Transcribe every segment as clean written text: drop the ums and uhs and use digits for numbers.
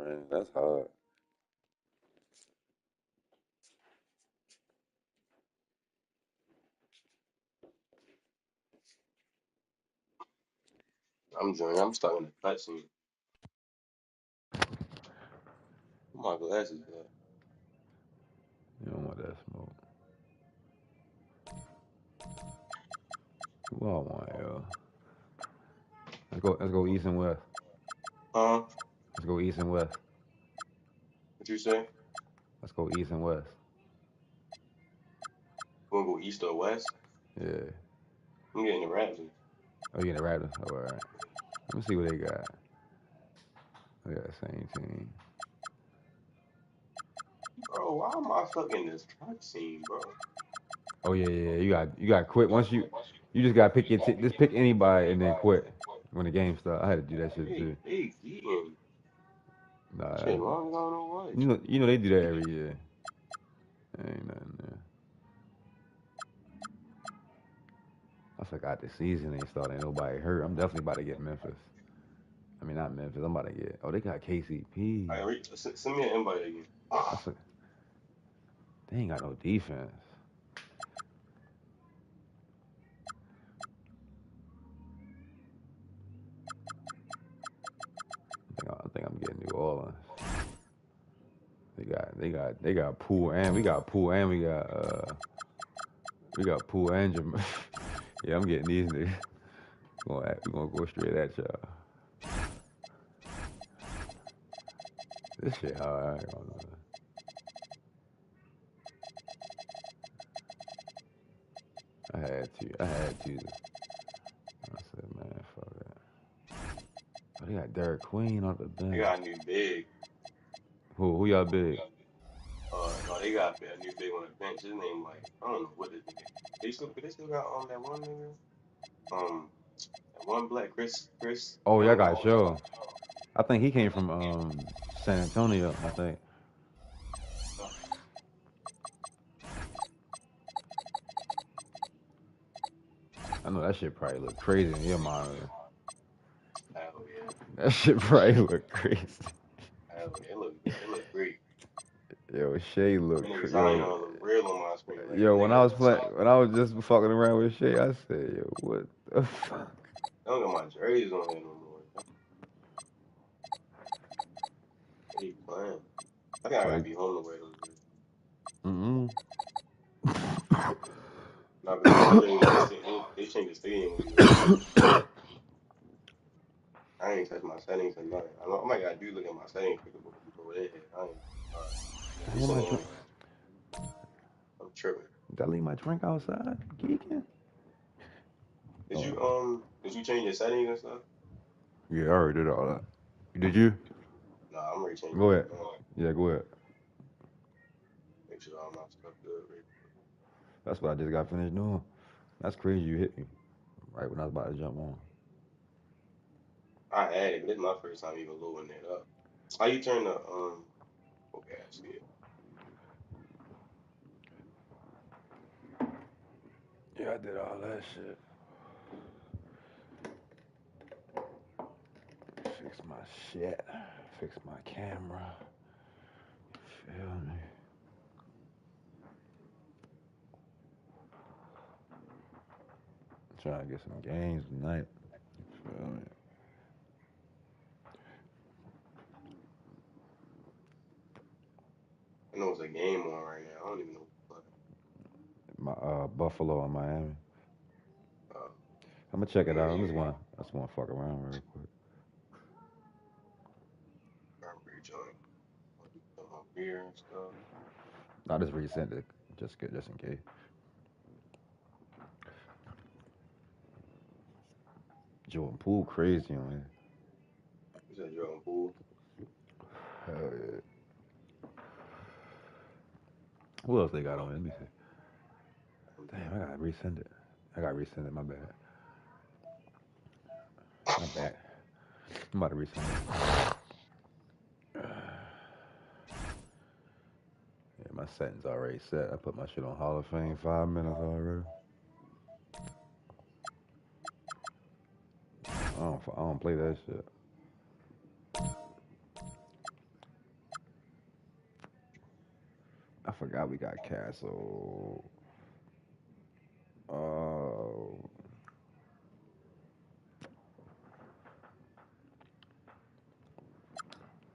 friend. That's hard. I'm joining. I'm starting the cutscene. My glasses back. You don't want that smoke. Who I want, yo? Let's go. Let's go east and west. Huh? Let's go east and west. What you say? Let's go east and west. Wanna go east or west? Yeah. I'm getting the Raptors. Oh, you getting the Raptors? Oh, all right. Let me see what they got. They got the same team. Bro, why am I stuck in this cutscene, bro? Oh yeah. You got to quit once you just got to pick just pick anybody and then quit when the game starts. I had to do that shit too. They eating. Nah, Shit, long as I don't know what. you know they do that every year. Ain't nothing there. I forgot the season ain't started. Ain't nobody hurt. I'm definitely about to get Memphis. I mean not Memphis. I'm about to get. Oh, they got KCP. Alright, send me an invite again. That's a, they ain't got no defense. I think I'm getting New Orleans. They got Poole and we got Poole and yeah, I'm getting these niggas. We gonna go straight at y'all. This shit hard. I ain't gonna lie. I had to. I said, man, fuck that. Oh, they got Derek Queen on the They bench. got a new big. Who y'all big? No, they got a new big on the bench. His name like I don't know what his name. They still got that one nigga. Um, that one black Chris. Oh, They y'all don't got got Chris. Show. I think he came from San Antonio. I think. I know that shit probably look crazy in your monitor. Hell yeah. That shit probably look crazy. Hell yeah. It look great. Yo, Shay That look nigga Zion yo, look real on my screen. Like yo. the When nigga I look was playing, soft. when I was just fucking around with Shay, I said, yo, what the fuck? I don't got my jerseys on here no more. They playing. I think I Oh, gotta they, be home to wear those jerseys. mm-mm. Nah, cause they changed the stadium we was at. I ain't touch my settings or nothing. I might gotta do look at my settings before they hit. I ain't. I want my Recently, drink. I'm tripping. Did I leave my drink outside? Geeking? Did Oh, you change your settings and stuff? yeah, I already did all that. Did you? Nah, I'm ready to change Go mine ahead. now. Yeah, go ahead. Make sure all my stuff good. That's what I just got finished doing. That's crazy. You hit me right when I was about to jump on. I added, but this is my first time even loading it up. How you turn the Okay, I see it. Yeah, I did all that shit. Fix my shit. Fix my camera. Feel me? Trying to get some games tonight. Feel me? I know it's a game on right now. I don't even know what. My Buffalo and Miami. Uh, I'm gonna check it out. yeah, I just wanna fuck around real quick. Burberry joint. Some beer and stuff. I just resent it, just in case. Jordan Poole crazy on here. You said you're on pool. Hell yeah. What else they got on here? Let me see. Damn, I gotta resend it. I gotta resend it. My bad. My bad. I'm about to resend it. Yeah, my settings already set. I put my shit on Hall of Fame 5 minutes already. I don't play that shit. forgot we got Castle. Oh.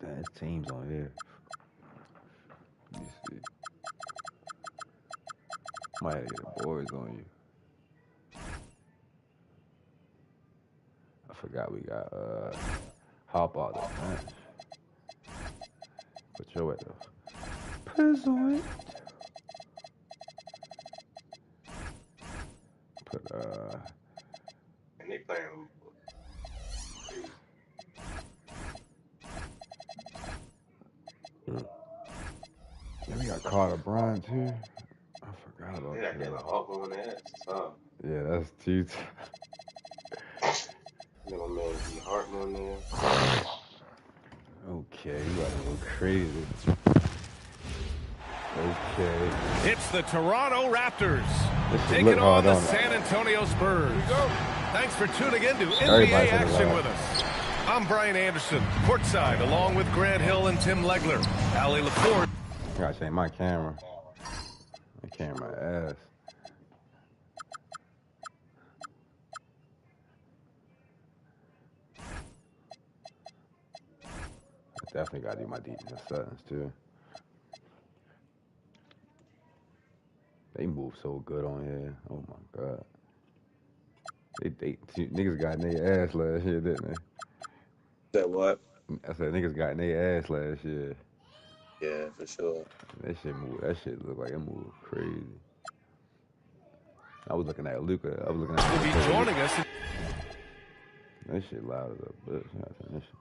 There's teams on here. Let me see. Might have to get the boys on you. I forgot we got hop out the bench. Put your at the prison. Put And they playing. Then we got Carter Bryant too. I forgot about They that. got that Hawk on their ass. So. Yeah, that's too. You know, man, the Hartman on there. Okay, you gotta go crazy. Okay. It's the Toronto Raptors This should taking look on hard the on it. San Antonio Spurs. Thanks for tuning in to Everybody NBA said it action loud. with us. I'm Brian Anderson, courtside, along with Grant Hill and Tim Legler. Allie LaForge. I gotta change my camera. My camera ass. I definitely gotta do my defense settings too. They move so good on here. Oh my god. Niggas got in their ass last year, didn't they? That what? I said niggas got in their ass last year. Yeah, for sure. That shit moved. That shit looked like it moved crazy. I was looking at Luka. I was looking at. Will be joining us. That shit loud as a bitch. I gotta turn this shit.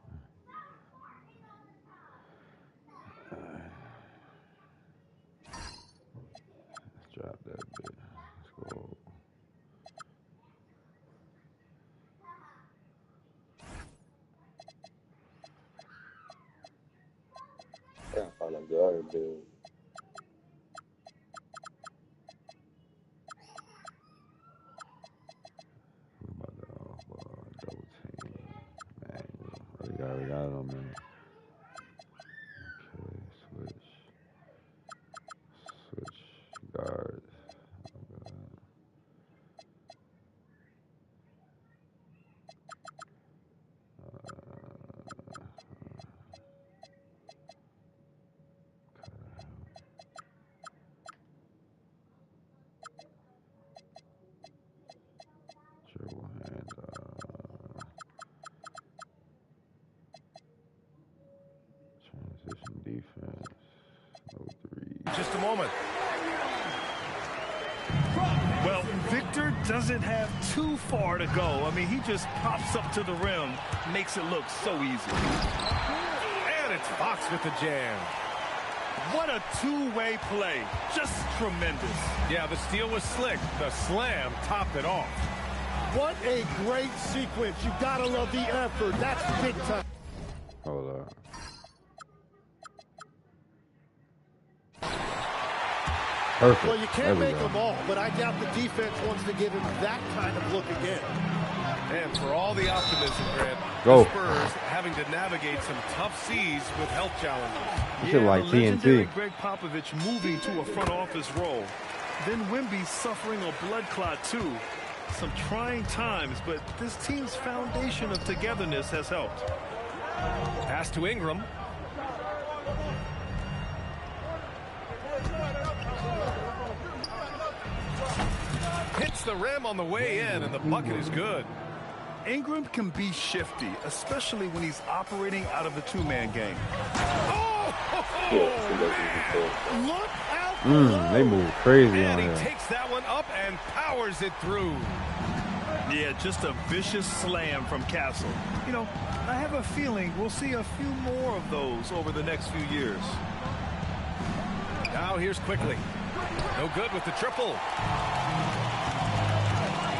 Let's drop that bitch. Let's go. I gotta find a guard, dude. We about to double team. Man, we got it on, man. Okay, switch guards. Dribble hand. Transition defense. No three. Just a moment. Well, Victor doesn't have too far to go. I mean, he just pops up to the rim, makes it look so easy. And it's Fox with the jam. What a two-way play. Just tremendous. Yeah, the steal was slick. The slam topped it off. What a great sequence. You gotta love the effort. That's big time. Hold up. Perfect. Well, you There can't we make go. them all, but I doubt the defense wants to give him that kind of look again. And for all the optimism, Grant, Go. the Spurs having to navigate some tough seas with health challenges. You should like the legendary TNT. Greg Popovich moving to a front office role. Then Wemby suffering a blood clot too. Some trying times, but this team's foundation of togetherness has helped. Pass to Ingram. Hits the rim on the way in, and the bucket is good. Ingram can be shifty, especially when he's operating out of the two-man game. Look out below. They move crazy And on he here. takes that one up and powers it through. Yeah, just a vicious slam from Castle. You know, I have a feeling we'll see a few more of those over the next few years. Now here's Quickly. No good with the triple.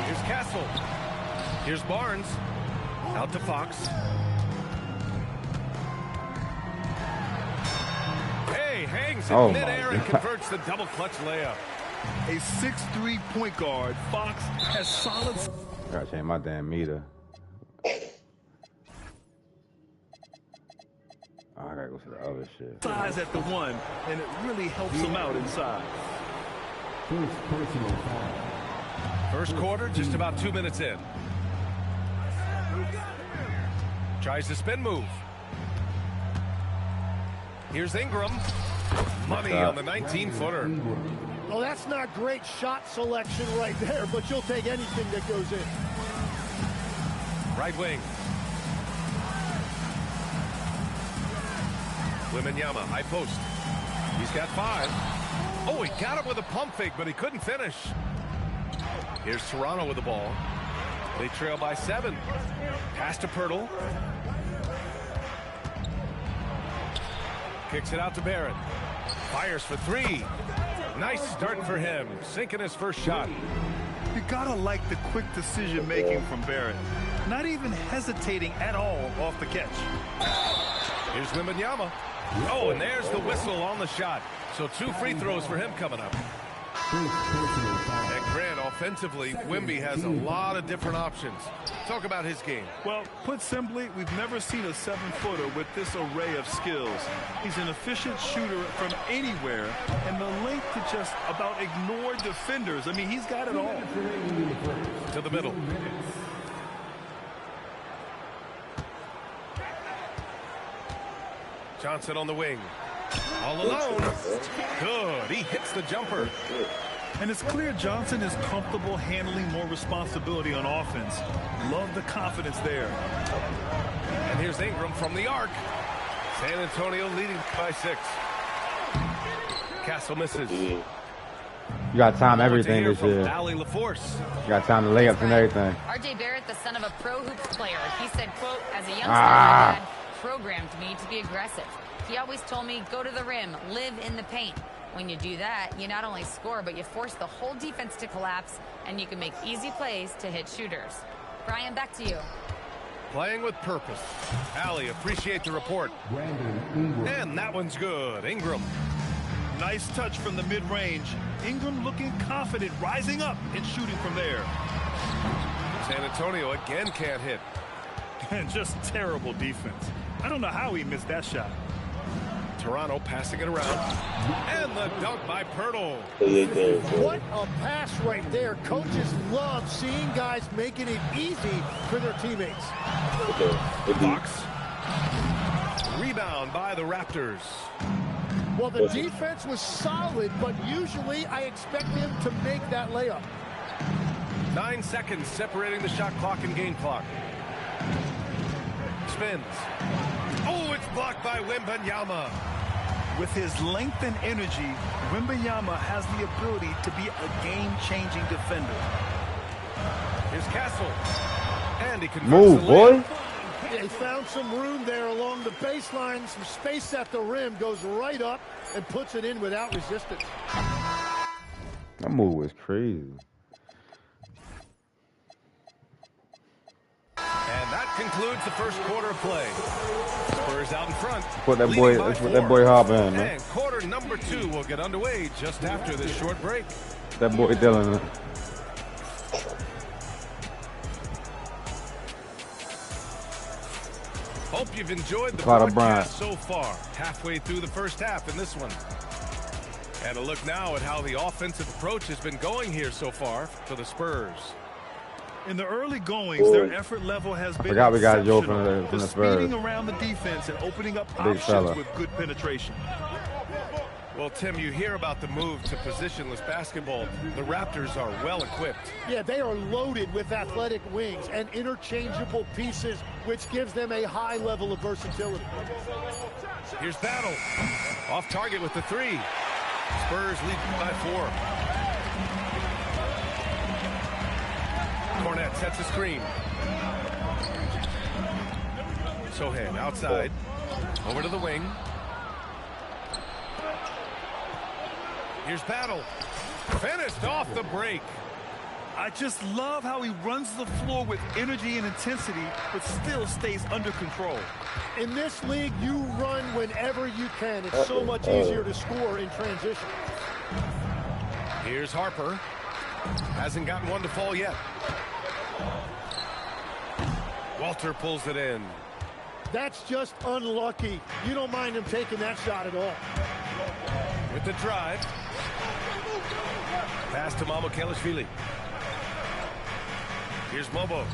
Here's Castle. Here's Barnes. Out to Fox. Hey, hangs in Oh, my midair and God. converts the double clutch layup. A 6'3" point guard, Fox has solid... Gotta change my damn meter. I gotta gotta go to the other shit. Size at the one, and it really helps him out inside. First quarter, just about 2 minutes in. Tries the spin move. Here's Ingram. Money on the 19-footer. Oh, that's not great shot selection right there, but you'll take anything that goes in. Right wing. Wembanyama, high post. He's got 5. Oh, he got him with a pump fake, but he couldn't finish. Here's Toronto with the ball. They trail by 7. Pass to Pirtle. Kicks it out to Barrett. Fires for 3. Nice start for him. Sinking his first shot. You gotta like the quick decision making from Barrett. Not even hesitating at all off the catch. Here's Wembanyama. Oh, and there's the whistle on the shot. So 2 free throws for him coming up. And Grant, offensively, Wemby has a lot of different options. Talk about his game. Well, put simply, we've never seen a 7-footer with this array of skills. He's an efficient shooter from anywhere, and the length to just about ignore defenders. I mean, he's got it all. To the middle. Johnson on the wing. All alone. Good. He hits the jumper. And it's clear Johnson is comfortable handling more responsibility on offense. Love the confidence there. And here's Ingram from the arc. San Antonio leading by 6. Castle misses. You got time everything this year. You got time to layups and everything. RJ Barrett, the son of a pro hoops player, he said, quote, as a youngster, my dad programmed me to be aggressive. He always told me, go to the rim, live in the paint. When you do that, you not only score, but you force the whole defense to collapse, and you can make easy plays to hit shooters. Brian, back to you. Playing with purpose. Allie, appreciate the report. And that one's good. Ingram. Nice touch from the mid-range. Ingram looking confident, rising up and shooting from there. San Antonio again can't hit. And just terrible defense. I don't know how he missed that shot. Toronto passing it around. And the dunk by Pirtle. What a pass right there. Coaches love seeing guys making it easy for their teammates. Fox. Rebound by the Raptors. Well, the defense was solid, but usually I expect them to make that layup. 9 seconds separating the shot clock and game clock. Spins. Oh, it's blocked by Wembanyama. With his length and energy, Wembanyama has the ability to be a game-changing defender. Here's Castle. And he can move, boy. They found some room there along the baseline. Some space at the rim, goes right up and puts it in without resistance. That move was crazy. And that concludes the first quarter of play. Spurs out in front. Put that boy, let's put that boy Hop in, man. And quarter number 2 will get underway just after this short break. That boy Dylan. Hope you've enjoyed the broadcast so far. Halfway through the first half in this one. And a look now at how the offensive approach has been going here so far for the Spurs. In the early goings, their effort level has been we got Joe from the Spurs. Speeding around the defense and opening up options with good penetration. Well, Tim, you hear about the move to positionless basketball. The Raptors are well equipped. Yeah, they are loaded with athletic wings and interchangeable pieces, which gives them a high level of versatility. Here's Battle. Off target with the 3. Spurs lead by 4. Cornette sets a screen. Sohan outside. Over to the wing. Here's Battle. Finished off the break. I just love how he runs the floor with energy and intensity, but still stays under control. In this league, you run whenever you can. It's so much easier to score in transition. Here's Harper. Hasn't gotten one to fall yet. Walter pulls it in. That's just unlucky. You don't mind him taking that shot at all. With the drive. Pass to Mamukelashvili. Here's Mobo.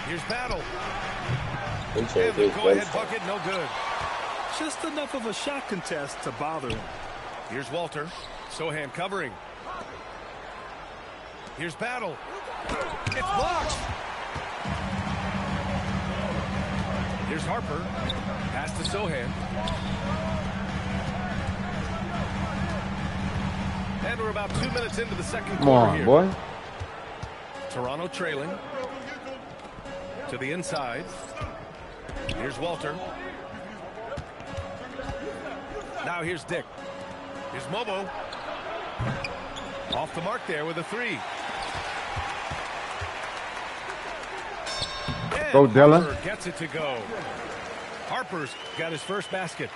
Here's Battle. And the go-ahead bucket, no good. Just enough of a shot contest to bother him. Here's Walter. Sohan covering. Here's Battle. It's blocked. Here's Harper. Pass to Sohan. And we're about 2 minutes into the second quarter here. Come on, boy. Toronto trailing. To the inside. Here's Walter. Now here's Dick. Here's Mobo. Off the mark there with a three. And Go, Dylan. Harper gets it to go. Harper's got his first basket.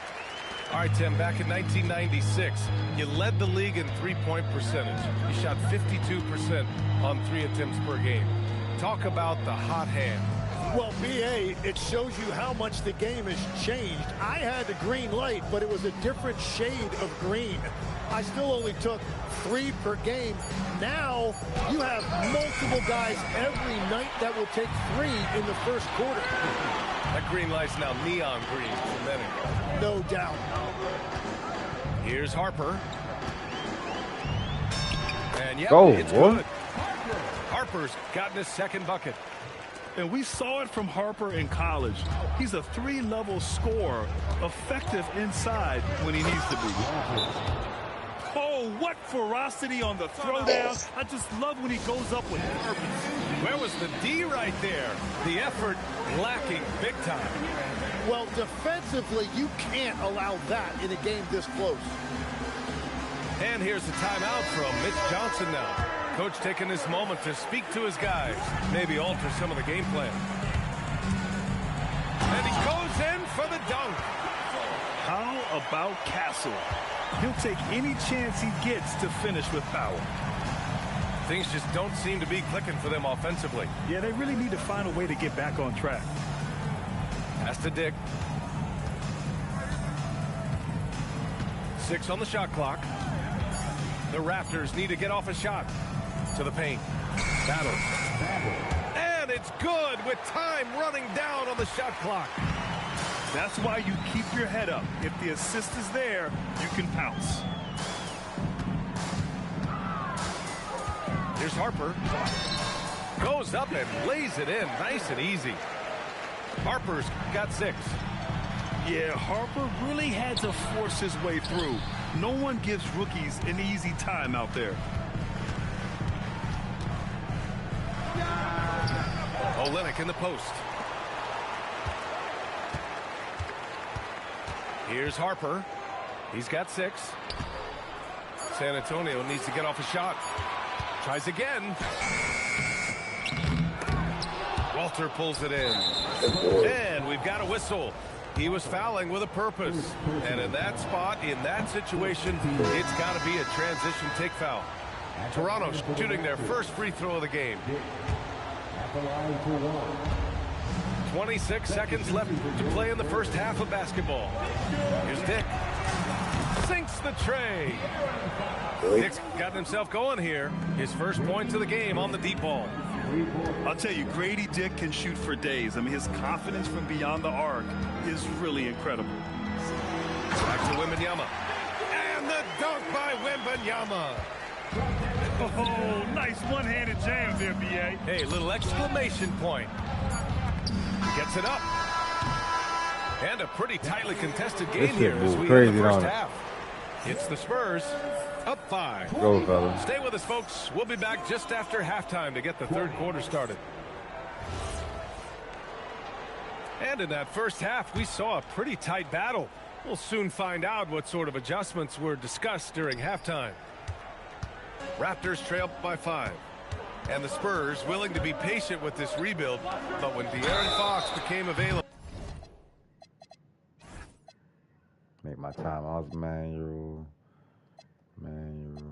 All right, Tim, back in 1996, you led the league in three-point percentage. You shot 52% on 3 attempts per game. Talk about the hot hand. Well, B.A., it shows you how much the game has changed. I had the green light, but it was a different shade of green. I still only took 3 per game. Now you have multiple guys every night that will take 3 in the first quarter. That green light's now neon green for many. No doubt. Here's Harper. And yep, Go, it's boy. good. Harper's gotten his second bucket. And we saw it from Harper in college. He's a 3-level scorer, effective inside when he needs to be. Oh, what ferocity on the throwdown. I just love when he goes up with purpose. Where was the D right there? The effort lacking big time. Well, defensively, you can't allow that in a game this close. And here's the timeout from Mitch Johnson now. Coach taking this moment to speak to his guys, maybe alter some of the game plan. And he goes in for the dunk. How about Castle? He'll take any chance he gets to finish with power. Things just don't seem to be clicking for them offensively. Yeah, they really need to find a way to get back on track. Pass to Dick. 6 on the shot clock. The Raptors need to get off a shot. To the paint. Battle. And it's good with time running down on the shot clock. That's why you keep your head up. If the assist is there, you can pounce. Here's Harper. Goes up and lays it in. Nice and easy. Harper's got 6. Yeah, Harper really had to force his way through. No one gives rookies an easy time out there. Olynyk in the post. Here's Harper. He's got 6. San Antonio needs to get off a shot. Tries again. Walter pulls it in. And we've got a whistle. He was fouling with a purpose. And in that spot, in that situation, it's got to be a transition take foul. Toronto shooting their first free throw of the game. 26 seconds left to play in the first half of basketball. Here's Dick. Sinks the tray. Dick's gotten himself going here. His first points of the game on the deep ball. I'll tell you, Grady Dick can shoot for days. I mean, his confidence from beyond the arc is really incredible. Back to Wembanyama. And the dunk by Wembanyama. Oh, nice one-handed jam there, B.A. Hey, little exclamation point. He gets it up. And a pretty tightly contested game here as we in the first half. It's the Spurs up 5. Go, fellas. Stay with us, folks. We'll be back just after halftime to get the third quarter started. And in that first half, we saw a pretty tight battle. We'll soon find out what sort of adjustments were discussed during halftime. Raptors trail by 5. And the Spurs willing to be patient with this rebuild. But when De'Aaron Fox became available. Make my timeouts manual. Manual.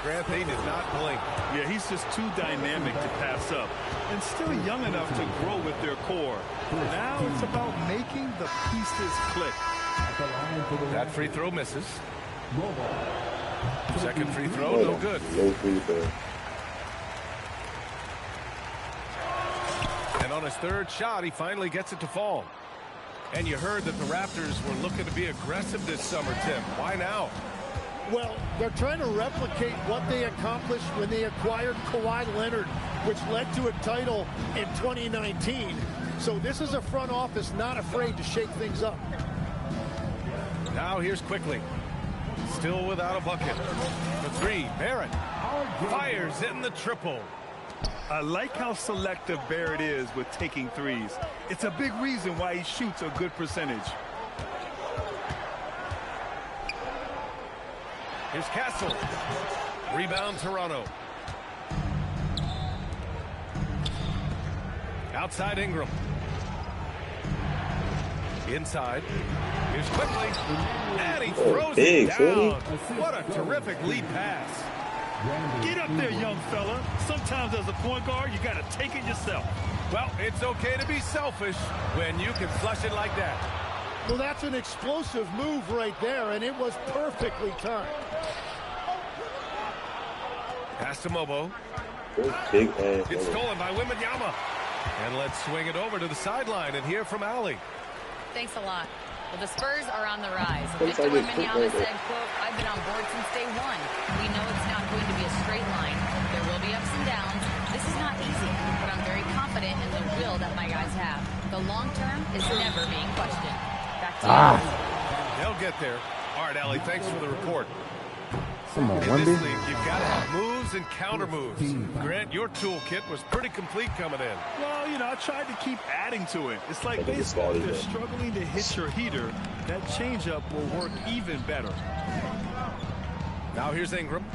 Grant, they did not blink. Yeah, he's just too dynamic to pass up and still young enough to grow with their core. Now it's about making the pieces click. That free throw misses. Second free throw, no good. No free throw. And on his third shot, he finally gets it to fall. And you heard that the Raptors were looking to be aggressive this summer, Tim. Why now? Well, they're trying to replicate what they accomplished when they acquired Kawhi Leonard, which led to a title in 2019. So this is a front office not afraid to shake things up. Now here's Quickly. Still without a bucket. The three, Barrett fires in the triple. I like how selective Barrett is with taking threes. It's a big reason why he shoots a good percentage. Here's Castle. Rebound Toronto. Outside Ingram. Inside. Here's Quickly. And he throws it down. What a terrific lead pass. Get up there, young fella. Sometimes as a point guard, you got to take it yourself. Well, it's okay to be selfish when you can flush it like that. Well, that's an explosive move right there, and it was perfectly timed. Pass to Mobo. It's stolen by Wembanyama. And let's swing it over to the sideline and hear from Allie. Thanks a lot. Well, the Spurs are on the rise. Victor Wembanyama said, quote, I've been on board since day one. We know it's not going to be a straight line. There will be ups and downs. This is not easy, but I'm very confident in the will that my guys have. The long term is never being questioned. Back to you. They'll get there. All right, Allie, thanks for the report. Come on, In Wemby. this league, you've got to have moves and counter moves. Grant, your toolkit was pretty complete coming in. Well, you know, I tried to keep adding to it. It's like baseball. If you're struggling to hit your heater, that changeup will work even better. Now here's Ingram.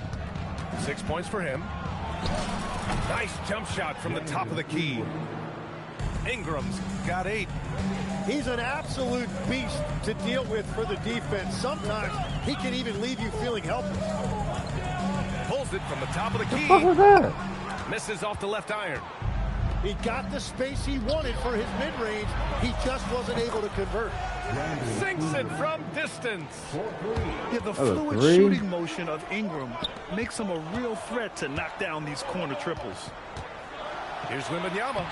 6 points for him. Nice jump shot from the top of the key. Ingram's got 8. He's an absolute beast to deal with for the defense. Sometimes he can even leave you feeling helpless. Pulls it from the top of the key. What was that? Misses off the left iron. He got the space he wanted for his mid-range. He just wasn't able to convert. Sinks it from distance. Yeah, the Oh, fluid three? shooting motion of Ingram makes him a real threat to knock down these corner triples. Here's Wembanyama.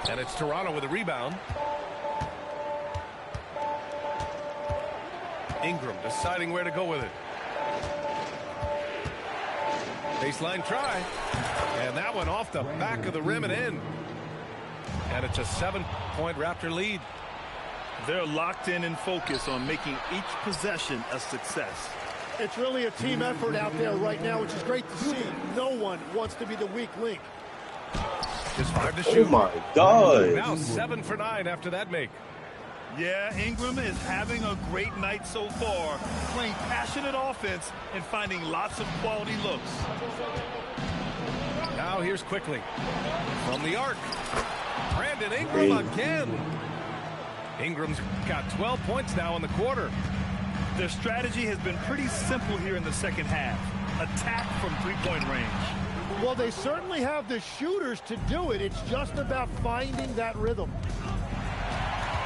And it's Toronto with a rebound. Ingram deciding where to go with it. Baseline try. And that one off the back of the rim and in. And it's a 7-point Raptor lead. They're locked in and focused on making each possession a success. It's really a team effort out there right now, which is great to see. No one wants to be the weak link. Just 5 to shoot. Oh my God. Now 7 for 9 after that make. Yeah, Ingram is having a great night so far, playing passionate offense and finding lots of quality looks. Now here's Quickly. From the arc. Brandon Ingram again. Ingram's got 12 points now in the quarter. Their strategy has been pretty simple here in the second half. Attack from three-point range. Well, they certainly have the shooters to do it. It's just about finding that rhythm.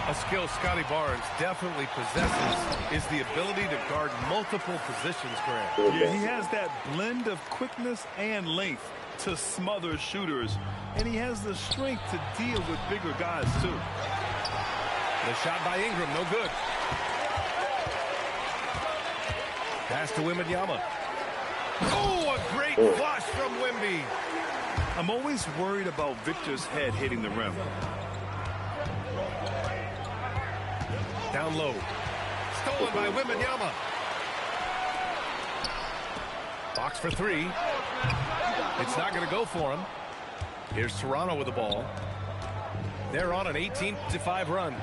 A skill Scotty Barnes definitely possesses is the ability to guard multiple positions, Grant. Yeah, he has that blend of quickness and length to smother shooters, and he has the strength to deal with bigger guys, too. The shot by Ingram, no good. Pass to Wembanyama. Oh, a great flush from Wemby. I'm always worried about Victor's head hitting the rim. Down low. Stolen by Wembanyama. Box for 3. It's not going to go for him. Here's Toronto with the ball. They're on an 18-5 run.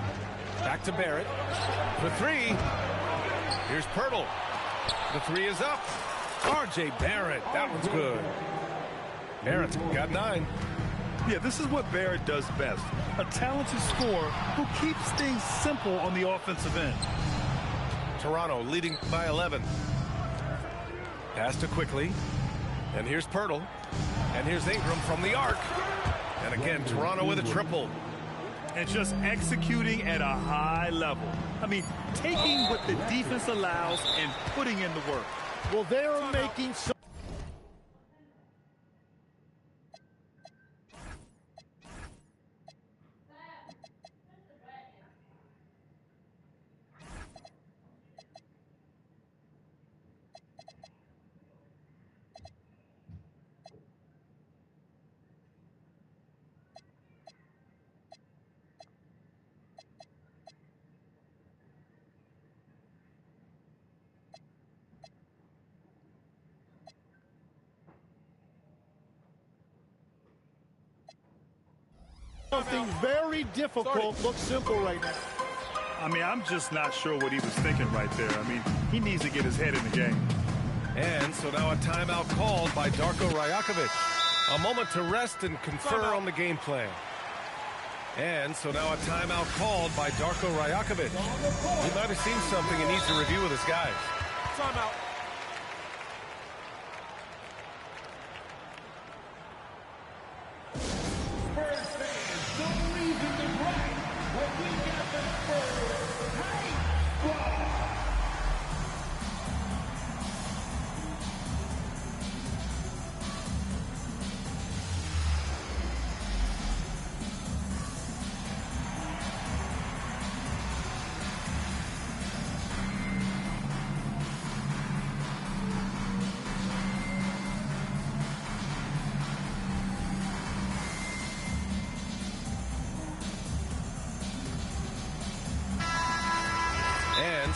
Back to Barrett. For 3. Here's Pirtle. The 3 is up. R.J. Barrett. That one's good. Barrett's got 9. Yeah, this is what Barrett does best. A talented scorer who keeps things simple on the offensive end. Toronto leading by 11. Pass to Quickly. And here's Pirtle. And here's Ingram from the arc. And again, Toronto with a triple. And just executing at a high level. I mean, taking what the defense allows and putting in the work. Well, they're making some. Something very difficult looks simple right now. I mean, I'm just not sure what he was thinking right there. I mean, he needs to get his head in the game. And so now a timeout called by Darko Rajakovic. A moment to rest and confer on the game plan. And so now a timeout called by Darko Rajakovic. He might have seen something he needs to review with his guys. Timeout.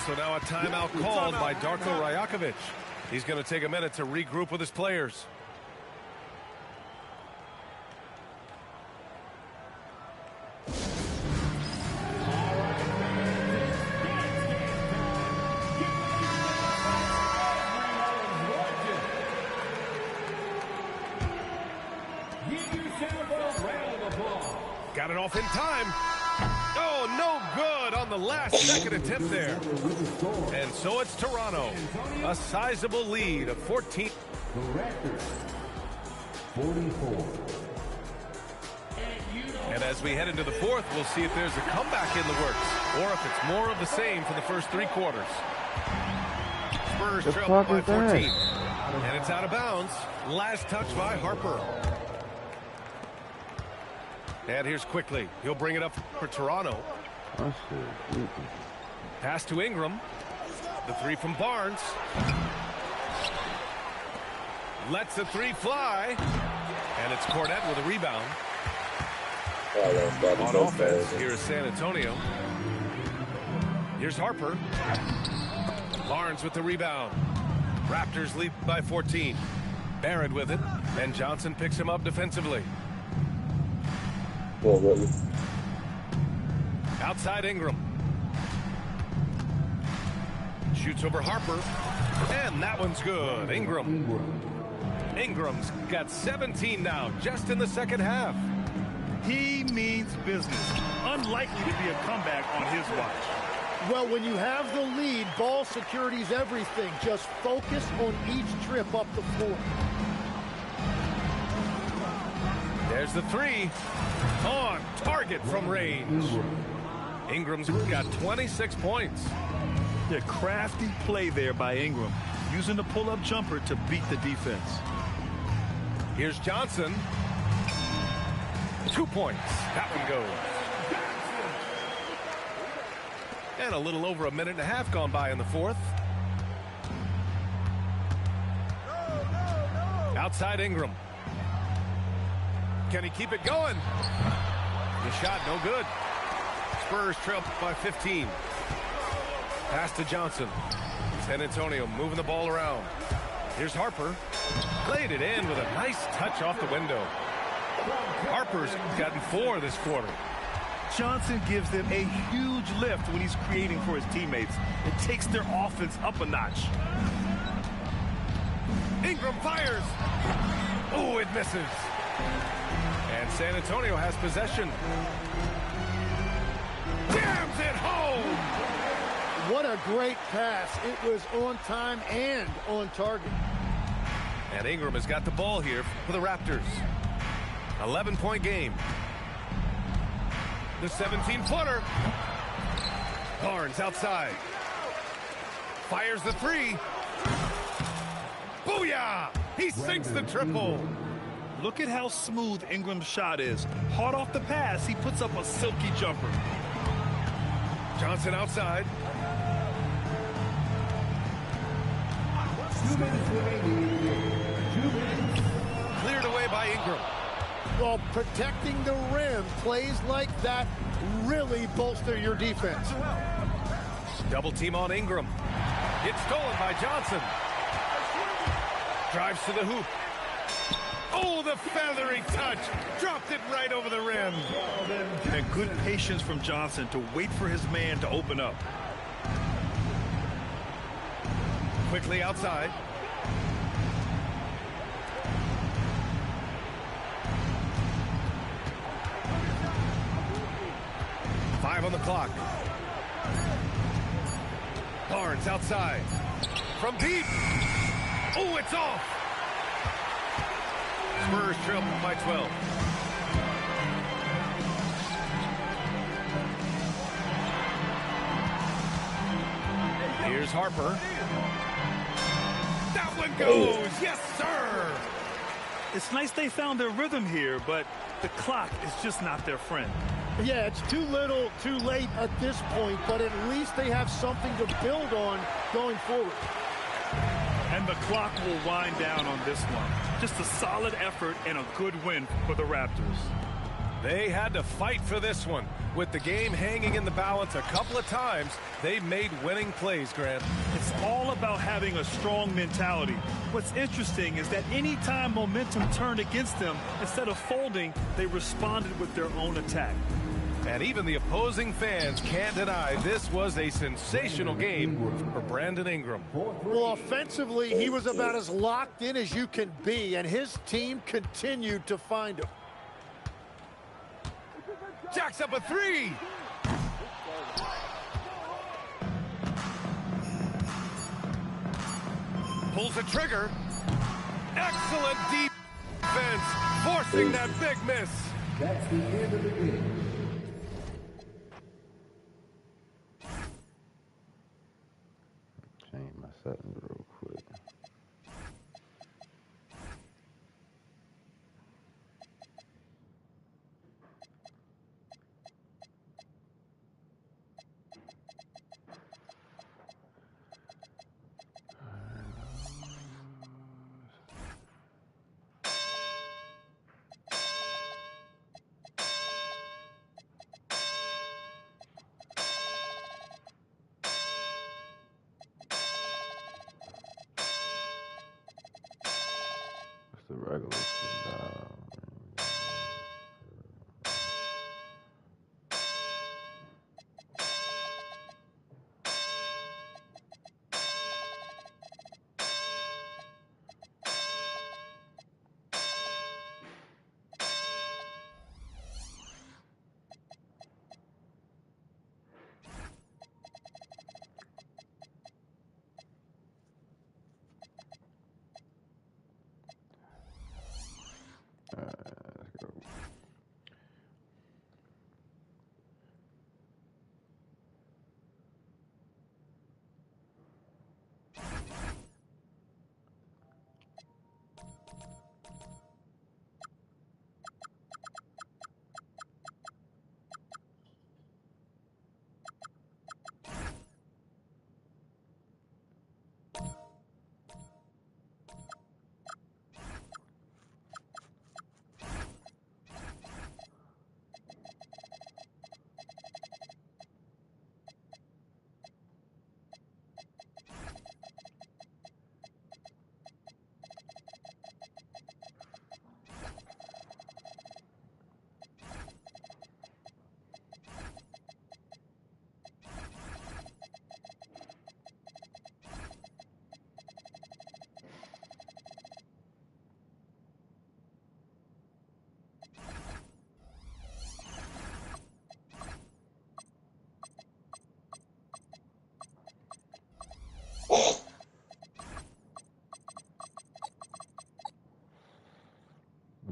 So now a timeout called by Darko Rajakovic. He's going to take a minute to regroup with his players. Got it off in time. Oh, no good on the last second attempt there. And so it's Toronto. A sizable lead of 14. The Raptors, 44. And as we head into the fourth, we'll see if there's a comeback in the works or if it's more of the same for the first three quarters. Spurs trail by 14. And it's out of bounds. Last touch by Harper. And here's Quickly. He'll bring it up for Toronto. Pass to Ingram. The three from Barnes. Lets the three fly. And it's Cornette with a rebound. On offense, here is San Antonio. Here's Harper. Barnes with the rebound. Raptors lead by 14. Barrett with it. And Johnson picks him up defensively. Outside Ingram. Shoots over Harper. And that one's good. Ingram's got 17 now, just in the second half. He means business. Unlikely to be a comeback on his watch. Well, when you have the lead, ball security's everything. Just focus on each trip up the floor. There's the three. On target from range. Ingram's got 26 points. The crafty play there by Ingram, using the pull-up jumper to beat the defense. Here's Johnson. 2 points. That one goes. And a little over a minute and a half gone by in the fourth. Outside Ingram. Can he keep it going? The shot no good. Spurs trail by 15. Pass to Johnson. San Antonio moving the ball around. Here's Harper. Played it in with a nice touch off the window. Harper's gotten 4 this quarter. Johnson gives them a huge lift when he's creating for his teammates. It takes their offense up a notch. Ingram fires. Oh, it misses. And San Antonio has possession. Jams it home. What a great pass. It was on time and on target. And Ingram has got the ball here for the Raptors. 11-point game. The 17-footer. Barnes outside. Fires the three. Booyah! He sinks the triple. Look at how smooth Ingram's shot is. Hard off the pass, he puts up a silky jumper. Johnson outside. 2 minutes remaining. 2 minutes. Cleared away by Ingram. Well, protecting the rim, plays like that really bolster your defense. Double team on Ingram. It's stolen by Johnson. Drives to the hoop. Oh, the feathery touch. Dropped it right over the rim. And good patience from Johnson to wait for his man to open up. Quickly outside. Five on the clock. Barnes outside. From deep. Oh, it's off. Spurs trail by 12. Here's Harper. That one goes. Yes, sir. It's nice they found their rhythm here, but the clock is just not their friend. Yeah, it's too little, too late at this point, but at least they have something to build on going forward. And the clock will wind down on this one. Just a solid effort and a good win for the Raptors. They had to fight for this one. With the game hanging in the balance a couple of times, they made winning plays, Grant. It's all about having a strong mentality. What's interesting is that anytime momentum turned against them, instead of folding, they responded with their own attack. And even the opposing fans can't deny this was a sensational game for Brandon Ingram. Well, offensively, he was about as locked in as you can be, and his team continued to find him. Jacks up a three. Pulls the trigger. Excellent defense, forcing that big miss. That's the end of the game. Change my settings real quick. The regular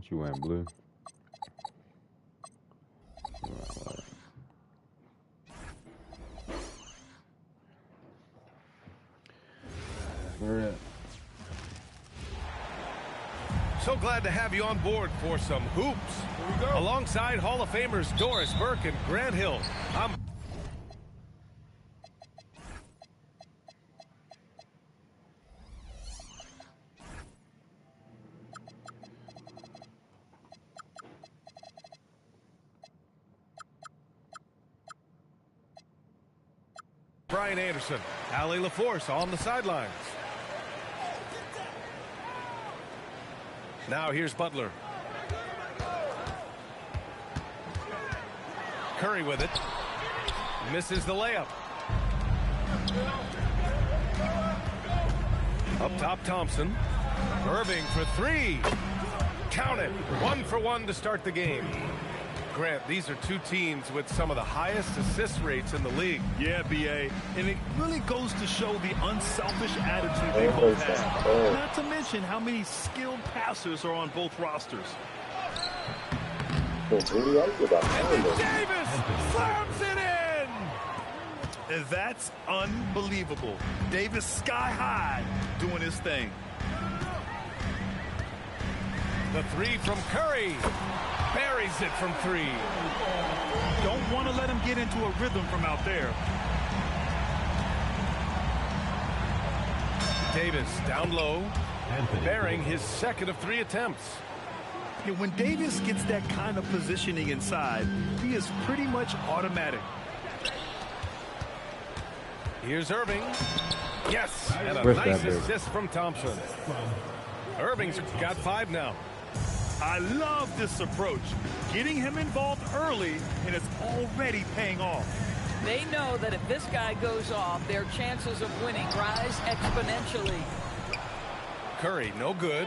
What you wearing, blue? So glad to have you on board for some hoops. Alongside Hall of Famers Doris Burke and Grant Hill, I'm Brian Anderson. Allie LaForce on the sidelines. Now here's Butler. Curry with it. Misses the layup. Up top, Thompson. Irving for three. Count it. 1 for 1 to start the game. Grant, these are two teams with some of the highest assist rates in the league. Yeah, B.A. And it really goes to show the unselfish attitude they both have. Not to mention how many skilled passers are on both rosters. Davis slams it in! And that's unbelievable. Davis sky high doing his thing. The three from Curry. Buries it from three. Don't want to let him get into a rhythm from out there. Davis down low, bearing his second of 3 attempts. Yeah, when Davis gets that kind of positioning inside, he is pretty much automatic. Here's Irving. Yes, and a Where's nice that, assist from Thompson. Irving's got 5 now. I love this approach. Getting him involved early, and it's already paying off. They know that if this guy goes off, their chances of winning rise exponentially. Curry, no good.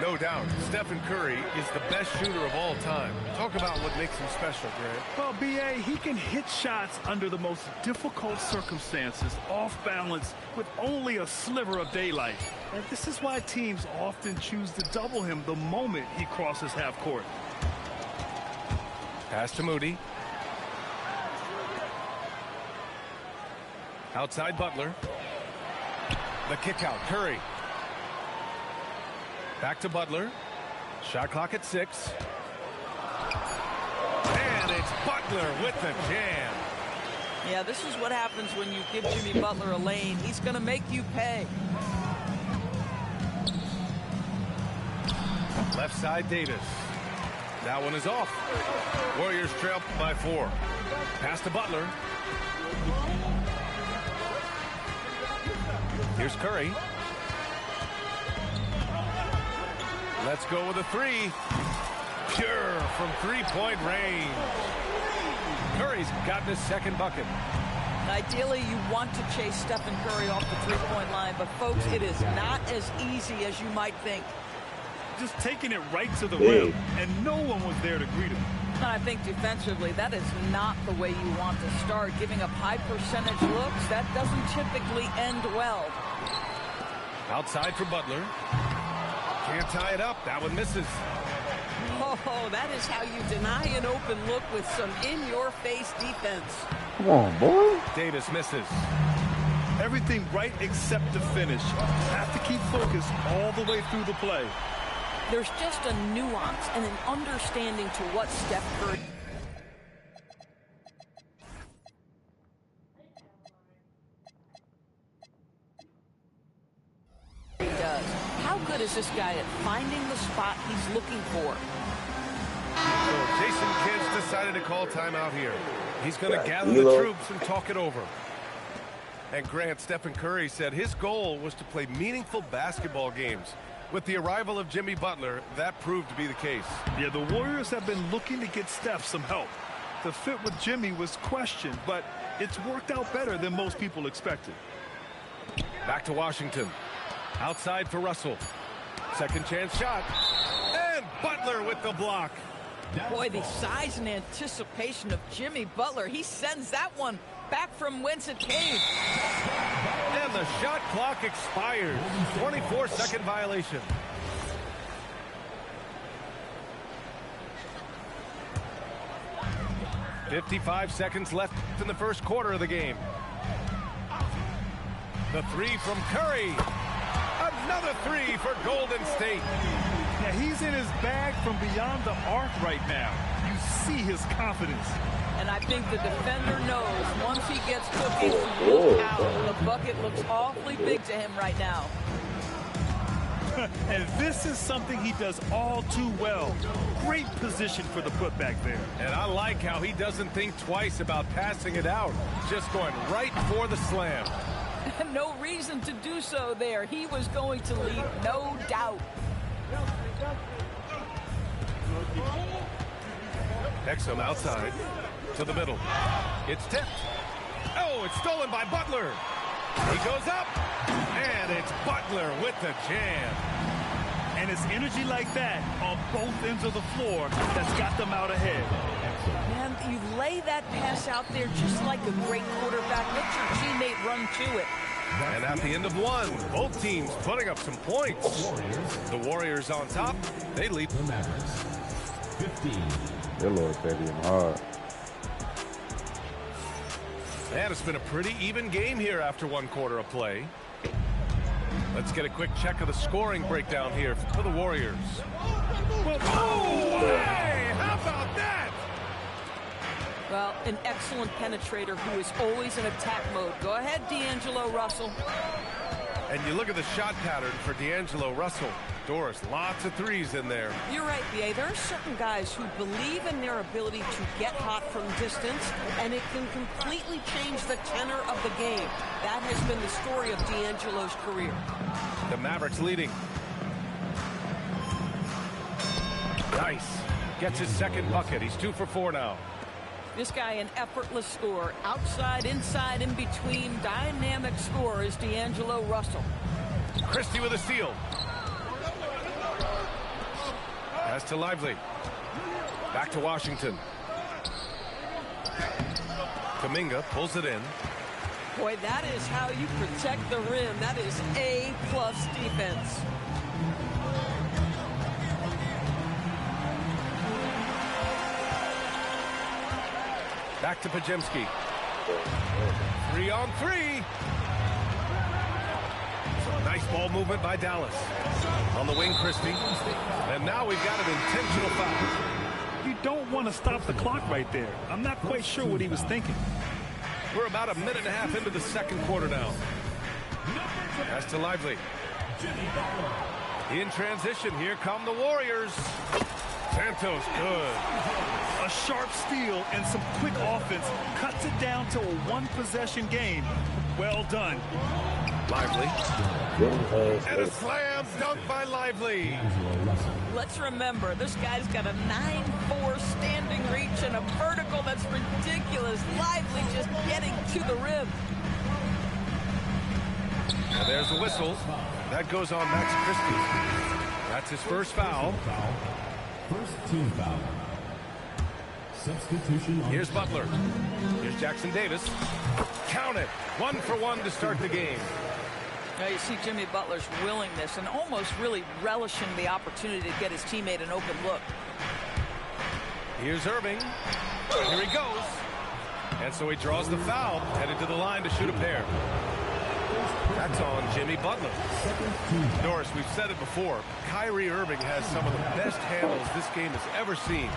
No doubt, Stephen Curry is the best shooter of all time. Talk about what makes him special, Grant. Well, B.A., he can hit shots under the most difficult circumstances, off balance, with only a sliver of daylight. And this is why teams often choose to double him the moment he crosses half court. Pass to Moody. Outside Butler. The kick out, Curry. Back to Butler. Shot clock at 6. And it's Butler with the jam. Yeah, this is what happens when you give Jimmy Butler a lane. He's going to make you pay. Left side, Davis. That one is off. Warriors trail by 4. Pass to Butler. Here's Curry. Let's go with a 3. Pure from 3-point range. Curry's gotten his second bucket. Ideally, you want to chase Stephen Curry off the three-point line, but folks, it is not as easy as you might think. Just taking it right to the rim, and no one was there to greet him. And I think defensively, that is not the way you want to start. Giving up high percentage looks, that doesn't typically end well. Outside for Butler. Can't tie it up. That one misses. Oh, that is how you deny an open look with some in-your-face defense. Come on, boy. Davis misses. Everything right except the finish. Have to keep focused all the way through the play. There's just a nuance and an understanding to what Steph Curry does. How good is this guy at finding the spot he's looking for? So Jason Kidd's decided to call timeout here. He's going to gather the troops and talk it over. And Grant, Stephen Curry said his goal was to play meaningful basketball games. With the arrival of Jimmy Butler, that proved to be the case. Yeah, the Warriors have been looking to get Steph some help. The fit with Jimmy was questioned, but it's worked out better than most people expected. Back to Washington. Outside for Russell. Second chance shot. And Butler with the block. Boy, the size and anticipation of Jimmy Butler. He sends that one back from whence it came. And the shot clock expires. 24-second violation. 55 seconds left in the first quarter of the game. The three from Curry. Another three for Golden State. Yeah, he's in his bag from beyond the arc right now. You see his confidence. And I think the defender knows once he gets cooking, look out. The bucket looks awfully big to him right now. And this is something he does all too well. Great position for the putback there. And I like how he doesn't think twice about passing it out. Just going right for the slam. No reason to do so there. He was going to leave, no doubt. Exum outside to the middle. It's tipped. Oh, it's stolen by Butler. He goes up, and it's Butler with the jam. And it's energy like that on both ends of the floor that's got them out ahead. Man, you lay that pass out there just like a great quarterback. Let your teammate run to it. And at the end of one, both teams putting up some points. The Warriors on top. They lead the Mavericks. 15. Their Lord Stadium hard. And it's been a pretty even game here after one quarter of play. Let's get a quick check of the scoring breakdown here for the Warriors. Oh, hey, how about that? Well, an excellent penetrator who is always in attack mode. Go ahead, D'Angelo Russell. And you look at the shot pattern for D'Angelo Russell. Doris, lots of threes in there. You're right, B.A. There are certain guys who believe in their ability to get hot from distance, and it can completely change the tenor of the game. That has been the story of D'Angelo's career. The Mavericks leading. Nice. Gets his second bucket. He's 2 for 4 now. This guy, an effortless scorer. Outside, inside, in between. Dynamic scorer is D'Angelo Russell. Christie with a steal. Pass to Lively. Back to Washington. Kuminga pulls it in. Boy, that is how you protect the rim. That is A+ defense. Back to Pajemski. 3-on-3. Some nice ball movement by Dallas. On the wing, Christie. And now we've got an intentional foul. You don't want to stop the clock right there. I'm not quite sure what he was thinking. We're about a minute and a half into the second quarter now. Pass to Lively. In transition, here come the Warriors. Santos, good. A sharp steal and some quick offense cuts it down to a one-possession game. Well done. Lively. And a slam dunk by Lively. Let's remember, this guy's got a 9'4" standing reach and a vertical that's ridiculous. Lively just getting to the rim. And there's the whistle. That goes on Max Christie. That's his first foul. First team foul. Substitution. Here's Butler. Here's Jackson Davis. Count it. 1 for 1 to start the game. Now you see Jimmy Butler's willingness and almost really relishing the opportunity to get his teammate an open look. Here's Irving. Here he goes. And so he draws the foul, headed to the line to shoot a pair. That's on Jimmy Butler. Norris, we've said it before. Kyrie Irving has some of the best handles this game has ever seen.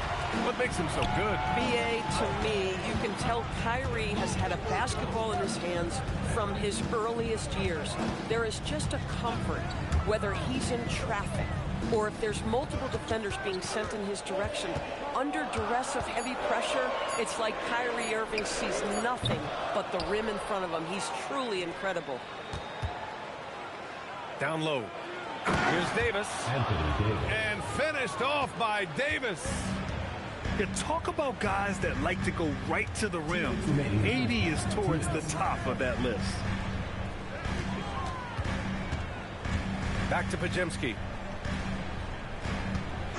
What makes him so good? B.A., to me, you can tell Kyrie has had a basketball in his hands from his earliest years. There is just a comfort, whether he's in traffic or if there's multiple defenders being sent in his direction. Under duress of heavy pressure, it's like Kyrie Irving sees nothing but the rim in front of him. He's truly incredible. Down low. Here's Davis. And finished off by Davis. You talk about guys that like to go right to the rim. AD is towards the top of that list. Back to Pajemski.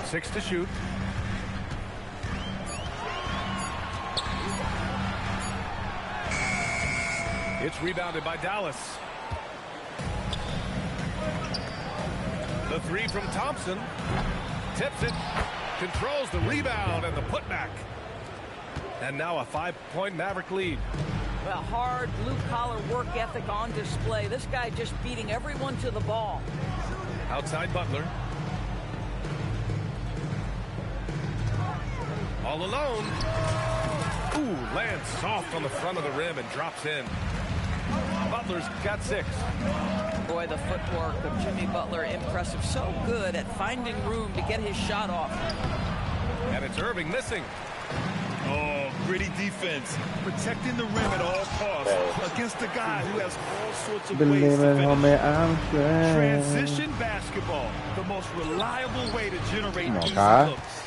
6 to shoot. It's rebounded by Dallas. The three from Thompson. Tips it. Controls the rebound and the putback. And now a 5-point Maverick lead. A hard blue-collar work ethic on display. This guy just beating everyone to the ball. Outside Butler. All alone. Ooh, lands soft on the front of the rim and drops in. Butler's got 6. Boy, the footwork of Jimmy Butler, impressive. So good at finding room to get his shot off. And it's Irving missing. Oh, gritty defense. Protecting the rim at all costs against a guy who has all sorts of ways to finish. Transition basketball, the most reliable way to generate easy looks.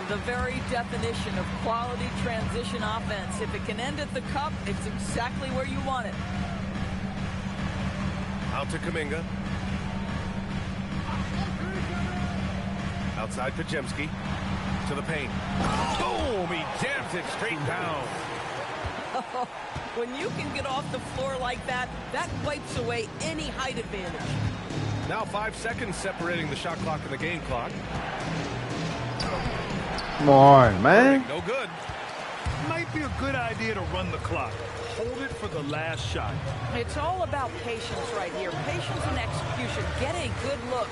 The very definition of quality transition offense. If it can end at the cup, it's exactly where you want it. Out to Kuminga. Outside Pajemski. To the paint. Boom! He jams it straight down. When you can get off the floor like that, that wipes away any height advantage. Now 5 seconds separating the shot clock and the game clock. Come on, man. No good. Might be a good idea to run the clock. Hold it for the last shot. It's all about patience right here. Patience and execution. Get a good look.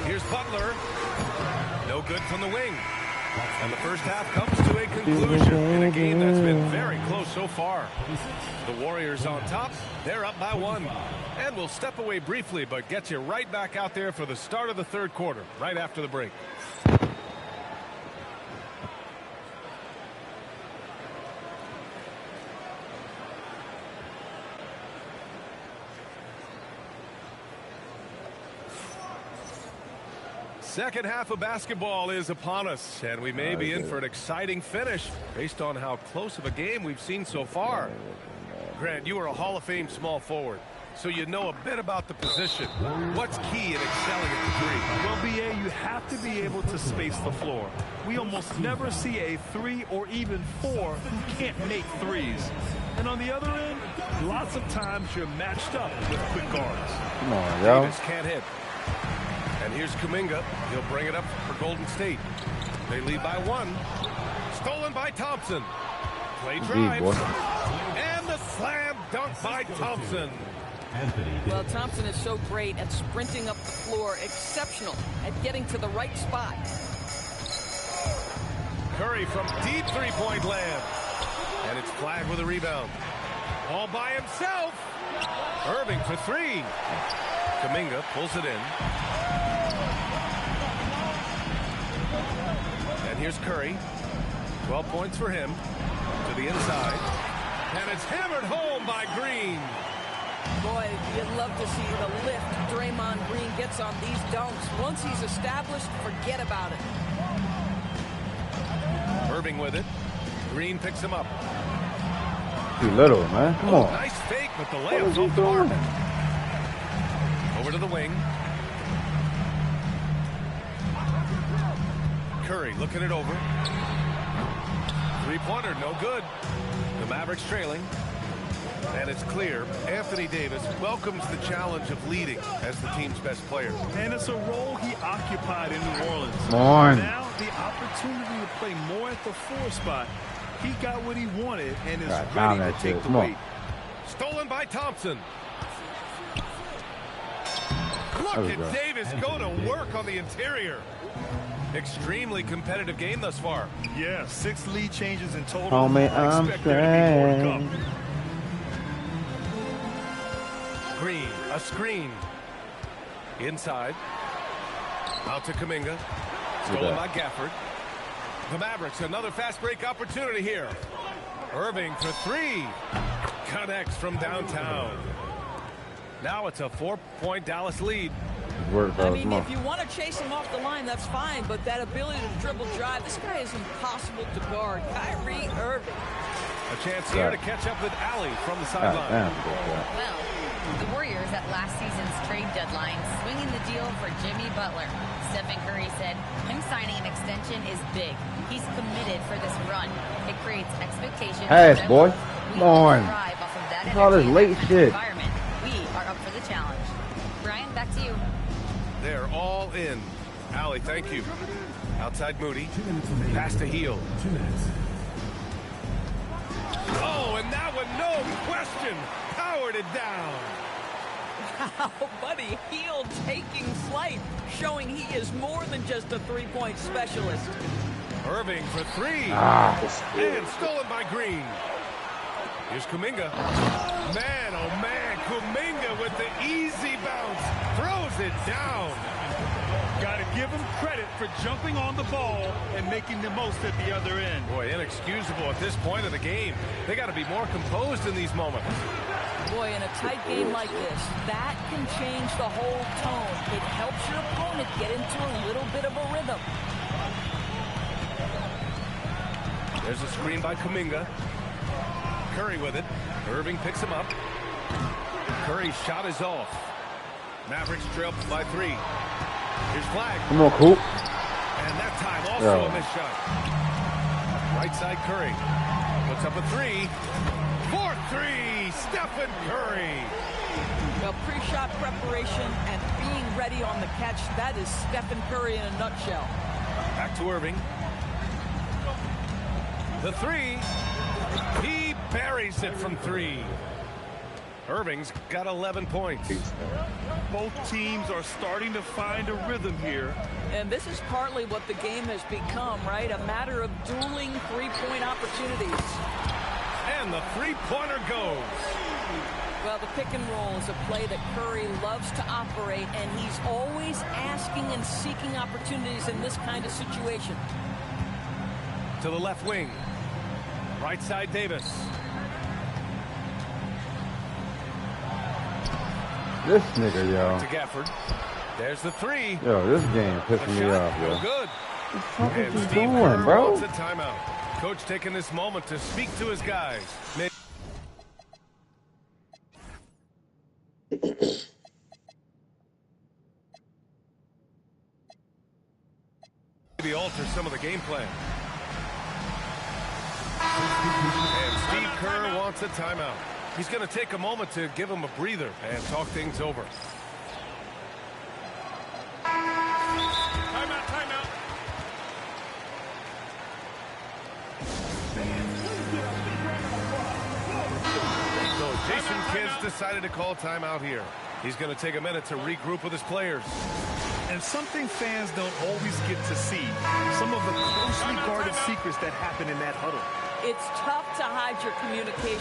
Here's Butler. No good from the wing. And the first half comes to a conclusion in a game that's been very close so far. The Warriors on top. They're up by 1. And we'll step away briefly, but get you right back out there for the start of the third quarter, right after the break. Second half of basketball is upon us, and we may be in for an exciting finish based on how close of a game we've seen so far. Grant, you are a Hall of Fame small forward, so you know a bit about the position. What's key in excelling at the 3? Well, BA, you have to be able to space the floor. We almost never see a 3 or even 4 who can't make threes. And on the other end, lots of times you're matched up with quick guards. Come on, yo. Davis can't hit. And here's Kuminga. He'll bring it up for Golden State. They lead by 1. Stolen by Thompson. Play drive. And the slam dunk by Thompson. Well, Thompson is so great at sprinting up the floor. Exceptional at getting to the right spot. Curry from deep three-point land. And it's flagged with a rebound. All by himself. Irving for 3. Kuminga pulls it in. And here's Curry. 12 points for him. To the inside. And it's hammered home by Green. Boy, you'd love to see the lift Draymond Green gets on these dunks. Once he's established, forget about it. Irving with it. Green picks him up. Too little, man. Come on. Nice fake, but the layup's off the mark. Over to the wing. Curry looking it over. Three-pointer, no good. The Mavericks trailing. And it's clear Anthony Davis welcomes the challenge of leading as the team's best player. And it's a role he occupied in New Orleans. Come on. Now the opportunity to play more at the 4 spot. He got what he wanted and is ready to take the weight. Stolen by Thompson. Look at Davis go to work on the interior. Extremely competitive game thus far. Yeah, 6 lead changes in total. Homie, I expect there to be more to come. Green, a screen. Inside. Out to Kuminga. Stolen by Gafford. The Mavericks, another fast break opportunity here. Irving for 3. Connects from downtown. Now it's a 4-point Dallas lead. I mean, if you want to chase him off the line, that's fine. But that ability to dribble drive, this guy is impossible to guard. Kyrie Irving. A chance here to catch up with Allie from the sideline. Well, the Warriors at last season's trade deadline swinging the deal for Jimmy Butler. Stephen Curry said him signing an extension is big. He's committed for this run. It creates expectations. Pass, boy. Come on. That's all this late shit. We are up for the challenge. Brian, back to you. They're all in. Allie, thank you. Outside Moody. Pass to Heel. 2 minutes. Oh, and that one, no question, powered it down. Wow, buddy, Heel taking flight, showing he is more than just a three-point specialist. Irving for three. And stolen by Green. Here's Kuminga. Man, oh man, Kuminga with the easy bounce. Throws it down. Got to give him credit for jumping on the ball and making the most at the other end. Boy, inexcusable at this point of the game. They got to be more composed in these moments. Boy, in a tight game like this, that can change the whole tone. It helps your opponent get into a little bit of a rhythm. There's a screen by Kuminga. Curry with it. Irving picks him up. Curry's shot is off. Mavericks trail by 3. Here's Flag. Come on, Coop. And that time also a missed shot. Right side Curry. Puts up a 3. 4-3. Stephen Curry. Well, pre-shot preparation and being ready on the catch, that is Stephen Curry in a nutshell. Back to Irving. The 3. He buries it from 3. Irving's got 11 points. Both teams are starting to find a rhythm here. And this is partly what the game has become, right? A matter of dueling three-point opportunities. And the three-pointer goes. Well, the pick and roll is a play that Curry loves to operate, and he's always asking and seeking opportunities in this kind of situation. To the left wing. Right side Davis. This nigga, yo. To Gafford. There's the 3. Yo, this game pissing me off, yo. No good. What the fuck And is Steve you Kerr doing, bro? wants a timeout. Coach taking this moment to speak to his guys. Maybe alter some of the game plan. And Steve Kerr wants a timeout. He's going to take a moment to give him a breather and talk things over. Timeout, timeout. So Jason Kidd's decided to call timeout here. He's going to take a minute to regroup with his players. And something fans don't always get to see. Some of the closely guarded secrets that happen in that huddle. It's tough to hide your communications.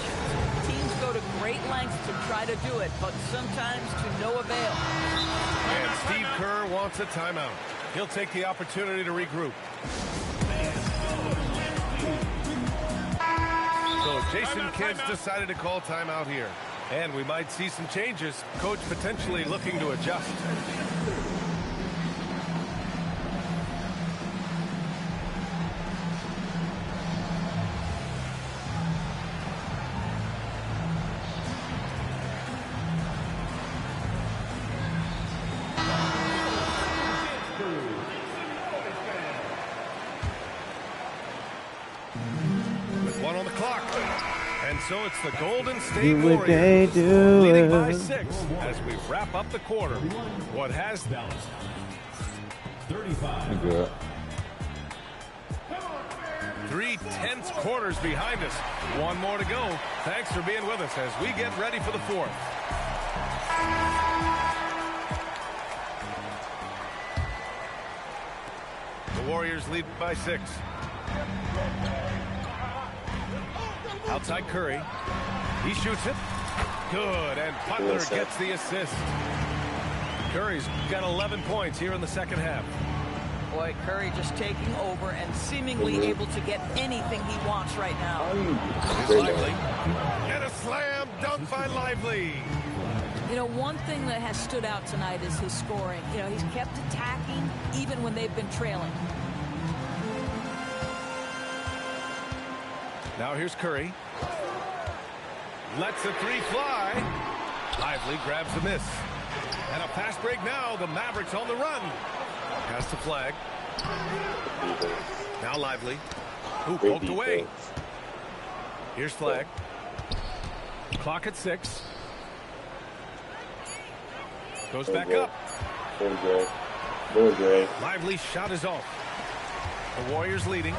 Teams go to great lengths to try to do it, but sometimes to no avail. And Steve Kerr wants a timeout. He'll take the opportunity to regroup. So Jason Kidd's decided to call timeout here. And we might see some changes. Coach potentially looking to adjust. With 1 on the clock. And so it's the Golden State Warriors leading by 6 as we wrap up the quarter. What has Dallas 35. Good. 3 tense quarters behind us. 1 more to go. Thanks for being with us as we get ready for the 4th. The Warriors lead by 6. Outside Curry. He shoots it. Good. And Butler gets the assist. Curry's got 11 points here in the second half. Boy, Curry just taking over and seemingly able to get anything he wants right now. Here's Lively. And a slam dunk by Lively. You know, one thing that has stood out tonight is his scoring. You know, he's kept attacking even when they've been trailing. Now here's Curry. Lets the 3 fly. Lively grabs the miss. And a fast break now. The Mavericks on the run. Pass to Flag. Now Lively. Ooh, poked away. Here's Flag. Clock at 6. Goes back up. Lively's shot is off. The Warriors leading.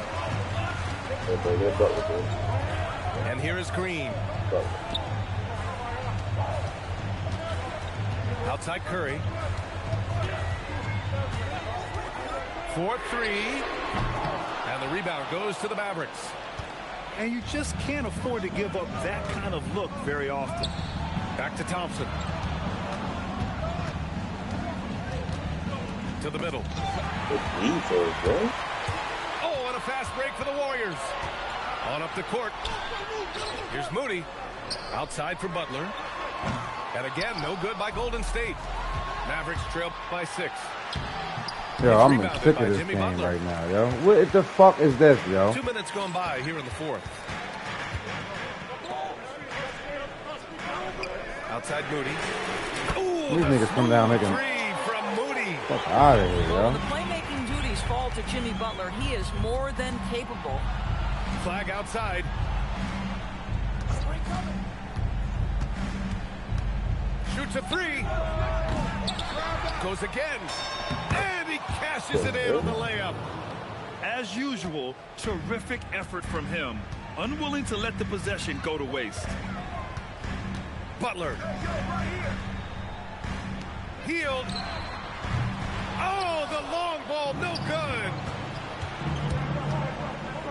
And here is Green. Outside Curry. 4-3. And the rebound goes to the Mavericks. And you just can't afford to give up that kind of look very often. Back to Thompson. To the middle. Oh, and a fast break for the Warriors. On up the court. Here's Moody. Outside for Butler. And again, no good by Golden State. Mavericks trail by 6. Yo, I'm sick of this game right now, yo. What the fuck is this, yo? 2 minutes gone by here in the fourth. Outside Moody. Ooh, these niggas come down making three from Moody. Fuck out of here, yo. The playmaking duties fall to Jimmy Butler. He is more than capable. Flag outside. Shoots a 3. Goes again. And he cashes it in on the layup. As usual, terrific effort from him. Unwilling to let the possession go to waste. Butler. Healed. Oh, the long ball, no good.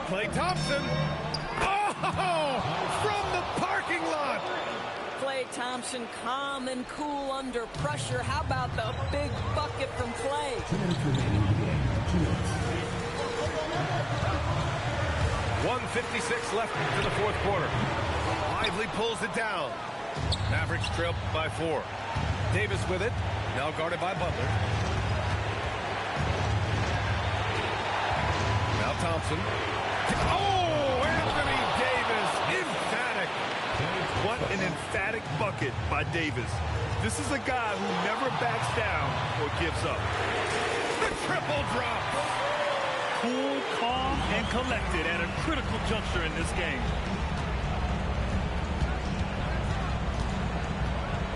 Klay Thompson. Oh, from the parking lot. Klay Thompson calm and cool under pressure. How about the big bucket from Klay? 1:56 left to the fourth quarter. Lively pulls it down. Mavericks trail by 4. Davis with it. Now guarded by Butler. Now Thompson. Oh, Anthony Davis. Emphatic. What an emphatic bucket by Davis. This is a guy who never backs down or gives up. The triple drop. Cool, calm, and collected at a critical juncture in this game.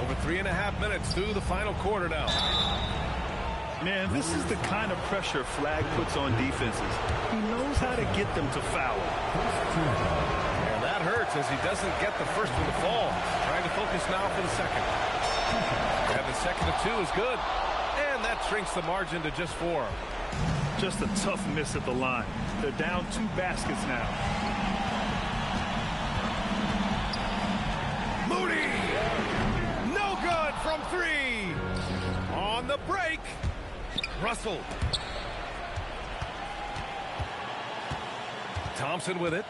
Over 3.5 minutes through the final quarter now. Man, this is the kind of pressure Flag puts on defenses. He knows how to get them to foul. And that hurts as he doesn't get the first one to fall. Trying to focus now for the second. And the second of 2 is good. And that shrinks the margin to just 4. Just a tough miss at the line. They're down 2 baskets now. Moody! No good from 3. On the break. Russell. Thompson with it.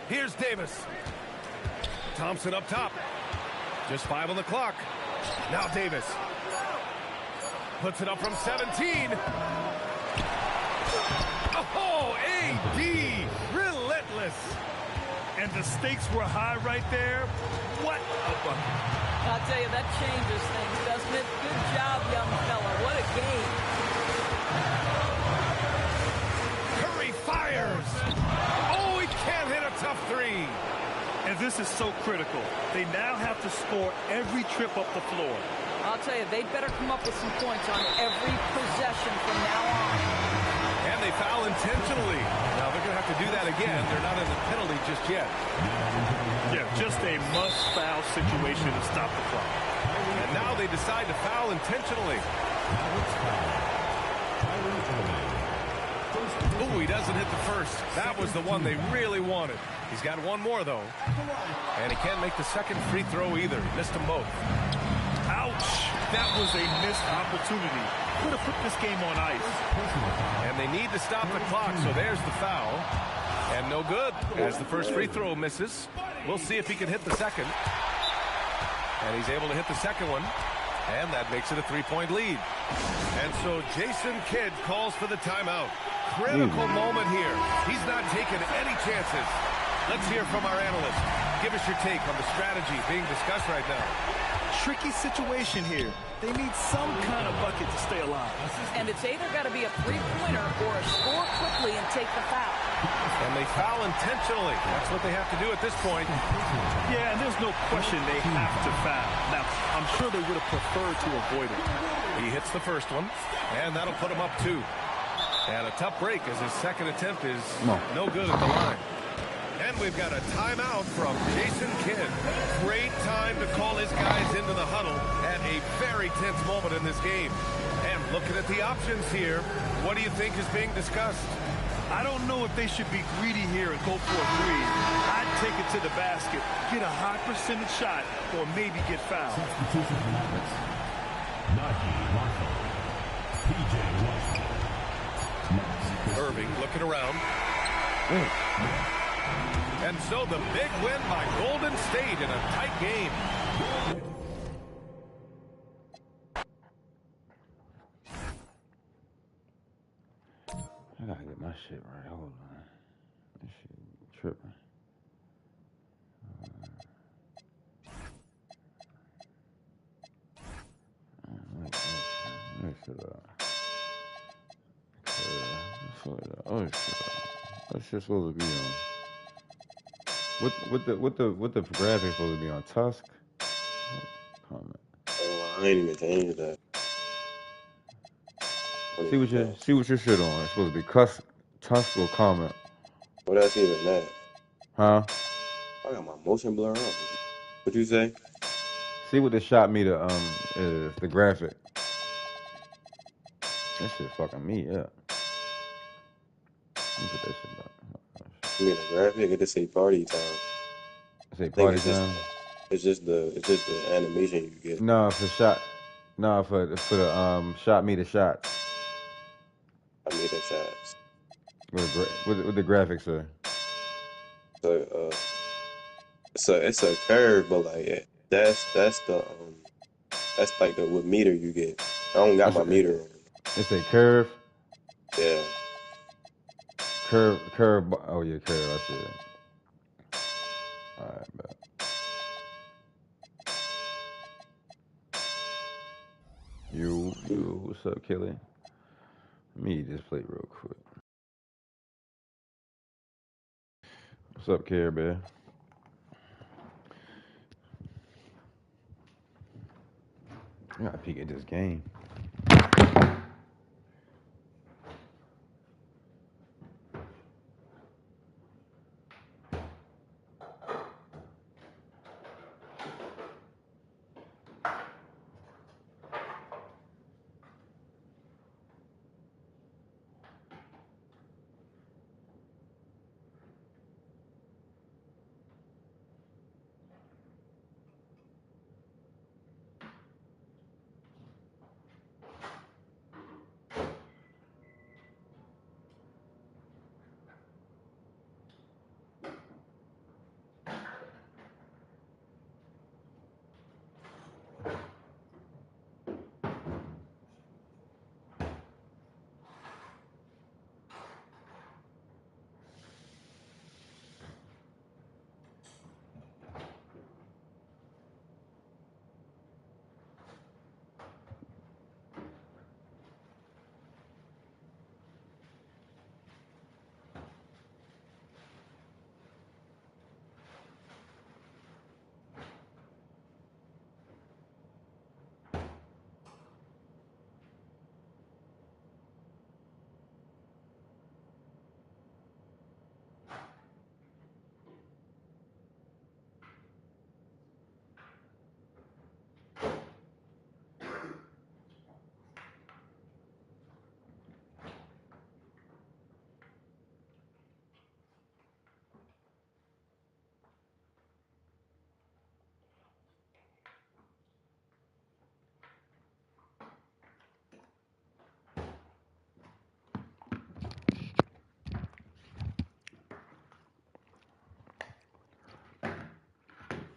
Here's Davis. Thompson up top. Just 5 on the clock. Now Davis. Puts it up from 17. Oh, AD. Relentless. And the stakes were high right there. What a bucket. I'll tell you, that changes things, doesn't it? Good job, young fella. What a game. Curry fires. Oh, he can't hit a tough 3. And this is so critical. They now have to score every trip up the floor. I'll tell you, they'd better come up with some points on every possession from now on. And they foul intentionally. Now they're going to have to do that again. They're not in the penalty just yet. Yeah, just a must-foul situation to stop the clock. And now they decide to foul intentionally. Ooh, he doesn't hit the first. That was the one they really wanted. He's got one more, though. And he can't make the second free throw either. He missed them both. Ouch! That was a missed opportunity. Could have put this game on ice. And they need to stop the clock, so there's the foul. And no good, as the first free throw misses. We'll see if he can hit the second. And he's able to hit the second one. And that makes it a 3-point lead. And so Jason Kidd calls for the timeout. Critical moment here. He's not taking any chances. Let's hear from our analyst. Give us your take on the strategy being discussed right now. Tricky situation here. They need some kind of bucket to stay alive. And it's either got to be a three-pointer or a score quickly and take the foul. And they foul intentionally. That's what they have to do at this point. Yeah, and there's no question they have to foul. Now, I'm sure they would have preferred to avoid it. He hits the first one, and that'll put him up 2. And a tough break as his second attempt is no good at the line. And we've got a timeout from Jason Kidd. Great time to call his guys into the huddle at a very tense moment in this game. And looking at the options here, what do you think is being discussed? I don't know if they should be greedy here and go for a three. I'd take it to the basket, get a high percentage shot, or maybe get fouled. Substitution for Mavericks. Najee Marshall. P.J. Washington. Next. Irving looking around. And so the big win by Golden State in a tight game. I gotta get my shit right. Hold on. This shit tripping. Oh shit! That shit's supposed to be on. What the graphic supposed to be on? Tusk. Comment. I ain't even changed that. See what your shit on. It's supposed to be Tusk or comment. What that's even that? Huh? I got my motion blur on. What you say? See what the shot meter is. The graphic. That shit fucking me up. Let me put that shit back. You mean the graphic? It just say party time. Say party time. It's just the animation you get. No, for shot. No, for the shot meter shots. I made the shots. What the graphics say? So it's a curve, but like that's like the what meter you get. I don't got my meter on. It's a curve. Yeah. Curve. Oh yeah, curve. I see it. All right, bet. Yo, what's up, Kelly? Let me eat this plate real quick. What's up, Care Bear? I gotta peek at this game.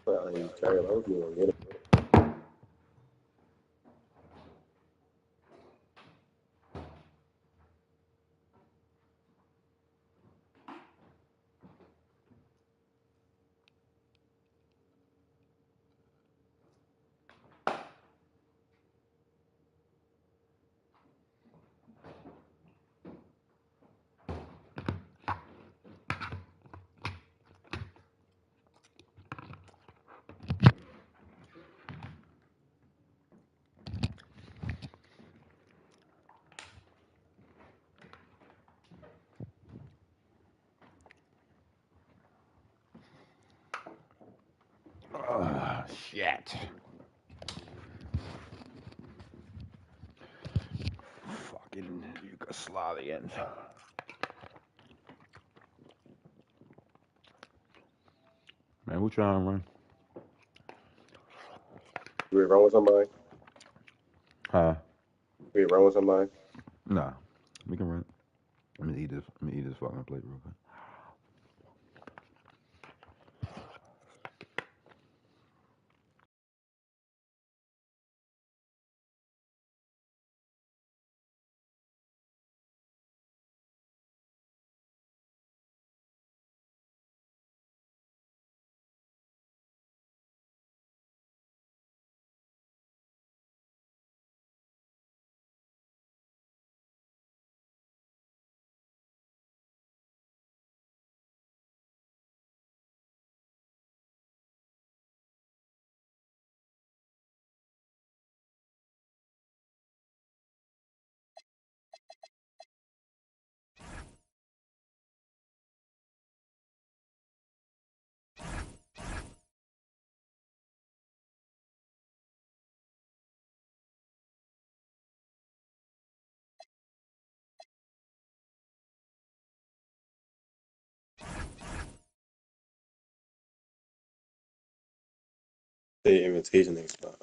Well, you carry it over, you get it. Shit. Fucking Yugoslavians. Man, who trying to run? You run with somebody? Huh? You run with somebody? Nah. We can run. Let me eat this fucking plate real quick. The invitation expired.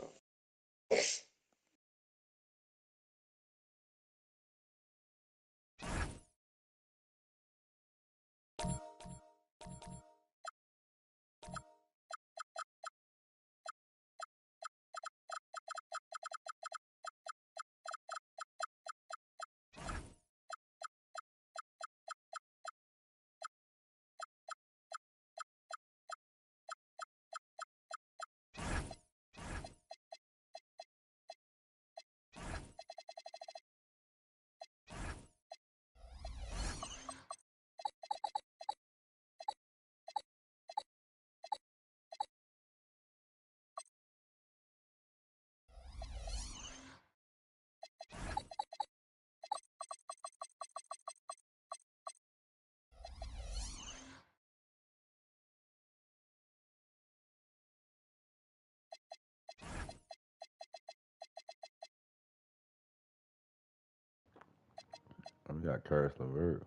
We got Karis LeVert.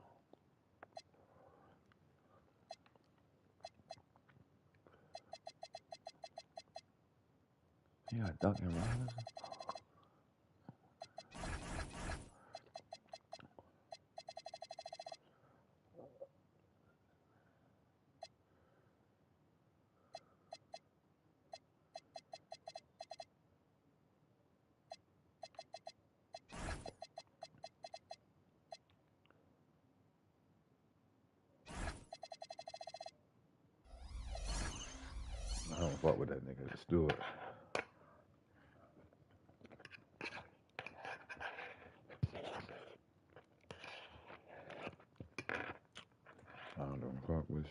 He got Duncan Robinson. I don't fuck with that nigga. Let's do it. I don't fuck with.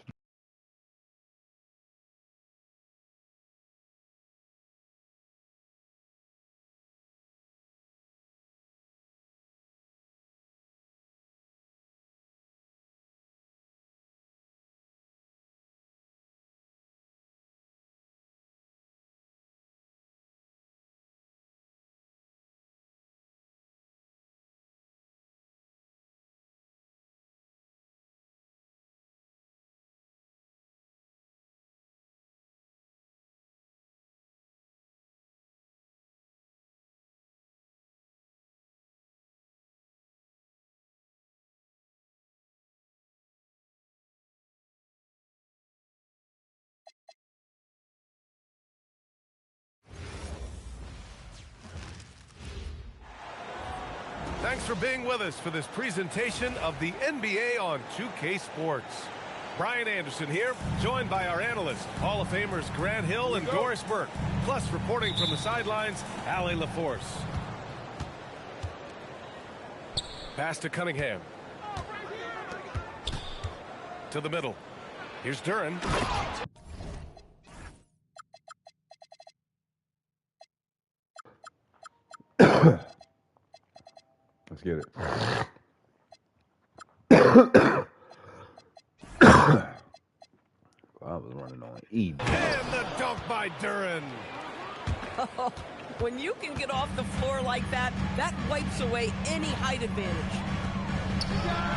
Thanks for being with us for this presentation of the NBA on 2K Sports. Brian Anderson here, joined by our analysts, Hall of Famers Grant Hill and Doris Burke, plus reporting from the sidelines, Allie LaForce. Pass to Cunningham. To the middle. Here's Duren. Let's get it. I was running on E. And the dunk by Duren. When you can get off the floor like that, that wipes away any height advantage.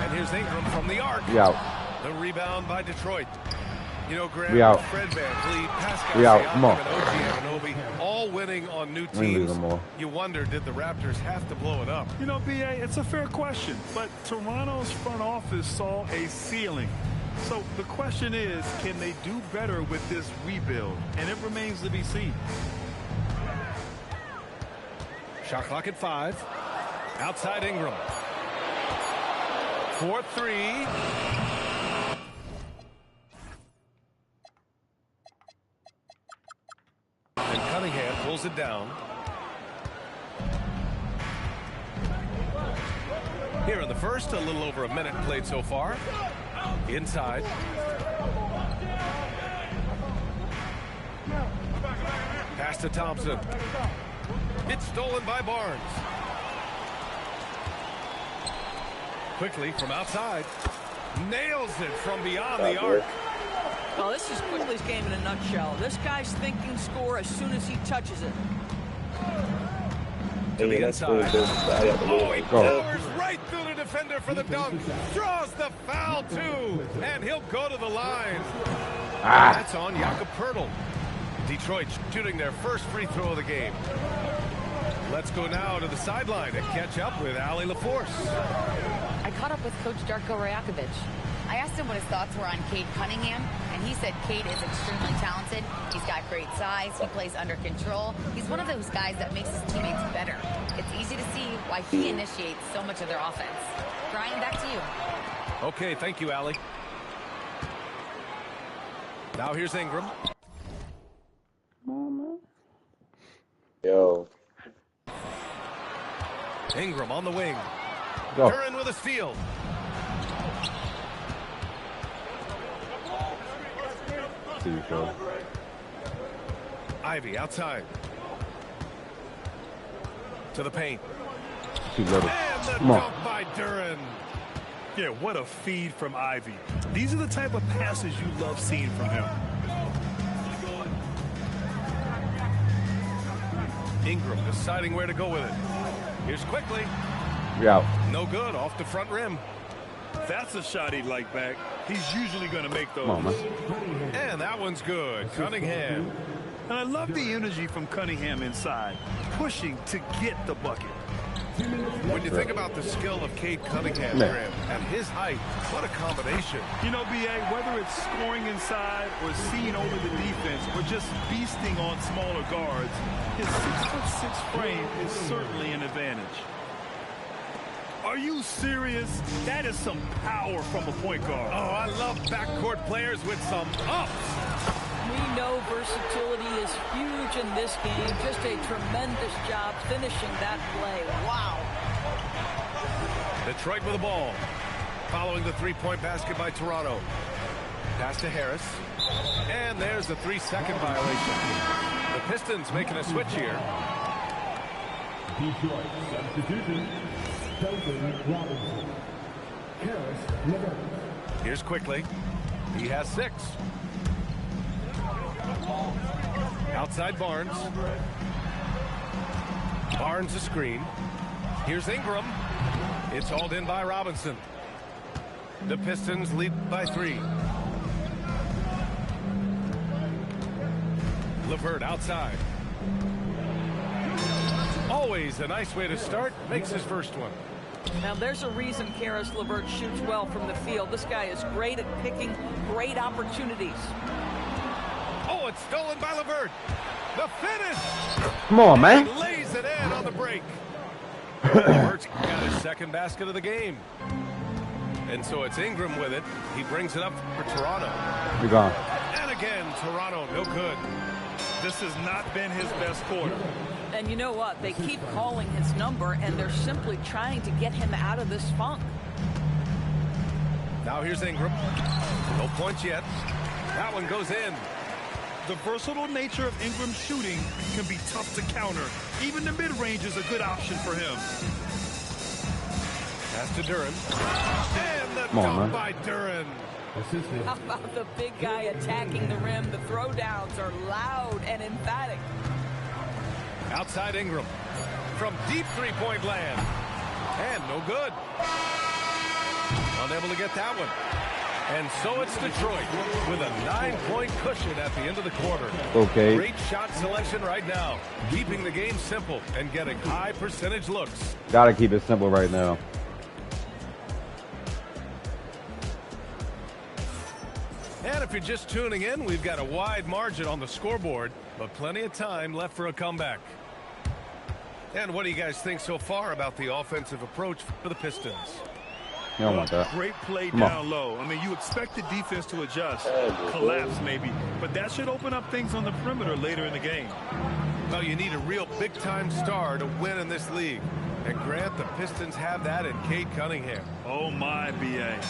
And here's Ingram from the arc. We out. The rebound by Detroit. You know, Graham, We out. Fred VanVleet, Pascal We out. Siakam, Come on. and OG Anunoby, all winning on new We ain't teams. losing more. You wonder, did the Raptors have to blow it up? You know, B.A., it's a fair question, but Toronto's front office saw a ceiling. So the question is, can they do better with this rebuild? And it remains to be seen. Shot clock at 5. Outside Ingram. 4-3. And Cunningham pulls it down. Here in the first, a little over a minute played so far. Inside. Pass to Thompson. It's stolen by Barnes. Quickly from outside. Nails it from beyond the arc. Well, this is Quickly's game in a nutshell. This guy's thinking score as soon as he touches it. To the inside. Oh, he powers right through the defender for the dunk. Draws the foul, too. And he'll go to the line. That's on Jakob Poeltl. Detroit shooting their first free throw of the game. Let's go now to the sideline and catch up with Allie LaForce. I caught up with Coach Darko Rajakovic. I asked him what his thoughts were on Cade Cunningham, and he said Cade is extremely talented. He's got great size. He plays under control. He's one of those guys that makes his teammates better. It's easy to see why he initiates so much of their offense. Brian, back to you. Okay, thank you, Allie. Now here's Ingram. Yo. Ingram on the wing. Go. Duren with a steal. See you, Joe. Ivy outside. To the paint. Too little. And the Come on. dunk by Duren. Yeah, what a feed from Ivy. These are the type of passes you love seeing from him. Ingram deciding where to go with it. Here's Quickly. We out. No good, off the front rim. That's a shot he'd like back. He's usually going to make those. Come on, man. And that one's good. Cunningham. And I love the energy from Cunningham inside, pushing to get the bucket. When you think about the skill of Cade Cunningham, Graham, and his height, what a combination. You know, B.A., whether it's scoring inside or seeing over the defense or just beasting on smaller guards, his 6'6" frame is certainly an advantage. Are you serious? That is some power from a point guard. Oh, I love backcourt players with some ups. We know versatility is huge in this game. Just a tremendous job finishing that play. Wow. Detroit with the ball. Following the three-point basket by Toronto. Pass to Harris. And there's the 3-second violation. The Pistons making a switch here. Detroit substitution. Robinson. Harris, LeVert. Here's Quickly. He has 6. Outside Barnes. Barnes a screen. Here's Ingram. It's hauled in by Robinson. The Pistons lead by 3. LeVert outside. Always a nice way to start. Makes his first one. Now, there's a reason Caris LeVert shoots well from the field. This guy is great at picking great opportunities. Oh, it's stolen by LeVert. The finish. Come on, man. He lays it in on the break. LeVert's got his second basket of the game. And so it's Ingram with it. He brings it up for Toronto. We gone. And again, Toronto, no good. This has not been his best quarter. And you know what? They keep calling his number, and they're simply trying to get him out of this funk. Now here's Ingram. No points yet. That one goes in. The versatile nature of Ingram's shooting can be tough to counter. Even the mid-range is a good option for him. Pass to Duren. And the Come on, dunk man. by Duren. How about the big guy attacking the rim? The throwdowns are loud and emphatic. Outside Ingram. From deep three-point land. And no good. Unable to get that one. And so it's Detroit with a 9-point cushion at the end of the quarter. Okay. Great shot selection right now. Keeping the game simple and getting high percentage looks. Gotta keep it simple right now. And if you're just tuning in, we've got a wide margin on the scoreboard, but plenty of time left for a comeback. And what do you guys think so far about the offensive approach for the Pistons? You don't want that. Great play Come down on. low. I mean, you expect the defense to adjust, collapse maybe, but that should open up things on the perimeter later in the game. Well, you need a real big-time star to win in this league. And Grant, the Pistons have that in Cade Cunningham. Oh, my, B.A. It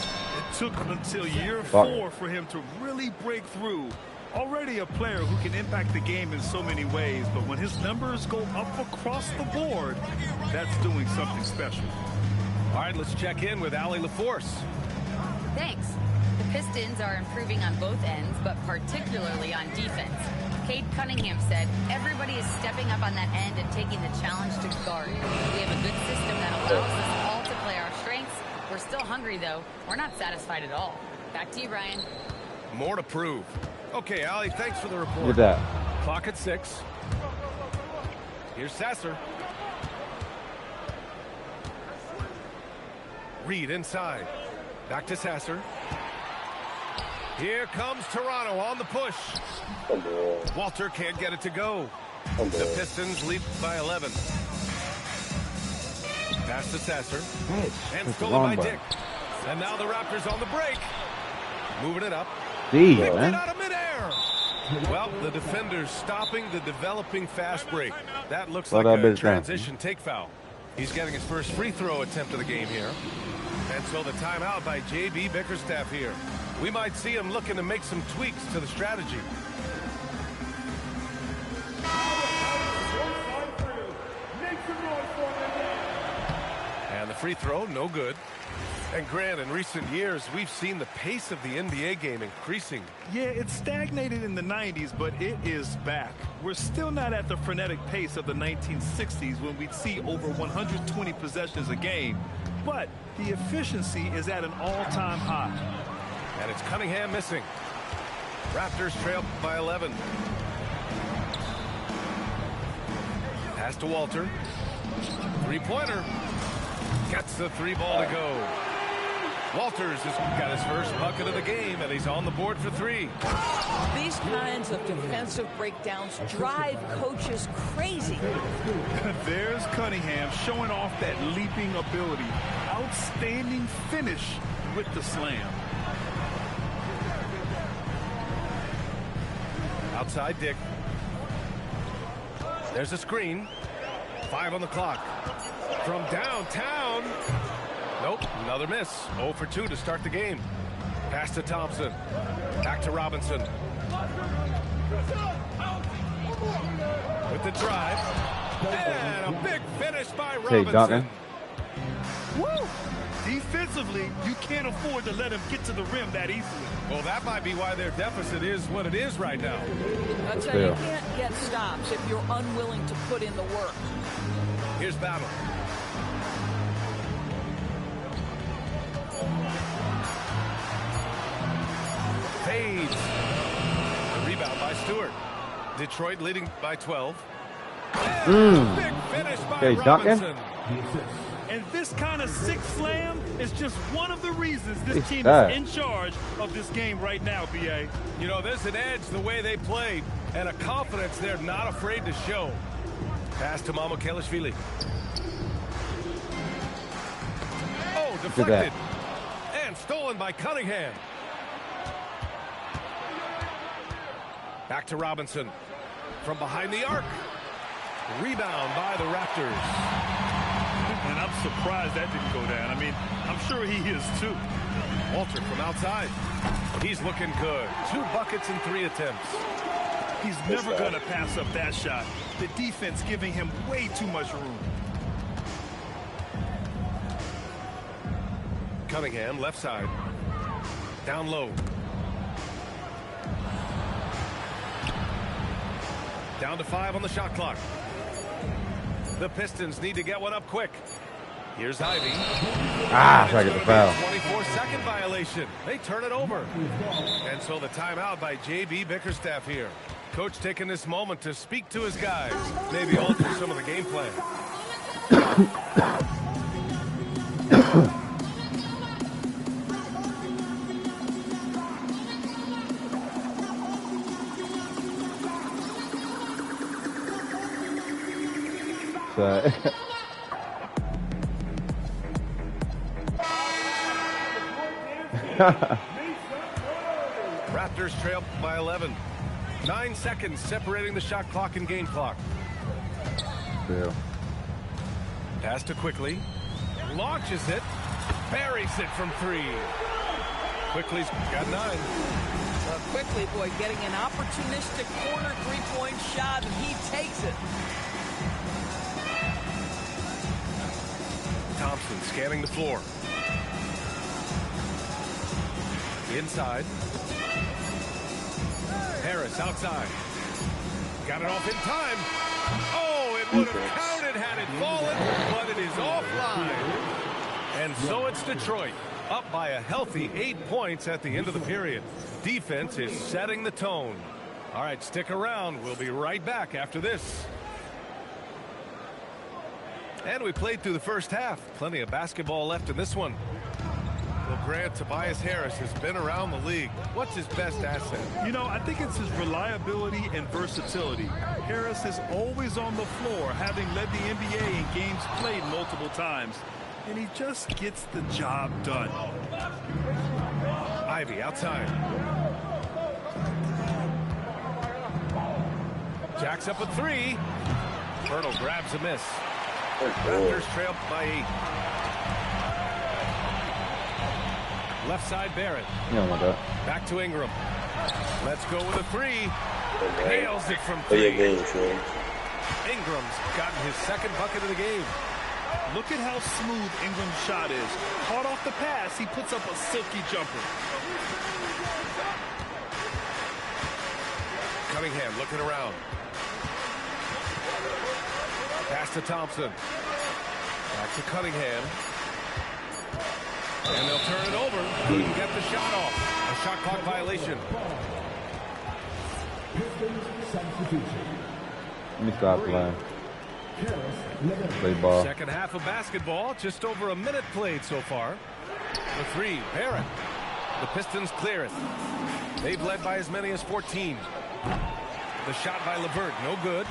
took until year 4 for him to really break through. Already a player who can impact the game in so many ways, but when his numbers go up across the board, that's doing something special. All right, let's check in with Allie LaForce. Thanks. The Pistons are improving on both ends, but particularly on defense. Cade Cunningham said, everybody is stepping up on that end and taking the challenge to guard. We have a good system that allows us all to play our strengths. We're still hungry, though. We're not satisfied at all. Back to you, Ryan. More to prove. Okay, Allie, thanks for the report. Look at that. Clock at 6. Here's Sasser. Reed inside. Back to Sasser. Here comes Toronto on the push. Walter can't get it to go. The Pistons lead by 11. Pass to Sasser. And stolen by Dick. And now the Raptors on the break. Moving it up. Jeez, Picked man. it out of midair. Well, the defender's stopping the developing fast break. That looks like a transition take foul. He's getting his first free throw attempt of the game here. And so the timeout by J.B. Bickerstaff here. We might see him looking to make some tweaks to the strategy. And the free throw, no good. And Grant, in recent years, we've seen the pace of the NBA game increasing. Yeah, it stagnated in the 90s, but it is back. We're still not at the frenetic pace of the 1960s when we'd see over 120 possessions a game. But the efficiency is at an all-time high. And it's Cunningham missing. Raptors trail by 11. Pass to Walter. Three-pointer. Gets the three ball to go. Walters has got his first bucket of the game, and he's on the board for 3. These kinds of defensive breakdowns drive coaches crazy. There's Cunningham showing off that leaping ability. Outstanding finish with the slam. Outside Dick. There's a screen. 5 on the clock. From downtown. Nope, another miss. 0 for 2 to start the game. Pass to Thompson. Back to Robinson. With the drive. And a big finish by Robinson. Woo! Defensively, you can't afford to let him get to the rim that easily. Well, that might be why their deficit is what it is right now. I'll tell you, you can't get stops if you're unwilling to put in the work. Here's Battle. Fades. The rebound by Stewart. Detroit leading by 12. Big finish by Robinson. And this kind of sick slam is just one of the reasons this team is in charge of this game right now, B.A. You know, there's an edge the way they play and a confidence they're not afraid to show. Pass to Mamukelashvili. Oh, deflected. And stolen by Cunningham. Back to Robinson. From behind the arc. Rebound by the Raptors. And I'm surprised that didn't go down. I mean, I'm sure he is too. Walter from outside. He's looking good. 2 buckets in 3 attempts. He's never going to pass up that shot. The defense giving him way too much room. Cunningham, left side. Down low. Down to 5 on the shot clock. The Pistons need to get one up quick. Here's Ivy. Ah, try to get the foul. 24-second violation. They turn it over. And so the timeout by J.B. Bickerstaff here. Coach taking this moment to speak to his guys. Maybe alter some of the game plan. Raptors trail by 11. 9 seconds separating the shot clock and game clock. Yeah. Pass to Quickly. Launches it. Buries it from 3. Quickly's got 9. Quickly, boy, getting an opportunistic corner three-point shot, and he takes it. Thompson scanning the floor. Inside. Harris outside. Got it off in time. Oh, it would have counted had it fallen, but it is offline. And so it's Detroit, up by a healthy 8 points at the end of the period. Defense is setting the tone. All right, stick around. We'll be right back after this. And we played through the first half. Plenty of basketball left in this one. Well, Grant, Tobias Harris has been around the league. What's his best asset? You know, I think it's his reliability and versatility. Harris is always on the floor, having led the NBA in games played multiple times. And he just gets the job done. Ivy outside. Jacks up a 3. Hurdle grabs a miss. Raptors trail by 8. Left side Barrett. Yeah, my God. Back to Ingram. Let's go with a 3. Nails it from 3. Ingram's gotten his second bucket of the game. Look at how smooth Ingram's shot is. Caught off the pass, he puts up a silky jumper. Cunningham looking around. Pass to Thompson. Back to Cunningham. And they'll turn it over. Couldn't get the shot off. A shot clock violation. Let me stop playing. Play ball. Second half of basketball. Just over a minute played so far. The 3, Barrett. The Pistons clear it. They've led by as many as 14. The shot by LeVert, no good.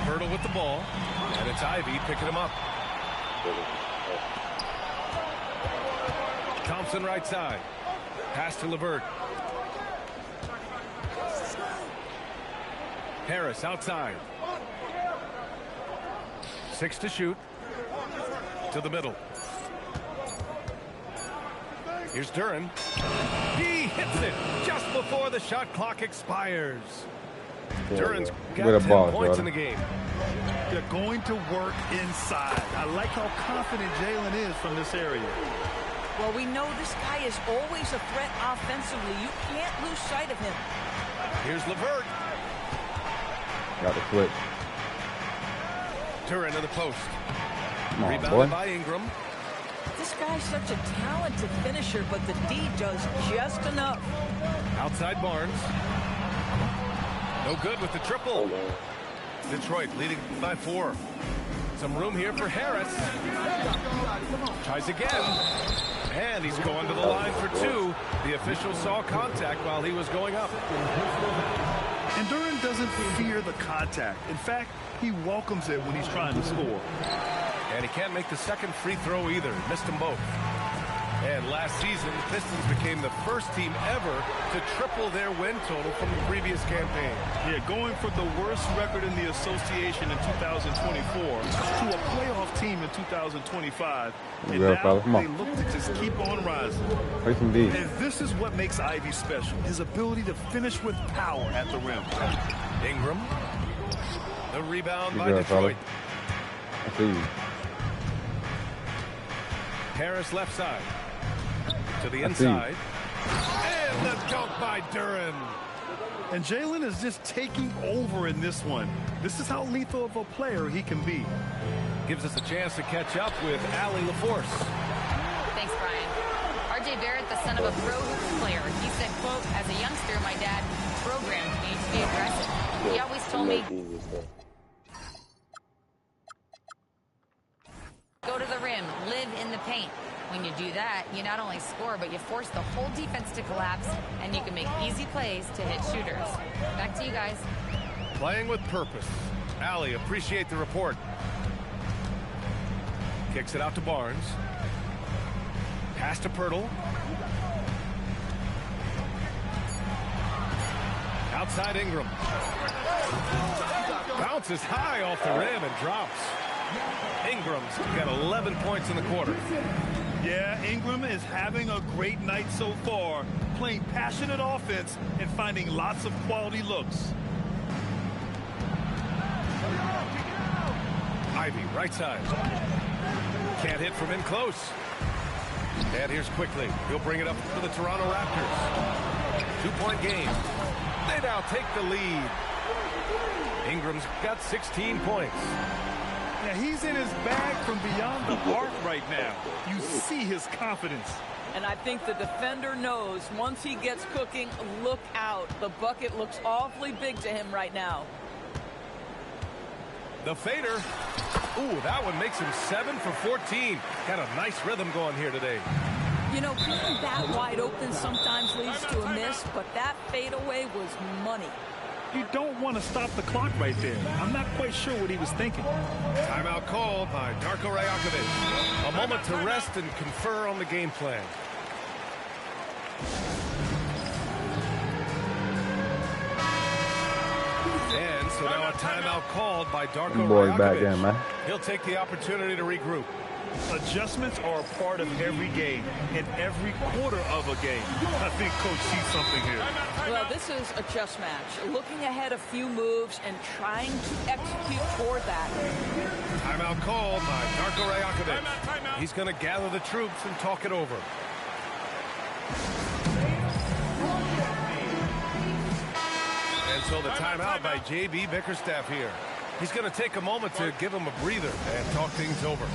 Hurdle with the ball. And it's Ivy picking him up. Thompson right side. Pass to LeVert. Harris outside. 6 to shoot. To the middle. Here's Duren. He hits it just before the shot clock expires. Duren's got 10 points in the game. They're going to work inside. I like how confident Jalen is from this area. Well, we know this guy is always a threat offensively. You can't lose sight of him. Here's LeVert. Got the switch. Duren to the post. Come on, Rebounded boy. by Ingram. This guy's such a talented finisher, but the D does just enough. Outside Barnes. No good with the triple. Detroit leading by 4. Some room here for Harris. Tries again. And he's going to the line for 2. The official saw contact while he was going up. And Duren doesn't fear the contact. In fact, he welcomes it when he's trying to score. And he can't make the second free throw either. Missed them both. And last season, the Pistons became the first team ever to triple their win total from the previous campaign. Yeah, going from the worst record in the association in 2024 to a playoff team in 2025. And now they look to just keep on rising. Play some D. And this is what makes Ivy special, his ability to finish with power at the rim. Ingram. The rebound Good by job, Detroit. I see you. Harris left side. To the inside. And the dunk by Duren. And Jalen is just taking over in this one. This is how lethal of a player he can be. Gives us a chance to catch up with Allie LaForce. Thanks, Brian. R.J. Barrett, the son of a pro hoops player, he said, quote, as a youngster, my dad programmed me to be aggressive. He always told me, go to the rim, live in the paint. When you do that, you not only score, but you force the whole defense to collapse, and you can make easy plays to hit shooters. Back to you guys. Playing with purpose. Allie, appreciate the report. Kicks it out to Barnes. Pass to Pirtle. Outside Ingram. Bounces high off the rim and drops. Ingram's got 11 points in the quarter. Yeah, Ingram is having a great night so far, playing passionate offense and finding lots of quality looks. Ivy, right side. Can't hit from in close. And here's quickly. He'll bring it up for the Toronto Raptors. 2-point game. They now take the lead. Ingram's got 16 points. Yeah, he's in his bag from beyond the arc right now. You see his confidence. And I think the defender knows once he gets cooking, look out. The bucket looks awfully big to him right now. The fader. Ooh, that one makes him 7 for 14. Got a nice rhythm going here today. You know, being that wide open sometimes leads to a miss, but that fadeaway was money. You don't want to stop the clock right there. I'm not quite sure what he was thinking. Timeout called by Darko Rajakovic. A moment to rest and confer on the game plan. And so now a timeout called by Darko Boys back Rajakovic. in, man. He'll take the opportunity to regroup. Adjustments are a part of every game, in every quarter of a game. I think Coach sees something here. Well, this is a chess match. Looking ahead a few moves and trying to execute toward that. Timeout called by Darko Rajakovic. He's going to gather the troops and talk it over. And so the timeout by J.B. Bickerstaff here. He's going to take a moment to give him a breather and talk things over.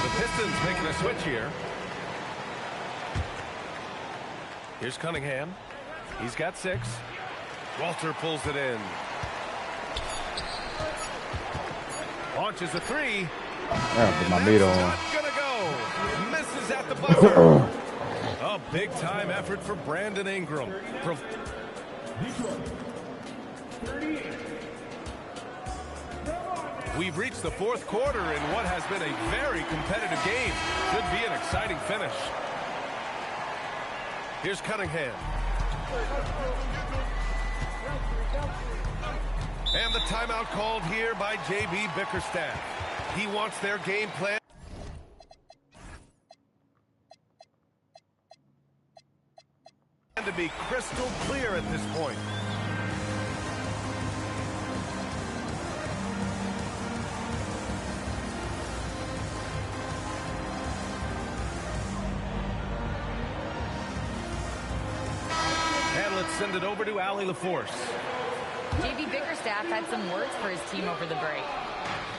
The Pistons making a switch here. Here's Cunningham. He's got 6. Walter pulls it in. Launches a 3. I put my meat on. Not gonna go. Misses at the buzzer. A big-time effort for Brandon Ingram. We've reached the 4th quarter in what has been a very competitive game. Could be an exciting finish. Here's Cunningham. And the timeout called here by J.B. Bickerstaff. He wants their game plan to be crystal clear at this point. And let's send it over to Allie LaForce. J.B. Bickerstaff had some words for his team over the break.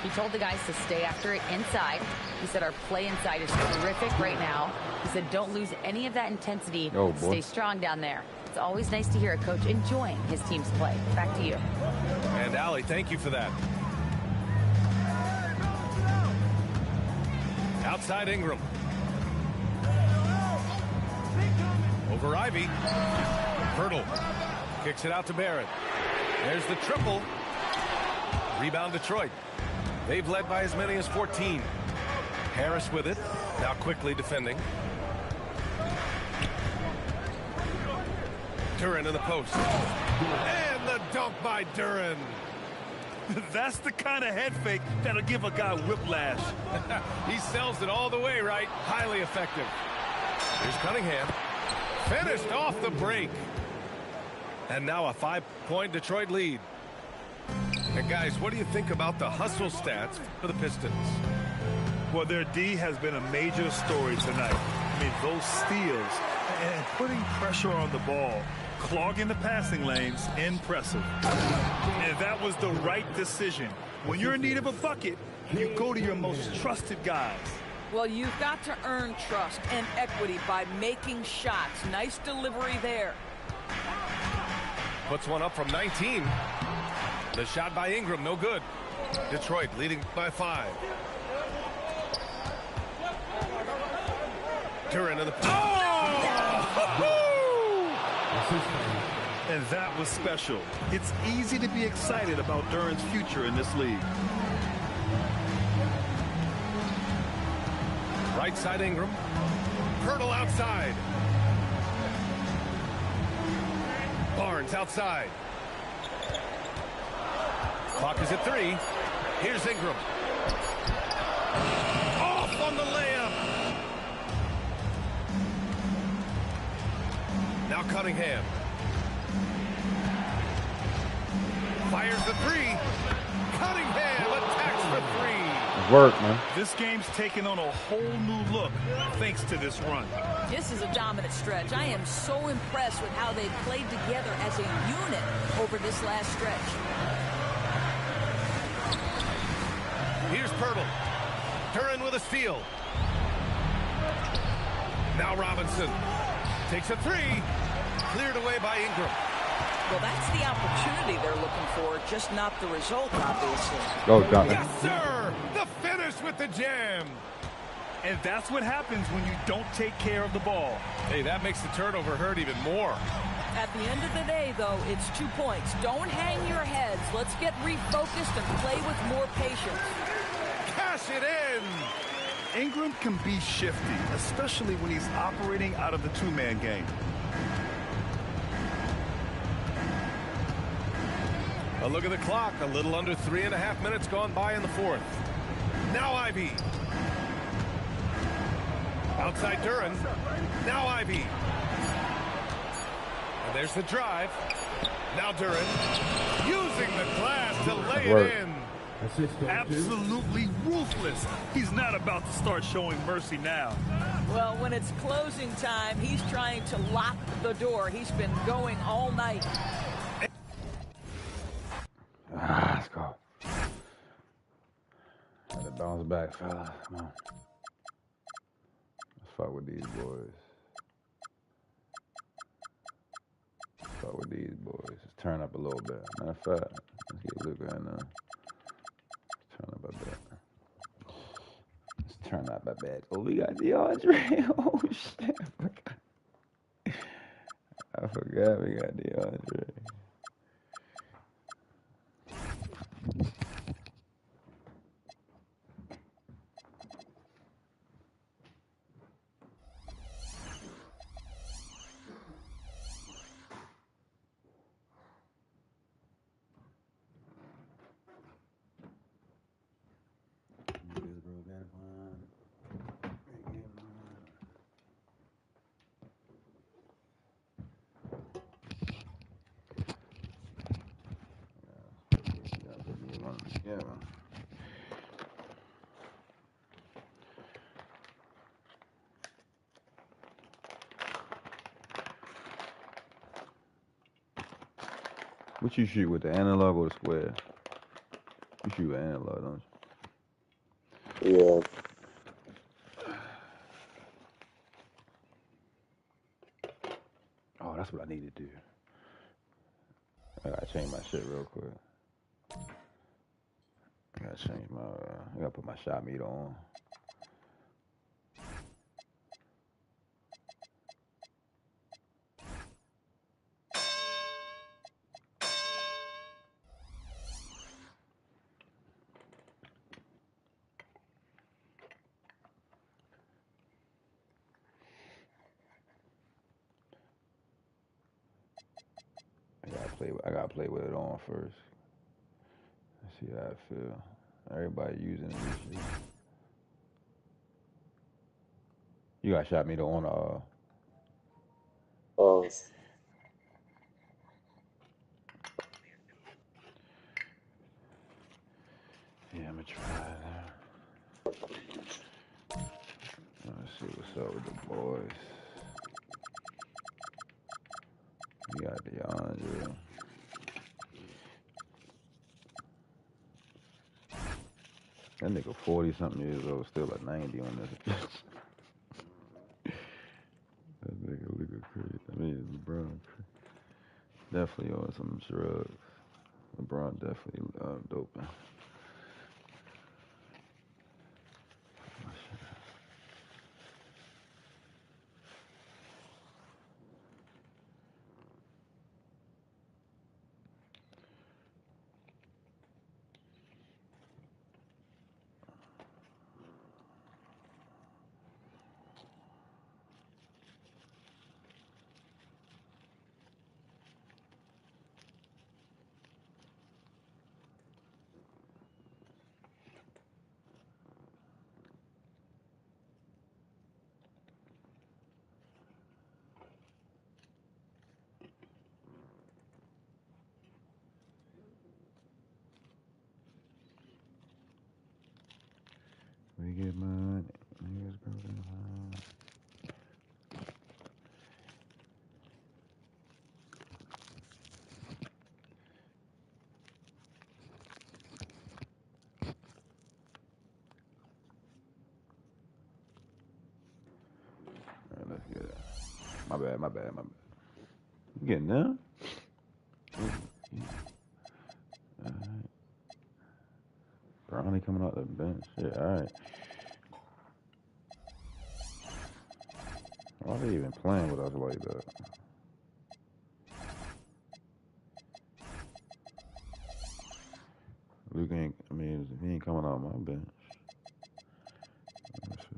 He told the guys to stay after it inside. He said our play inside is terrific right now. He said don't lose any of that intensity. Oh, boy. Stay strong down there. It's always nice to hear a coach enjoying his team's play. Back to you. And Allie, thank you for that. Outside Ingram. Over Ivy. Pirtle. Kicks it out to Barrett. There's the triple. Rebound Detroit. They've led by as many as 14. Harris with it. Now quickly defending. Duren in the post. And the dunk by Duren. That's the kind of head fake that'll give a guy whiplash. He sells it all the way right. Highly effective. Here's Cunningham. Finished off the break. And now a 5-point Detroit lead. And guys, what do you think about the hustle stats for the Pistons? Well, their D has been a major story tonight. I mean, those steals and putting pressure on the ball, clogging the passing lanes, impressive. And that was the right decision. When you're in need of a bucket, you go to your most trusted guys. Well, you've got to earn trust and equity by making shots. Nice delivery there. Puts one up from 19. The shot by Ingram, no good. Detroit leading by 5. Duran in the... And that was special. It's easy to be excited about Duran's future in this league. Right side Ingram. Hurdle outside. Barnes outside. Clock is at 3. Here's Ingram. Off on the layup. Now Cunningham. Fires the 3. Cunningham attacks the 3. Work, man. This game's taken on a whole new look thanks to this run. This is a dominant stretch. I am so impressed with how they played together as a unit over this last stretch. Here's Pirtle. Duran with a steal. Now Robinson takes a 3. Cleared away by Ingram. Well, that's the opportunity they're looking for, just not the result, obviously. Go, Duncan. Yes, sir! The finish with the jam. And that's what happens when you don't take care of the ball. Hey, that makes the turnover hurt even more. At the end of the day, though, it's 2 points. Don't hang your heads. Let's get refocused and play with more patience. Cash it in. Ingram can be shifty, especially when he's operating out of the two-man game. A look at the clock. A little under 3.5 minutes gone by in the 4th. Now Ivy. Outside Duran. Now Ivy. And there's the drive. Now Duran. Using the glass to lay it in. Absolutely ruthless. He's not about to start showing mercy now. Well, when it's closing time, he's trying to lock the door. He's been going all night. Let's go. Gotta bounce back, fella. Come on. Let's fuck with these boys. Fuck with these boys. Let's turn up a little bit. Matter of fact, let's get Luka in there. Turn up a bit. Let's turn up a bit. Oh, we got DeAndre. Oh, shit. I forgot we got DeAndre. Yeah, man. What you shoot with the analog or the square? You shoot with analog, don't you? Yeah. Oh, that's what I need to do. I gotta change my shit real quick. I gotta change my, I gotta put my shot meter on. I gotta play with it on first. Let's see how I feel. Everybody using it. You got shot meter on Yeah, I'm gonna try that. Let's see what's up with the boys. We got DeAndre. That nigga 40-something years old, still at 90 on this. That nigga looking crazy. I mean, LeBron definitely on some drugs. LeBron definitely doping. We get money. Niggas go to home. All right, let's get it. My bad. You getting down? All right. Brownie coming out the bench. Shit, all right. Why are they even playing with us like that? Luke ain't, I mean, he ain't coming out my bench. Let's see.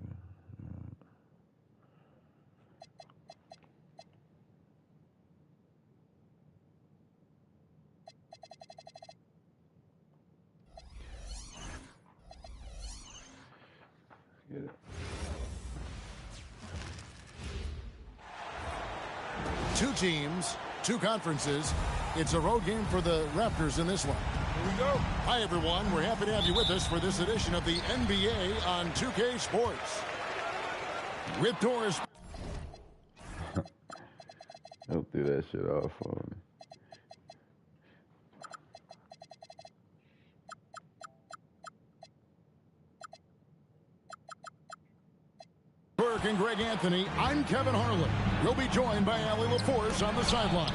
Get it. Two teams, two conferences. It's a road game for the Raptors in this one. Here we go. Hi, everyone. We're happy to have you with us for this edition of the NBA on 2K Sports. With doors. Don't do that shit off on me. Burke and Greg Anthony. I'm Kevin Harlan. We'll be joined by Ali LaForce on the sidelines.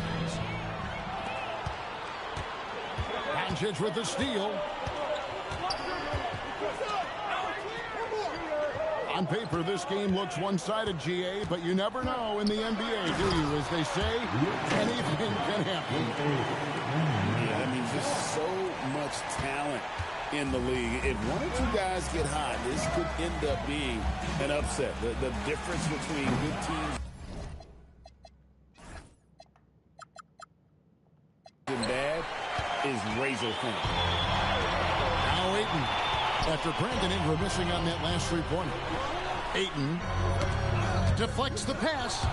Doncic with the steal. On paper, this game looks one-sided, GA, but you never know in the NBA, do you? As they say, anything can happen. Yeah, I mean, just so much talent in the league. If one or two guys get hot, this could end up being an upset. The difference between good teams and bad is razor thin. Now Ayton. After Brandon Ingram missing on that last three-pointer. Ayton deflects the pass.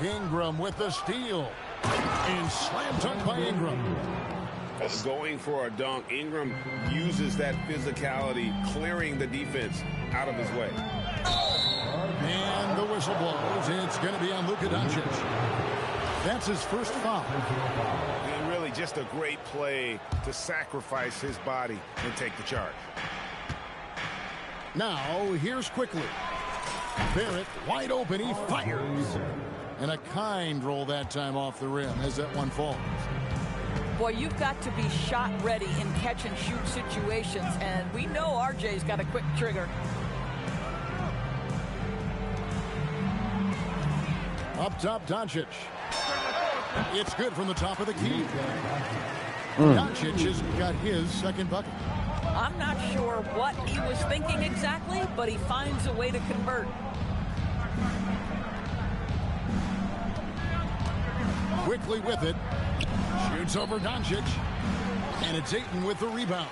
Ingram with the steal. And slam dunk by Ingram. Going for a dunk, Ingram uses that physicality, clearing the defense out of his way. And the whistle blows. It's going to be on Luka Doncic. That's his first foul. And really just a great play to sacrifice his body and take the charge. Now, here's quickly. Barrett wide open. He fires. And a kind roll that time off the rim as that one falls. Boy, you've got to be shot ready in catch-and-shoot situations, and we know RJ's got a quick trigger. Up top, Doncic. It's good from the top of the key. Doncic has got his second bucket. I'm not sure what he was thinking exactly, but he finds a way to convert. Quickly with it. Shoots over Doncic. And it's Ayton with the rebound.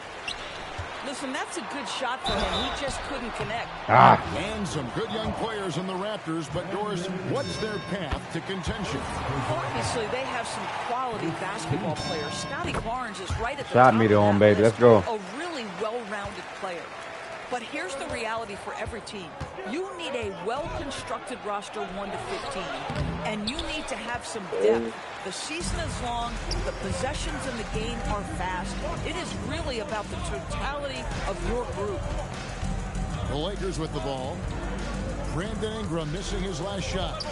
Listen, that's a good shot for him. He just couldn't connect. And some good young players in the Raptors, but Doris, what's their path to contention? Obviously, they have some quality basketball players. Scotty Barnes is right at the Shot top me of to that him, baby. list. Let's go. A really well-rounded player. But here's the reality for every team. You need a well-constructed roster 1 to 15, and you need to have some depth. The season is long. The possessions in the game are fast. It is really about the totality of your group. The Lakers with the ball. Brandon Ingram missing his last shot.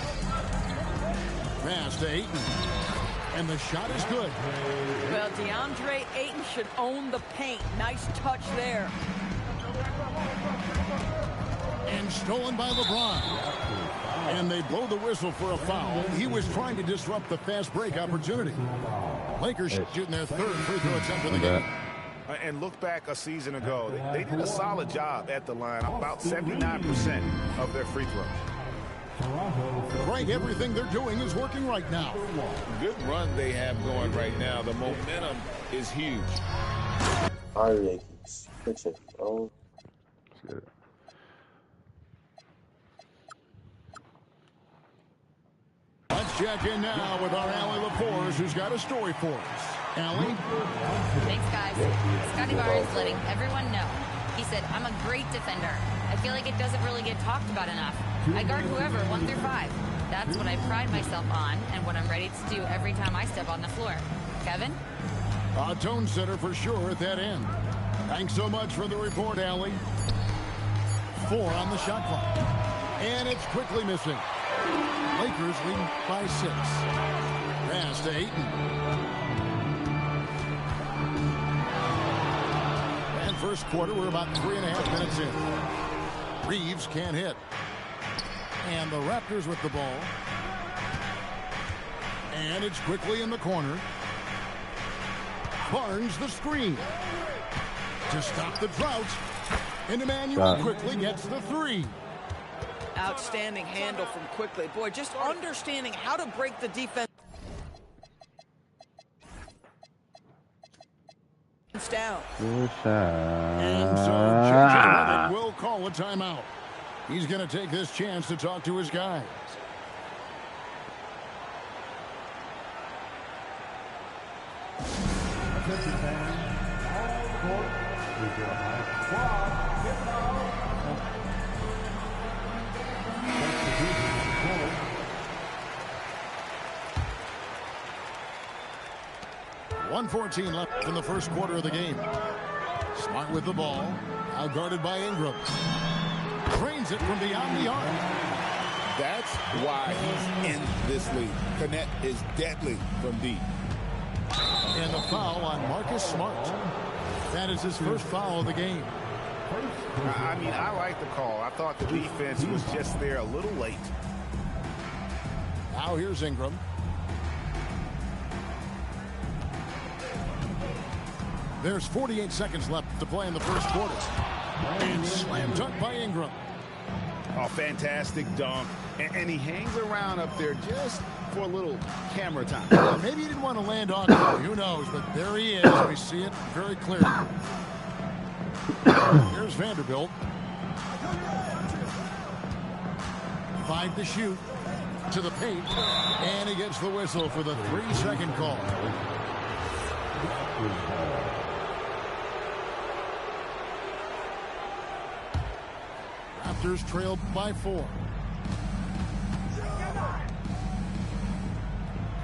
Pass to Ayton. And the shot is good. Well, DeAndre Ayton should own the paint. Nice touch there. And stolen by LeBron. And they blow the whistle for a foul. He was trying to disrupt the fast break opportunity. Lakers shooting their third free throw attempt of the game. And look back a season ago. They did a solid job at the line. About 79% of their free throws. Right, everything they're doing is working right now. Good run they have going right now. The momentum is huge. All right, Yankees. Oh. Let's check in now with our Allie LaForce, who's got a story for us. Allie? Thanks, guys. Scotty Barnes letting everyone know. He said, I'm a great defender. I feel like it doesn't really get talked about enough. I guard whoever, 1 through 5. That's what I pride myself on and what I'm ready to do every time I step on the floor. Kevin? A tone setter for sure at that end. Thanks so much for the report, Allie. 4 on the shot clock. And it's quickly missing. Lakers lead by 6. Pass to Ayton. And first quarter, we're about 3.5 minutes in. Reeves can't hit. And the Raptors with the ball. And it's quickly in the corner. Barnes the screen. To stop the drought. And Emmanuel quickly gets the 3. Outstanding handle from Quickly. Boy, just understanding how to break the defense down. And so Judge Bennett will call a timeout. He's going to take this chance to talk to his guys. .114 left in the first quarter of the game. Smart with the ball. Now guarded by Ingram. Drains it from beyond the arc. That's why he's in this league. Connect is deadly from deep. And the foul on Marcus Smart. That is his first foul of the game. I mean, I like the call. I thought the defense was just there a little late. Now here's Ingram. There's 48 seconds left to play in the first quarter. And slam dunk by Ingram. Oh, fantastic dunk. And he hangs around up there just for a little camera time. Maybe he didn't want to land on him. Who knows? But there he is. We see it very clearly. Here's Vanderbilt. 5 to shoot. To the paint. And he gets the whistle for the 3-second call. Raptors trailed by 4.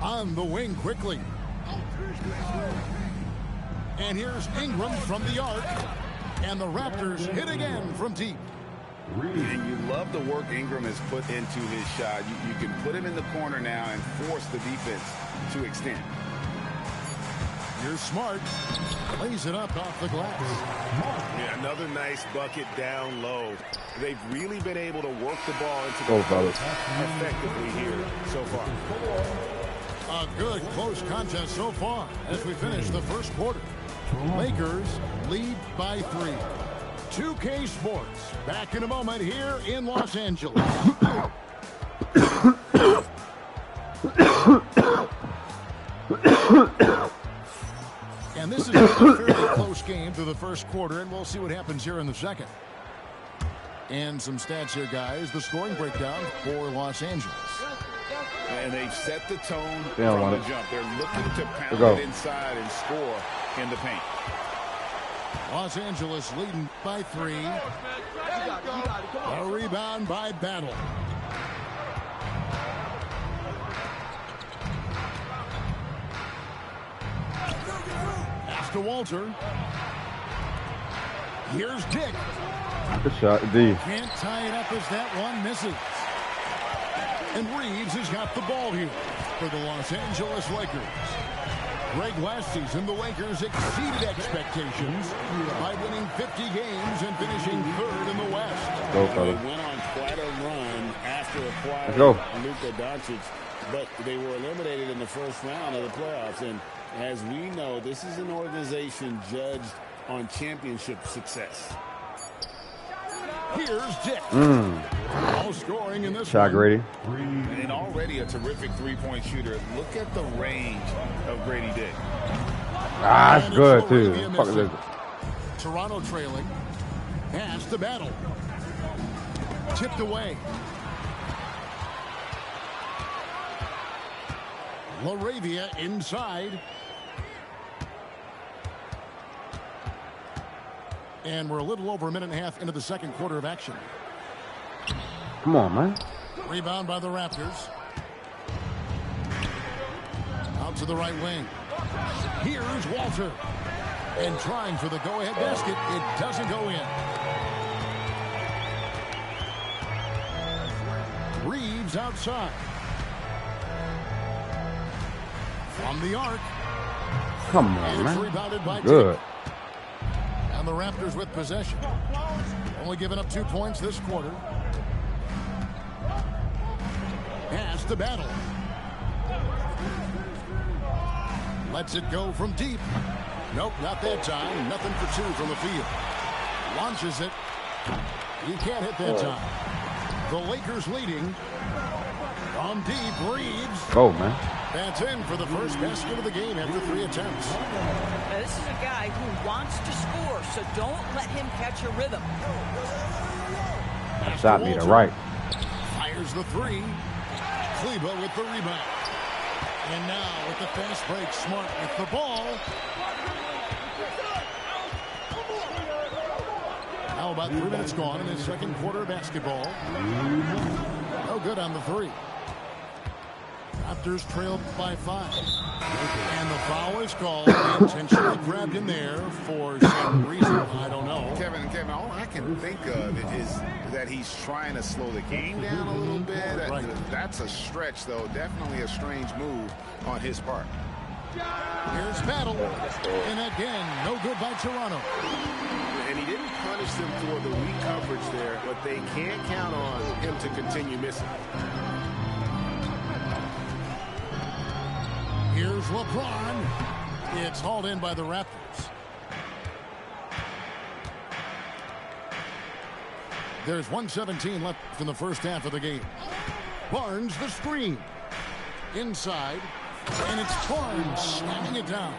On the wing quickly. And here's Ingram from the arc. And the Raptors hit again from deep. And you love the work Ingram has put into his shot. You can put him in the corner now and force the defense to extend. Here's Smart. Lays it up off the glass. Yeah, another nice bucket down low. They've really been able to work the ball into the post effectively here so far. A good close contest so far as we finish the first quarter. Lakers lead by 3. 2K Sports back in a moment here in Los Angeles. And this is a fairly close game through the first quarter, and we'll see what happens here in the second. And some stats here, guys. The scoring breakdown for Los Angeles. And they've set the tone from the jump. They're looking to pound it inside and score in the paint. Los Angeles leading by 3. A rebound by Battle. Pass to Walter. Here's Dick. Good shot, D. Can't tie it up as that one misses. And Reeves has got the ball here for the Los Angeles Lakers. Greg, last season, the Lakers exceeded expectations by winning 50 games and finishing 3rd in the West. Go, They fellas. went on quite a run after Let's acquiring go. Luka Doncic, but they were eliminated in the first round of the playoffs. And as we know, this is an organization judged on championship success. Here's Dick. All scoring in this Shot one. Grady. And already a terrific three-point shooter. Look at the range of Grady Dick. Ah, that's good, too. Fuck this. Toronto trailing. Pass to Battle. Tipped away. LaRavia inside. And we're a little over a minute and a half into the second quarter of action. Come on, man. Rebound by the Raptors. Out to the right wing. Here's Walter. And trying for the go-ahead basket. It doesn't go in. Reeves outside. From the arc. Come on, It's man. rebounded by Good. Dick. And the Raptors with possession. Only giving up 2 points this quarter. Pass to Battle. Lets it go from deep. Nope, not that time. Nothing for 2 from the field. Launches it. He can't hit that time. The Lakers leading. On deep, Reeves. Go, man. That's in for the first basket of the game after 3 attempts. Now, this is a guy who wants to score, so don't let him catch a rhythm. Shot me to right. Fires the 3. Kleba with the rebound. And now with the fast break, Smart with the ball. Now about 3 minutes gone in the second quarter of basketball. No good on the 3. Raptors trailed by 5. And the foul is called. They intentionally grabbed him there for some reason. I don't know. Kevin, all I can think of is that he's trying to slow the game down a little bit. Right. That's a stretch, though. Definitely a strange move on his part. Here's Battle. And again, no good by Toronto. And he didn't punish them for the weak coverage there, but they can't count on him to continue missing. Here's LeBron. It's hauled in by the Raptors. There's 1:17 left in the first half of the game. Barnes the screen. Inside. And it's Barnes slamming it down.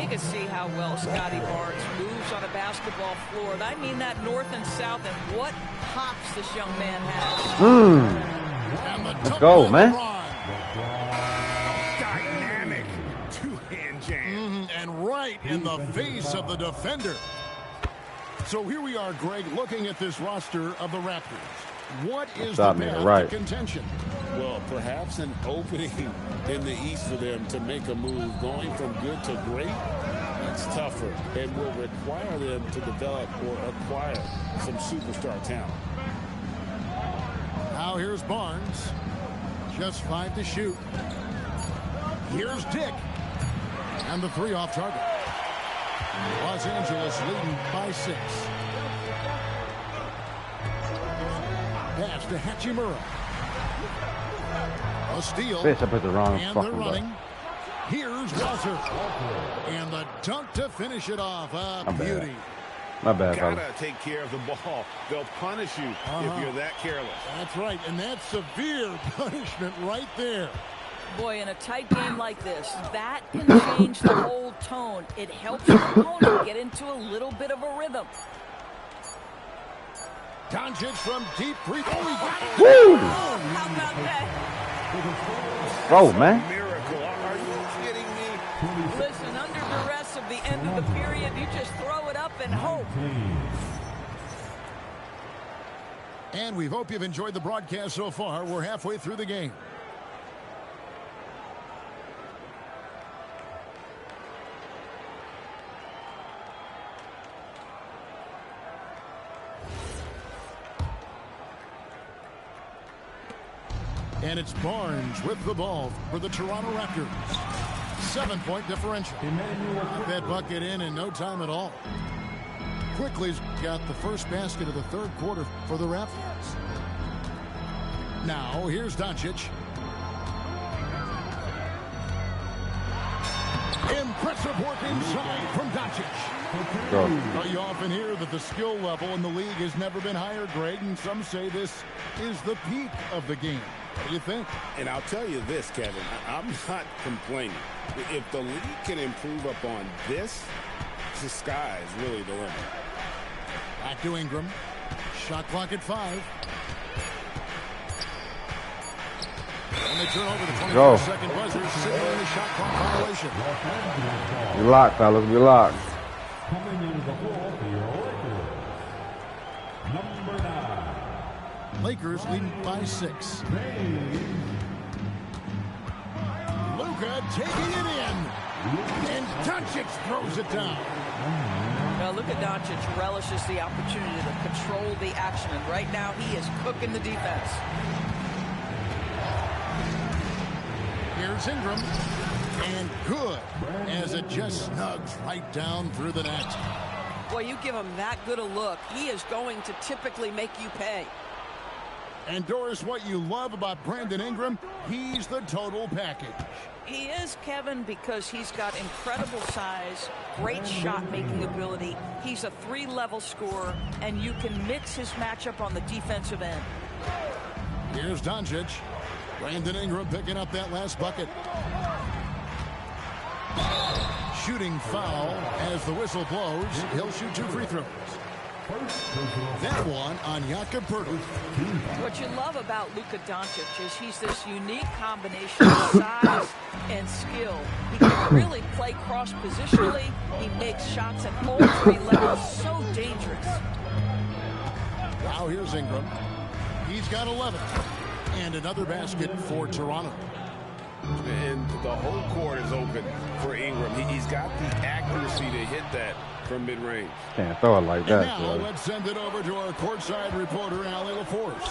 You can see how well Scotty Barnes moves on a basketball floor. And I mean that north and south, and what hops this young man has. And the Let's go, man. Dynamic two-hand jam. And right in the face of the defender. So here we are, Greg, looking at this roster of the Raptors. What is the path to contention? Well, perhaps an opening in the East for them to make a move. Going from good to great, that's tougher and will require them to develop or acquire some superstar talent. Now here's Barnes. Just 5 to shoot. Here's Dick. And the 3 off target. Los Angeles leading by 6. Pass to Hachimura. A steal. Bitch, I put the wrong and they're fucking running. button. Here's Walter. And the dunk to finish it off. A beauty. My bad, Gotta fellas. take care of the ball. They'll punish you if you're that careless. That's right. And that's severe punishment right there. Boy, in a tight game like this, that can change the whole tone. It helps the opponent get into a little bit of a rhythm. Doncic from deep free. Oh, he got it. Woo! How about that? Go, man. Miracle. Are you kidding me? Listen, under duress of the end of the period, you just throw it up and hope. And we hope you've enjoyed the broadcast so far. We're halfway through the game. And it's Barnes with the ball for the Toronto Raptors. 7-point differential. Got that bucket in no time at all. Quickly's got the first basket of the third quarter for the Raptors. Now, here's Doncic. Impressive work inside from Doncic. You often hear that the skill level in the league has never been higher, Greg, and some say this is the peak of the game. What do you think? And I'll tell you this, Kevin, I'm not complaining. If the league can improve upon this, the sky is really the limit. Back to Ingram. Shot clock at 5. And they turn over the 24-second buzzer, signaling the shot clock violation. We locked, fellas. We locked. Coming into the floor for your Lakers. Number 9. Lakers leading by 6. Luka taking it in. And Doncic throws it down. Well, Luka Doncic relishes the opportunity to control the action, and right now he is cooking the defense. Here's Ingram, and good, as it just snugs right down through the net. Boy, you give him that good a look, he is going to typically make you pay. And Doris, what you love about Brandon Ingram, he's the total package. He is, Kevin, because he's got incredible size, great shot-making ability. He's a 3-level scorer, and you can mix his matchup on the defensive end. Here's Doncic. Brandon Ingram picking up that last bucket. Shooting foul as the whistle blows. He'll shoot 2 free throws. That one on Jakob Poeltl. What you love about Luka Doncic is he's this unique combination of size and skill. He can really play cross-positionally. He makes shots at all 3 levels. So dangerous. Now here's Ingram. He's got 11. And another basket for Toronto. And the whole court is open for Ingram. He's got the accuracy to hit that from mid-range. Can't throw it like that. And now let's send it over to our courtside reporter, Allie LaForce.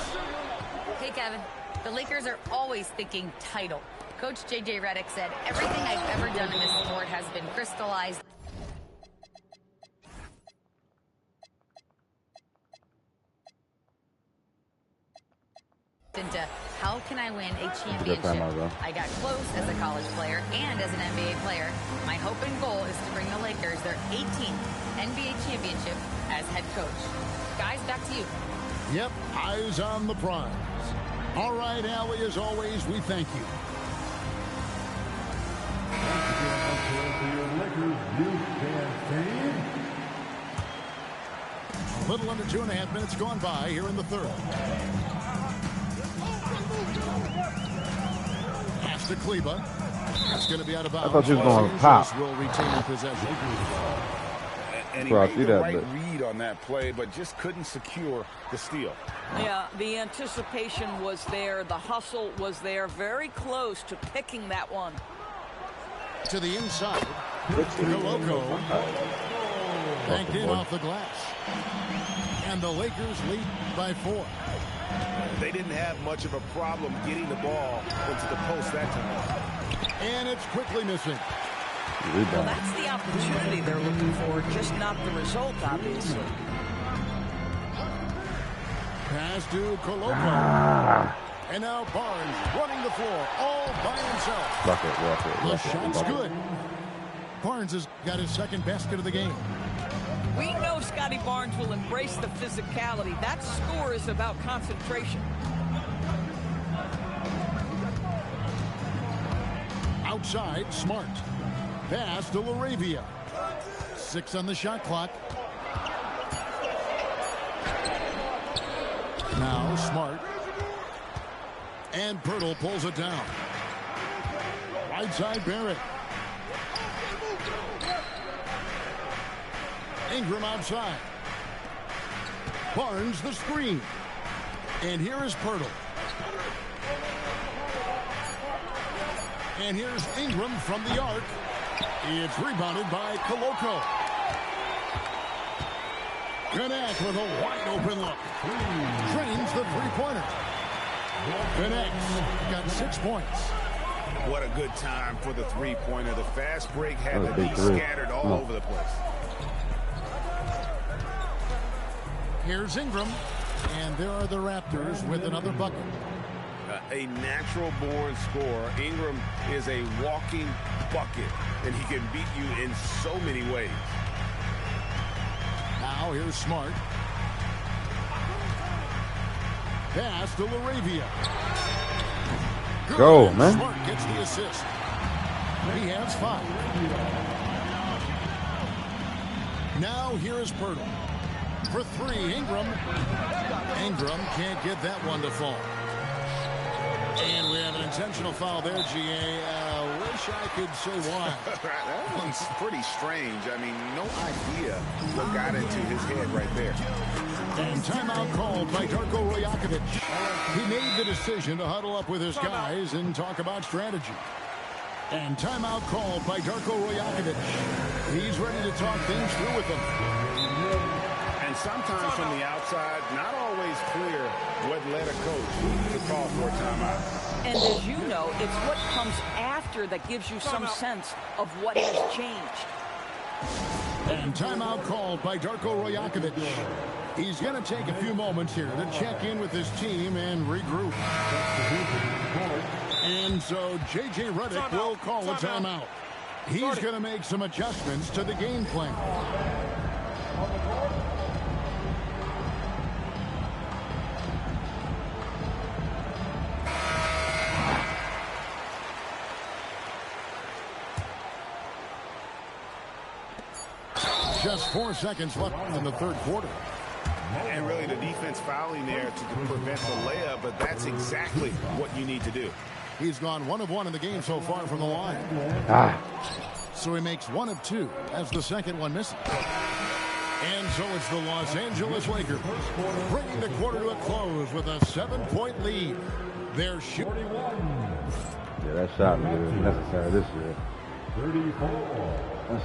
Hey, Kevin. The Lakers are always thinking title. Coach J.J. Redick said, everything I've ever done in this sport has been crystallized into how can I win a championship? I got close as a college player and as an NBA player. My hope and goal is to bring the Lakers their 18th NBA championship as head coach. Guys, back to you. Yep, eyes on the prize. All right, Allie, as always, we thank you. A little under 2.5 minutes gone by here in the third. Pass to Kleba. That's going to be out of bounds. I thought you was going to pop. Will retain possession. And he made the right read on that play, but just couldn't secure the steal. Yeah, the anticipation was there. The hustle was there. Very close to picking that one. To the inside. Koloko. Banked in off the glass. And the Lakers lead by 4. They didn't have much of a problem getting the ball into the post that time. And it's quickly missing. Well, that's the opportunity they're looking for, just not the result, obviously. Pass to Koloko. And now Barnes running the floor all by himself. The shot's good. Barnes has got his second basket of the game. We know Scotty Barnes will embrace the physicality. That score is about concentration. Outside, Smart. Pass to LaRavia. 6 on the shot clock. Now Smart. And Poeltl pulls it down. Right side, Barrett. Ingram outside. Barnes the screen. And here is Pirtle. And here's Ingram from the arc. It's rebounded by Koloko. Connect with a wide open look. Drains the three-pointer. Connects. Got 6 points. What a good time for the three-pointer. The fast break had to be scattered all over the place. Here's Ingram. And there are the Raptors with another bucket. A natural-born scorer. Ingram is a walking bucket, and he can beat you in so many ways. Now here's Smart. Pass to LaRavia. Go, man. Smart gets the assist. He has 5. Now here is Pirtle. For 3, Ingram. Ingram can't get that one to fall. And we have an intentional foul there, GA. Wish I could say why. That one's pretty strange. I mean, no idea what got into his head right there. And timeout called by Darko Rajakovic. He made the decision to huddle up with his guys and talk about strategy. And timeout called by Darko Rajakovic. He's ready to talk things through with them. And sometimes from the outside, not always clear what led a coach to call for a timeout. And as you know, it's what comes after that gives you some sense of what has changed. And timeout called by Darko Rajakovic. He's going to take a few moments here to check in with his team and regroup. And so J.J. Redick will call a timeout. He's going to make some adjustments to the game plan. Just 4 seconds left in the third quarter. And really the defense fouling there to prevent the layup, but that's exactly what you need to do. He's gone 1 of 1 in the game so far from the line. So he makes 1 of 2 as the second one misses. And so it's the Los Angeles Lakers bringing the quarter to a close with a 7-point lead. They're shooting. Yeah, that shot was necessary this year. 34.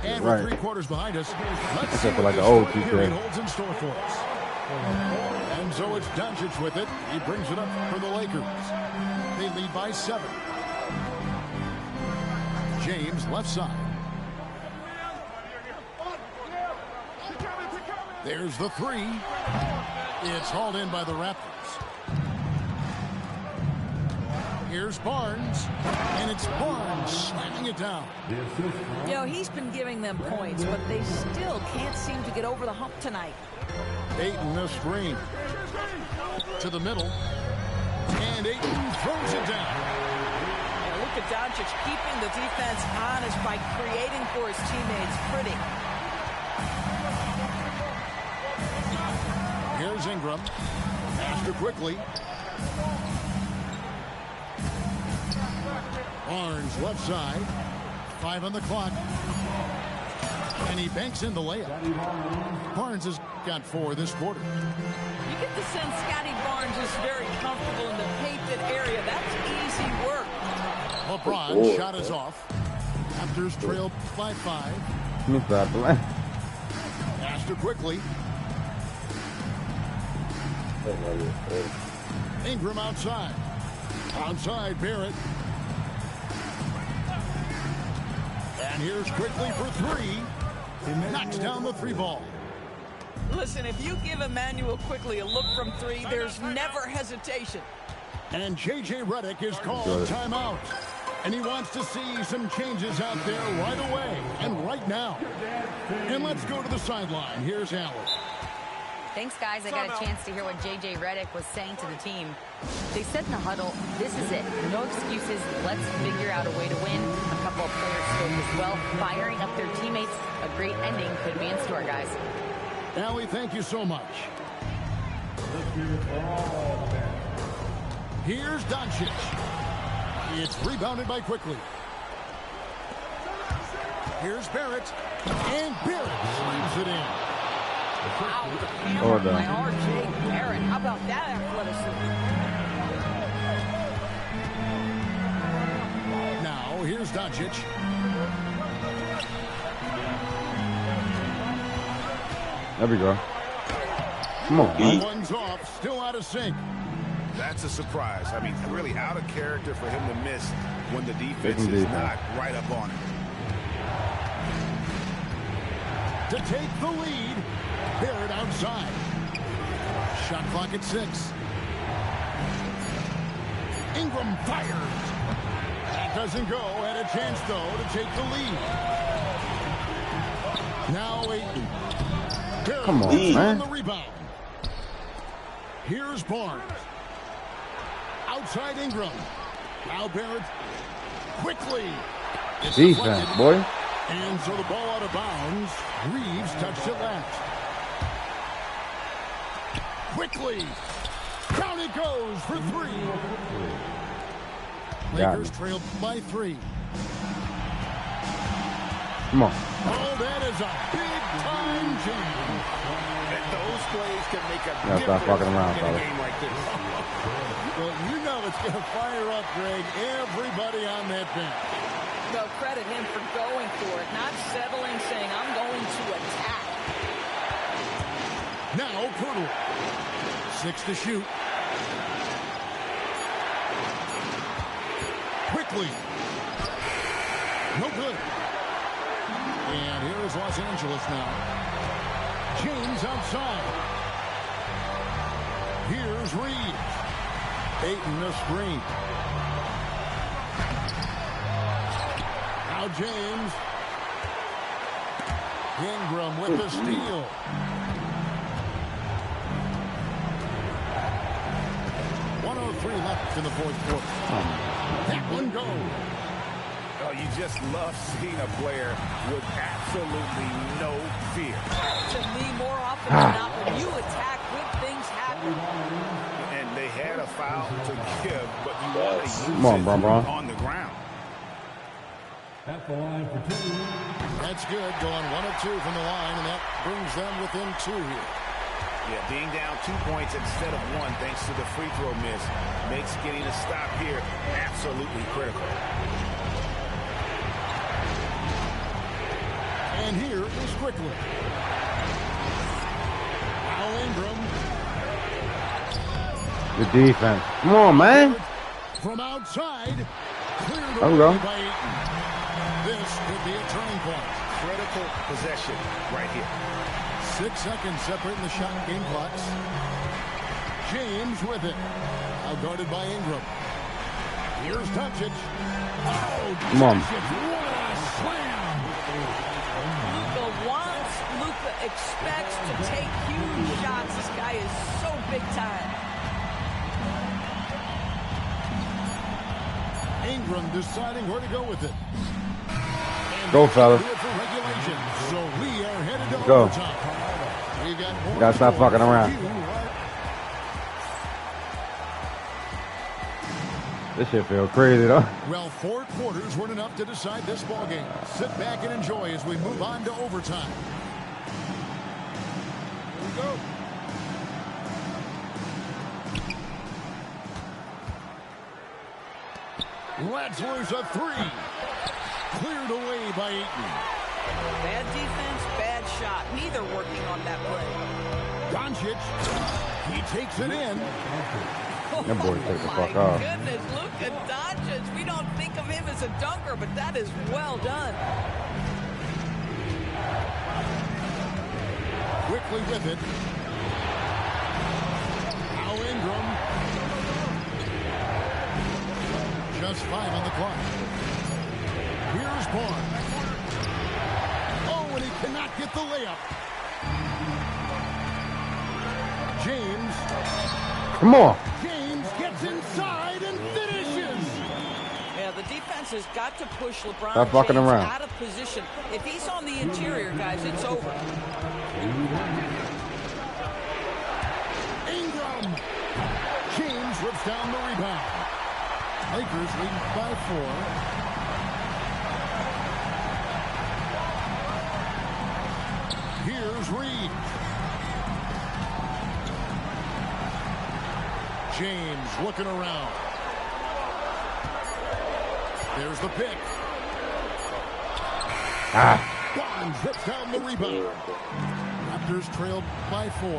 And right. with 3 quarters behind us, let's see for what like this an old short TK. period holds in store for us. And so it's Doncic with it. He brings it up for the Lakers. They lead by 7. James left side. There's the 3. It's hauled in by the Raptors. Here's Barnes, and it's Barnes slamming it down. You know, he's been giving them points, but they still can't seem to get over the hump tonight. Ayton the screen. To the middle. And Ayton throws it down. Yeah, Luka Doncic keeping the defense honest by creating for his teammates. Pretty. Here's Ingram. After quickly. Barnes left side. 5 on the clock. And he banks in the layup. Barnes has got 4 this quarter. You get the sense Scotty Barnes is very comfortable in the painted area. That's easy work. LeBron shot is off. Raptors trailed by 5. After quickly. Ingram outside. Outside Barrett. And here's quickly for 3. Knocks down the 3 ball. Listen, if you give Emmanuel quickly a look from 3, there's never hesitation. And J.J. Redick is called timeout. And he wants to see some changes out there right away and right now. And let's go to the sideline. Here's Allen. Thanks, guys. I got a chance to hear what J.J. Redick was saying to the team. They said in the huddle, this is it. No excuses. Let's figure out a way to win. A couple of players spoke as well, firing up their teammates. A great ending could be in store, guys. Allie, thank you so much. Here's Doncic. It's rebounded by Quickly. Here's Barrett. And Barrett slams it in. Wow, the hammer Hold by on. R.J. Barrett. How about that athleticism? Now, here's Doncic. There we go. Come on, man. One's off, still out of sync. That's a surprise. I mean, really out of character for him to miss when the defense is not right up on him. To take the lead, Barrett outside. Shot clock at 6. Ingram fires. That doesn't go. Had a chance, though, to take the lead. Now Ayton. Barrett Come on, man. the rebound. Here's Barnes. Outside Ingram. Now Barrett quickly. Defense, boy. And so the ball out of bounds. Reeves touched it last. Quickly. Down it goes for 3. Lakers trailed by 3. Come on. Oh, that is a big-time jam. And those plays can make a Yeah, stop fucking around, in a fellas. game like this. Well, you know it's going to fire up, Greg, everybody on that bench. No, credit him for going for it, not settling, saying, I'm going to attack. Now, Poodle. 6 to shoot. Quickly. No good. And here is Los Angeles now. James outside. Here's Reeves. Ayton the screen. Now James. Ingram with the steal. Left in the fourth quarter. That one goes. Oh, you just love seeing a player with absolutely no fear. To me, more often than not, when you attack, good things happen. And they had a foul to give, but you want to use Come on, it bro. on the ground. At the line for 2. That's good. Going 1 of 2 from the line, and that brings them within 2 here. Yeah, being down 2 points instead of 1 thanks to the free throw miss makes getting a stop here absolutely critical. And here is Quickly. Now Ingram. The defense. Come on, man. From outside. Cleared There we go. away by Ayton. This could be a turning point. Critical possession right here. 6 seconds separating the shot game clocks. James with it. Now guarded by Ingram. Here's Doncic. Oh, Come on. Doncic, what a slam! Luka wants, Luka expects to take huge shots. This guy is so big time. Ingram deciding where to go with it. And Go, fellas. do it for regulation. So we are headed to Go. overtime. We got more Gotta stop fucking around. This shit feel crazy, though. Well, 4 quarters weren't enough to decide this ball game. Sit back and enjoy as we move on to overtime. Here we go. Let's lose a 3. Cleared away by Ayton. Bad defense, bad shot. Neither working on that play. Doncic, he takes it in. That boy take the fuck My off. goodness, Luka Doncic. We don't think of him as a dunker, but that is well done. Quickly with it. Now Ingram. Just 5 on the clock. Here's Barnes. Oh, and he cannot get the layup. James. Come on. James gets inside and finishes. Yeah, the defense has got to push LeBron Stop fucking James around. out of position. If he's on the interior, guys, it's over. Ingram. James rips down the rebound. Lakers leading by 4. Here's Reeves. James looking around. There's the pick. Barnes rips down the rebound. Raptors trailed by 4.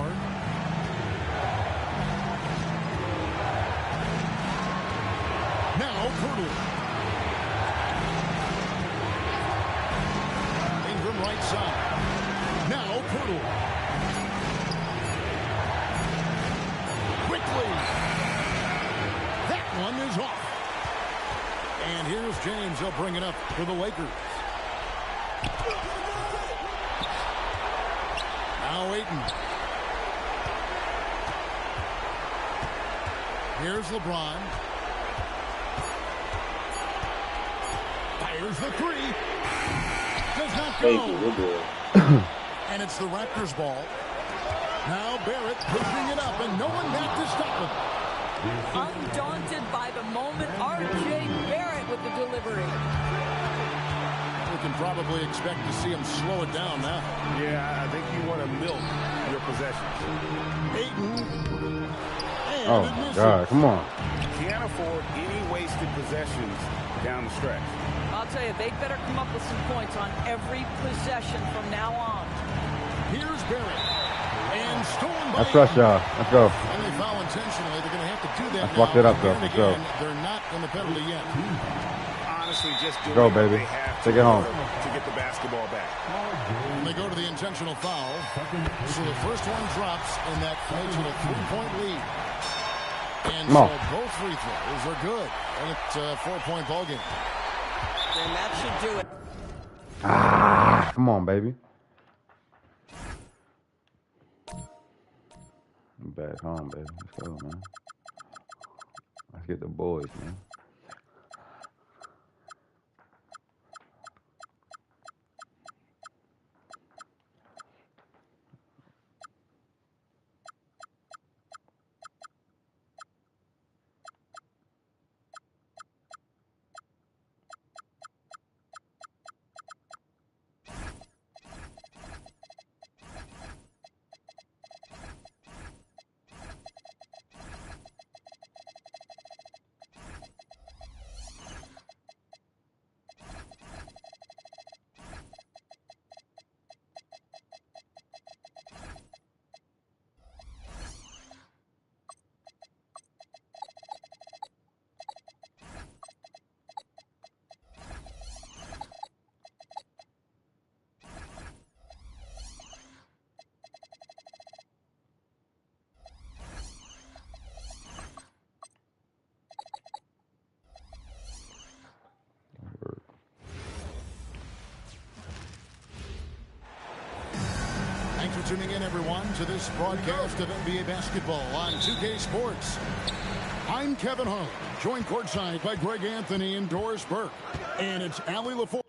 Now Poodle. Ingram right side. Now Poodle. Quickly. That one is off. And here's James. He'll bring it up for the Lakers. Now Ayton. Here's LeBron. Fires the 3. Does not go. And it's the Raptors ball. Now Barrett pushing it up, and no one back to stop him. Undaunted by the moment, R.J. Barrett with the delivery. We can probably expect to see him slow it down now. Yeah, I think you want to milk your possessions. Ayton. Oh, my God. Come on. Can't afford any wasted possessions down the stretch. I'll tell you, they better come up with some points on every possession from now on. Here's Barrett. And stolen by Let's rush, y'all. Let's go. And they foul intentionally. They're going to have to do that I now. fucked it up, though. And Let's go. again, they're not in the penalty yet. Honestly, just doing Go, what baby. they have Take it home. to get the basketball back. And they go to the intentional foul. So the first one drops, and that makes it a 3-point lead. And so both free throws are good. And it's a 4-point ball game. And that should do it. Come on, baby. I'm back home, baby. Let's go, man. Let's get the boys, man. Thanks for tuning in, everyone, to this broadcast of NBA basketball on 2K Sports. I'm Kevin Harlan, joined courtside by Greg Anthony and Doris Burke. And it's Allie LaForge.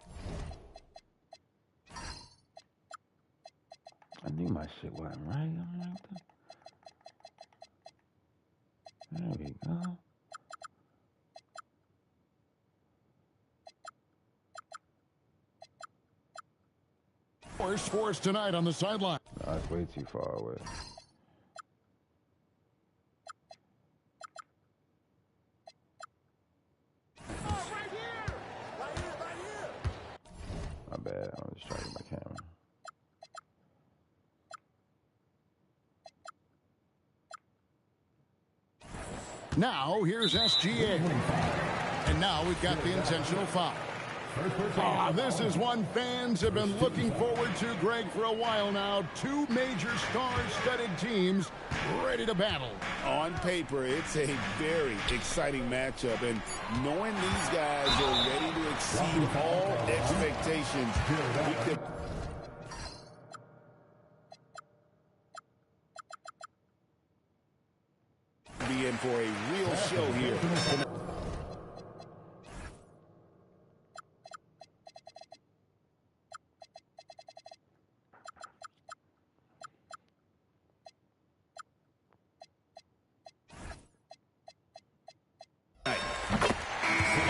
I knew my shit wasn't right. There we go. For us tonight on the sideline. No, that's way too far away. My bad. I was distracted by camera. Now, here's SGA. And now we've got the intentional foul. Oh, this is one fans have been looking forward to, Greg, for a while now. Two major star-studded teams ready to battle. On paper, it's a very exciting matchup, and knowing these guys are ready to exceed all expectations, we could... be in for a real show here.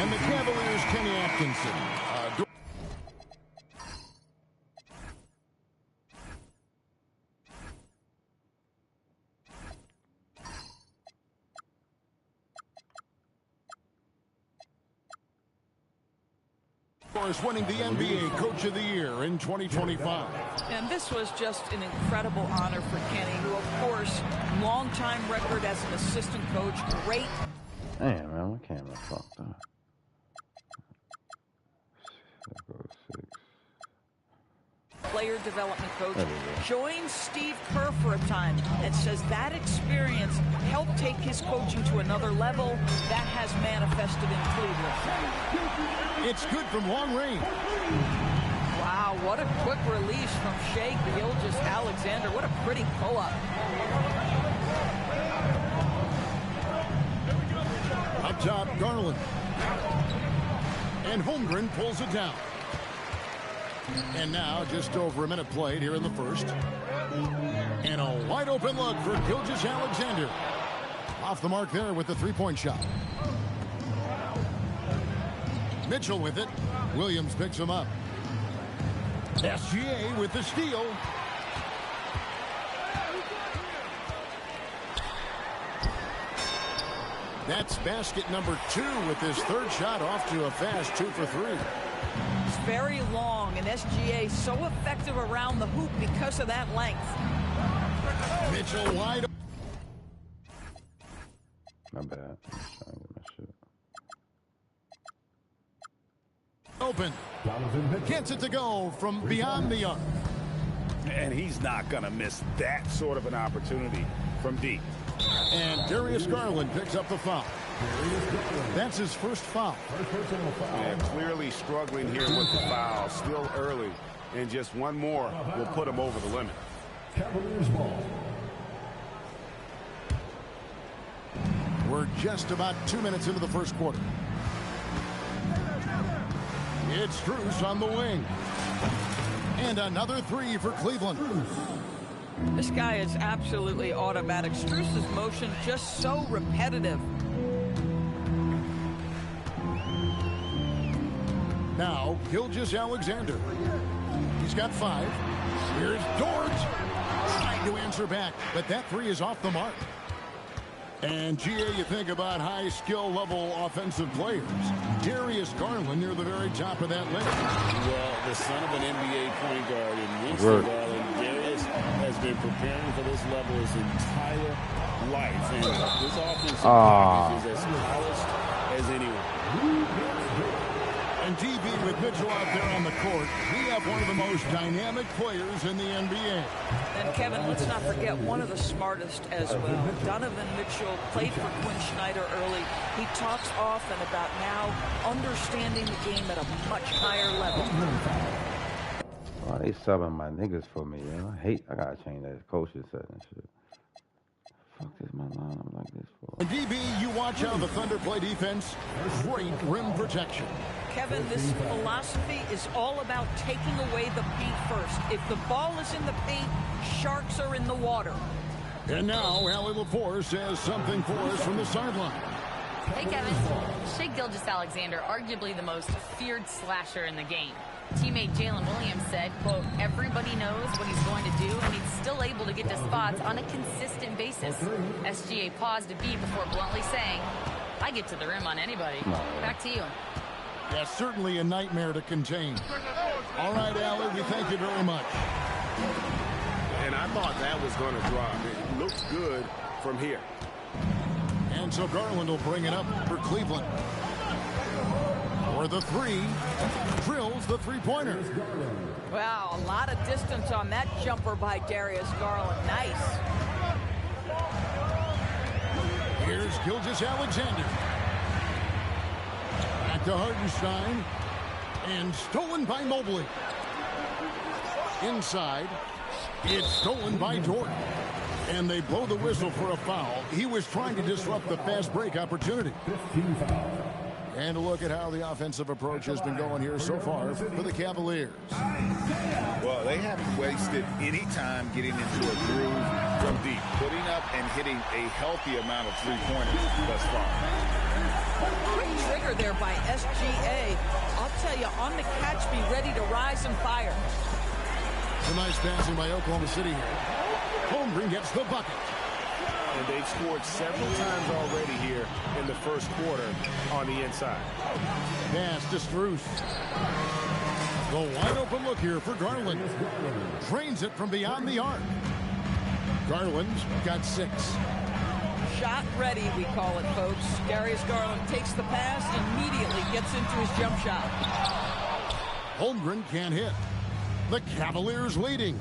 And the Cavaliers, Kenny Atkinson. course, winning the NBA Coach of the Year in 2025. And this was just an incredible honor for Kenny, who, of course, longtime record as an assistant coach. Great. Damn, man, my camera fucked up. Player development coach joins Steve Kerr for a time and says that experience helped take his coaching to another level. That has manifested in Cleveland. It's good from long range. Wow, what a quick release from Shai Gilgeous-Alexander. What a pretty pull-up. Up top, Garland. And Holmgren pulls it down. And now just over a minute played here in the first. And a wide open look for Gilgeous-Alexander. Off the mark there with the three-point shot. Mitchell with it. Williams picks him up. SGA with the steal. That's basket number 2 with his third shot off to a fast 2 for 3. It's very long, and SGA so effective around the hoop because of that length. Mitchell wide open. My bad. I'm trying to get my shit. Open. Gets it to go from beyond the arc. And he's not going to miss that sort of an opportunity from deep. And Darius Garland picks up the foul. That's his first foul. And clearly struggling here with the foul. Still early. And just one more will put him over the limit. We're just about 2 minutes into the first quarter. It's Strus on the wing. And another 3 for Cleveland. This guy is absolutely automatic. Strus's motion just so repetitive. Now, Gilgeous-Alexander. He's got 5. Here's Dort. Trying to answer back, but that 3 is off the mark. And, GA, you think about high skill level offensive players. Darius Garland near the very top of that list. Well, the son of an NBA point guard in Winston Garland, Darius has been preparing for this level his entire life. And this offensive package is as polished as anyone. And DB with Mitchell out there on the court, we have one of the most dynamic players in the NBA. And Kevin, let's not forget one of the smartest as well. Donovan Mitchell played for Quinn Snyder early. He talks often about now understanding the game at a much higher level. Oh, they subbing my niggas for me, yo. I gotta change that coaching set and shit. Fuck is my lineup like this for? And DB, you watch how the Thunder play defense. Great rim protection. Kevin, this philosophy is all about taking away the paint first. If the ball is in the paint, sharks are in the water. And now, Allie LaForce has something for us from the sideline. Hey, Kevin. Shai Gilgeous-Alexander, arguably the most feared slasher in the game. Teammate Jalen Williams said, quote, everybody knows what he's going to do, and he's still able to get to spots on a consistent basis. SGA paused a beat before bluntly saying, I get to the rim on anybody. Back to you. Yeah, certainly a nightmare to contain. All right, Allie, we thank you very much. And I thought that was going to drop. It looks good from here. And so Garland will bring it up for Cleveland. For the 3, drills the three-pointer. Wow, a lot of distance on that jumper by Darius Garland. Nice. Here's Gilgeous-Alexander. Back to Hartenstein. And stolen by Mobley. Inside. It's stolen by Dort. And they blow the whistle for a foul. He was trying to disrupt the fast break opportunity. And a look at how the offensive approach has been going here so far for the Cavaliers. Well, they haven't wasted any time getting into a groove from deep, putting up and hitting a healthy amount of three-pointers thus far. Quick trigger there by SGA. I'll tell you, on the catch, be ready to rise and fire. A nice passing by Oklahoma City here. Holmgren gets the bucket. And they've scored several times already here in the first quarter on the inside. Pass to Strus. The wide open look here for Garland. Drains it from beyond the arc. Garland's got 6. Shot ready, we call it, folks. Darius Garland takes the pass, immediately gets into his jump shot. Holmgren can't hit. The Cavaliers leading.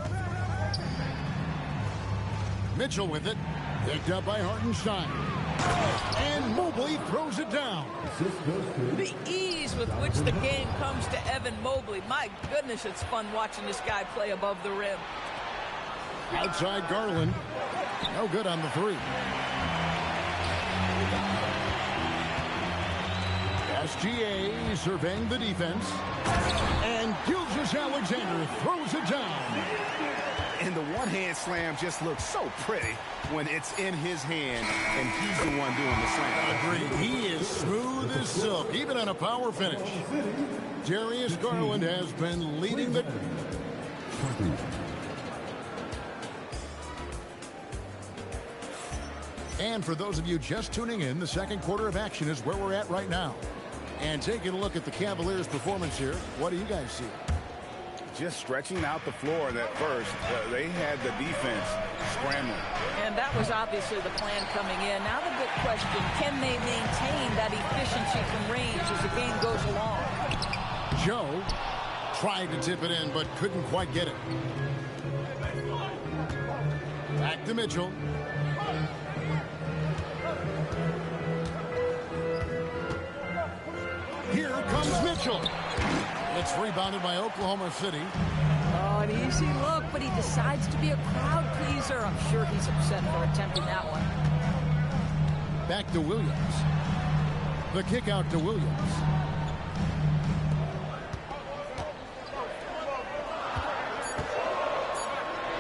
Mitchell with it. Picked up by Hartenstein. And Mobley throws it down. The ease with which the game comes to Evan Mobley. My goodness, it's fun watching this guy play above the rim. Outside Garland. No good on the 3. SGA surveying the defense. And Gilgeous-Alexander throws it down. And the one-hand slam just looks so pretty when it's in his hand and he's the one doing the slam. Agreed. He is smooth as silk, even on a power finish. Darius Garland has been leading the... And for those of you just tuning in, the second quarter of action is where we're at right now. And taking a look at the Cavaliers' performance here, what do you guys see? Just stretching out the floor that first. They had the defense scrambling. And that was obviously the plan coming in. Now the big question, can they maintain that efficiency from range as the game goes along? Joe tried to tip it in, but couldn't quite get it. Back to Mitchell. Here comes Mitchell. It's rebounded by Oklahoma City. Oh, an easy look, but he decides to be a crowd pleaser. I'm sure he's upset for attempting that one. Back to Williams. The kick out to Williams.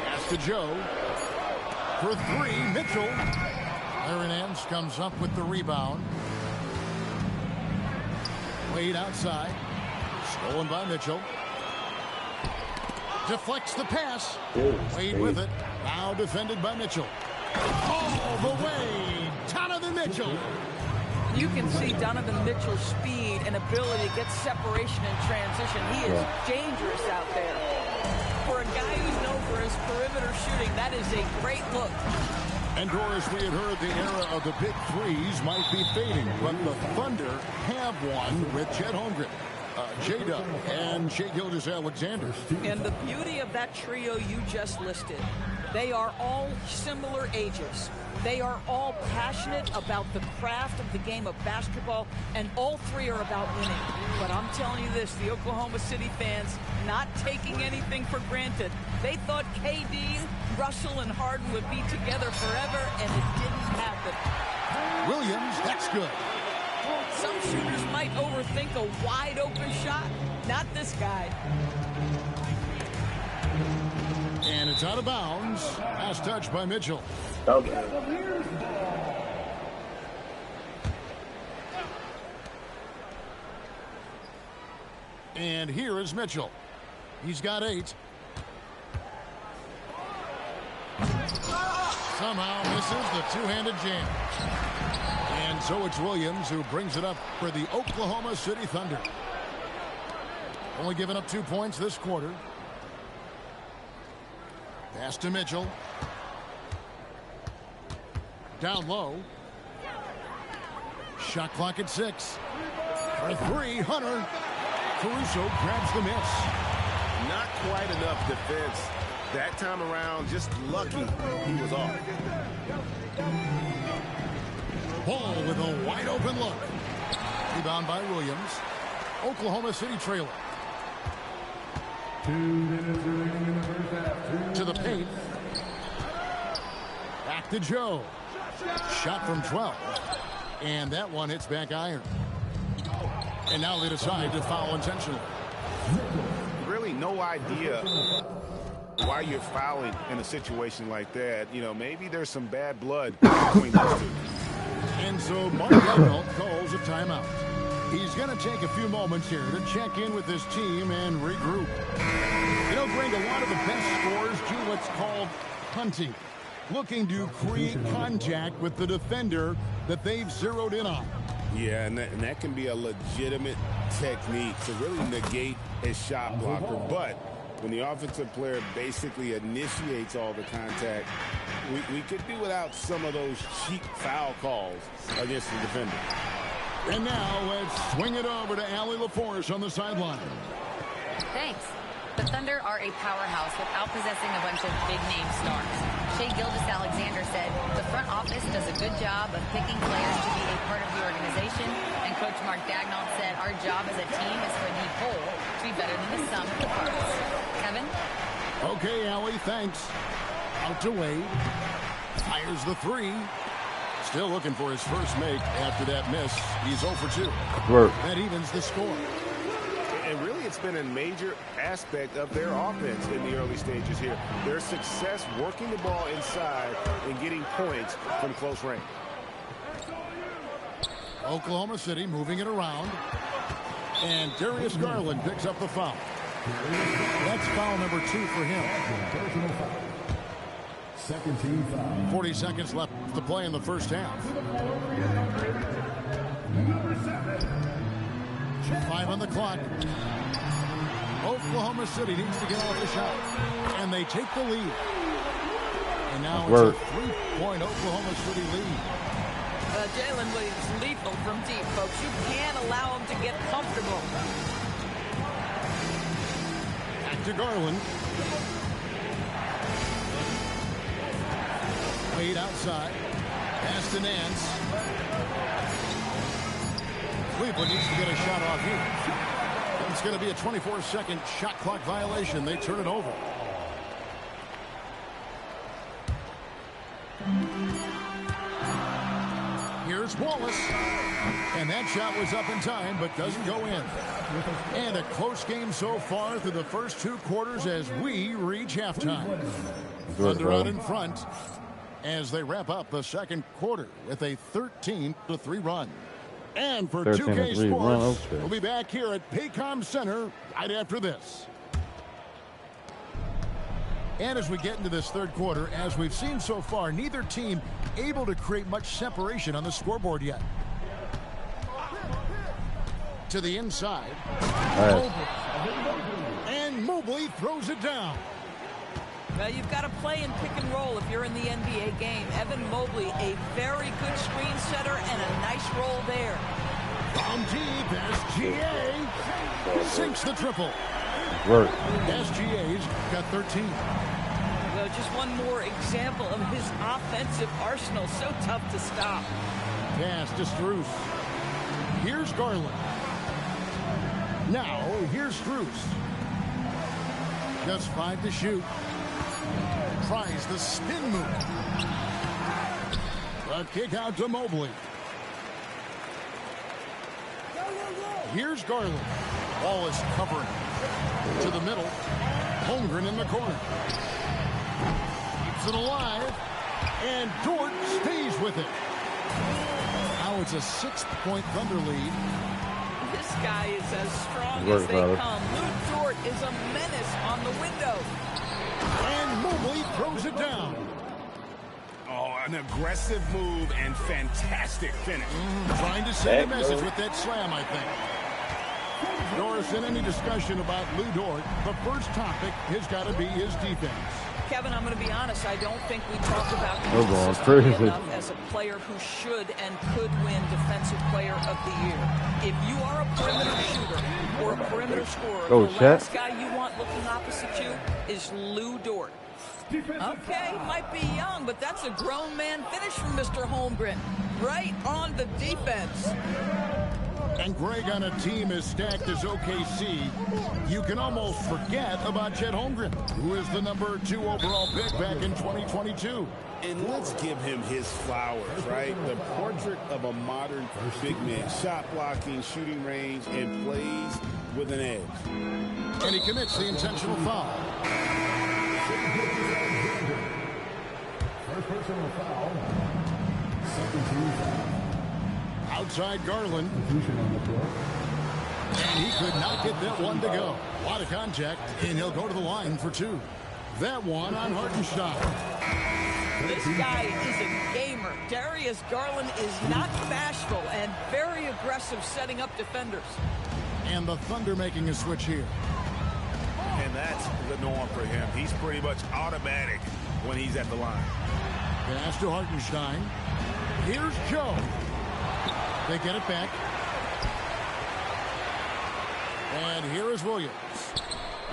Pass to Joe. For 3, Mitchell. Aaron Nance comes up with the rebound. Wade outside. Stolen by Mitchell. Deflects the pass. Wade with it. Now defended by Mitchell. All the way. Donovan Mitchell. You can see Donovan Mitchell's speed and ability to get separation in transition. He is dangerous out there. For a guy who's known for his perimeter shooting, that is a great look. And Doris, we had heard the era of the big threes might be fading, but the Thunder have one with Chet Holmgren, J-Dub, and Shai Gilgeous-Alexander. And the beauty of that trio you just listed, they are all similar ages. They are all passionate about the craft of the game of basketball, and all 3 are about winning. But I'm telling you this, the Oklahoma City fans not taking anything for granted. They thought KD, Russell, and Harden would be together forever, and it didn't happen. Williams, that's good. Some shooters might overthink a wide open shot. Not this guy. And it's out of bounds. Last touch by Mitchell. Okay. And here is Mitchell. He's got 8. Somehow misses the two-handed jam. And so it's Williams who brings it up for the Oklahoma City Thunder. Only giving up 2 points this quarter. Pass to Mitchell. Down low. Shot clock at 6. For 3, Hunter. Caruso grabs the miss. Not quite enough defense. That time around, just lucky he was off. Ball with a wide open look. Rebound by Williams. Oklahoma City trailer. 2 minutes remaining in the first half. To the paint. Back to Joe. Shot from 12. And that one hits back iron. And now they decide to foul intentionally. Really no idea why you're fouling in a situation like that. You know, maybe there's some bad blood between those two. And so Mark Adult calls a timeout. He's going to take a few moments here to check in with his team and regroup. You know, Greg, a lot of the best scorers do what's called hunting, looking to create contact with the defender that they've zeroed in on. Yeah, and that can be a legitimate technique to really negate a shot blocker. But when the offensive player basically initiates all the contact, we could do without some of those cheap foul calls against the defender. And now let's swing it over to Allie LaForce on the sideline. Thanks. The Thunder are a powerhouse without possessing a bunch of big-name stars. Shai Gilgeous-Alexander said, the front office does a good job of picking players to be a part of the organization, and Coach Mark Daigneault said, our job as a team is for the whole to be better than the sum of the parts. Kevin? Okay, Allie, thanks. Out to Wade. Fires the three. Still looking for his first make after that miss. He's 0 for 2. That evens the score. And really, it's been a major aspect of their offense in the early stages here. Their success working the ball inside and getting points from close range. Oklahoma City moving it around. And Darius Garland picks up the foul. That's foul number 2 for him. Second team foul. 40 seconds left to play in the first half. 5 on the clock. Oklahoma City needs to get off the shot. And they take the lead. And now it's a 3-point Oklahoma City lead. Jalen Williams lethal from deep, folks. You can't allow him to get comfortable. Back to Garland. Wade outside. Pass to Nance. Cleveland needs to get a shot off here. It's going to be a 24-second shot clock violation. They turn it over. Here's Wallace. And that shot was up in time, but doesn't go in. And a close game so far through the first 2 quarters as we reach halftime. Thunder out in front as they wrap up the second quarter with a 13-3 run. And for 2K Sports, we'll be back here at Paycom Center right after this. And as we get into this third quarter, as we've seen so far, neither team able to create much separation on the scoreboard yet. To the inside. And Mobley throws it down. Well, you've got to play and pick and roll if you're in the NBA game. Evan Mobley, a very good screen setter and a nice roll there. From deep, SGA sinks the triple. SGA's got 13. Well, just one more example of his offensive arsenal. So tough to stop. Pass to Strus. Here's Garland. Now, here's Strus. Just 5 to shoot. Tries the spin move. A kick out to Mobley. Here's Garland. Ball is covering. To the middle. Holmgren in the corner. Keeps it alive. And Dort stays with it. Now it's a 6-point Thunder lead. This guy is as strong as they come. Lou Dort is a menace on the window. And Mobley throws it down. Oh, an aggressive move and fantastic finish. Trying to send a message with that slam, I think. Doris, in any discussion about Lou Dort, the first topic has got to be his defense. Kevin, I'm going to be honest. I don't think we talk about him enough as a player who should and could win Defensive Player of the Year. If you are a perimeter shooter or a perimeter scorer, the last guy you want looking opposite you is Lou Dort. Okay, might be young, but that's a grown man finish from Mr. Holmgren. Right on the defense. And Greg, on a team as stacked as OKC, you can almost forget about Chet Holmgren, who is the number 2 overall pick back in 2022. And let's give him his flowers, right? The portrait of a modern big man. Shot blocking, shooting range, and plays with an edge. And he commits the intentional foul. First personal foul. Second team foul. Outside Garland. And he could not get that one to go. A lot of contact, and he'll go to the line for 2. That one on Hartenstein. This guy is a gamer. Darius Garland is not bashful and very aggressive setting up defenders. And the Thunder making a switch here. And that's the norm for him. He's pretty much automatic when he's at the line. Pass to Hartenstein. Here's Joe. They get it back. And here is Williams.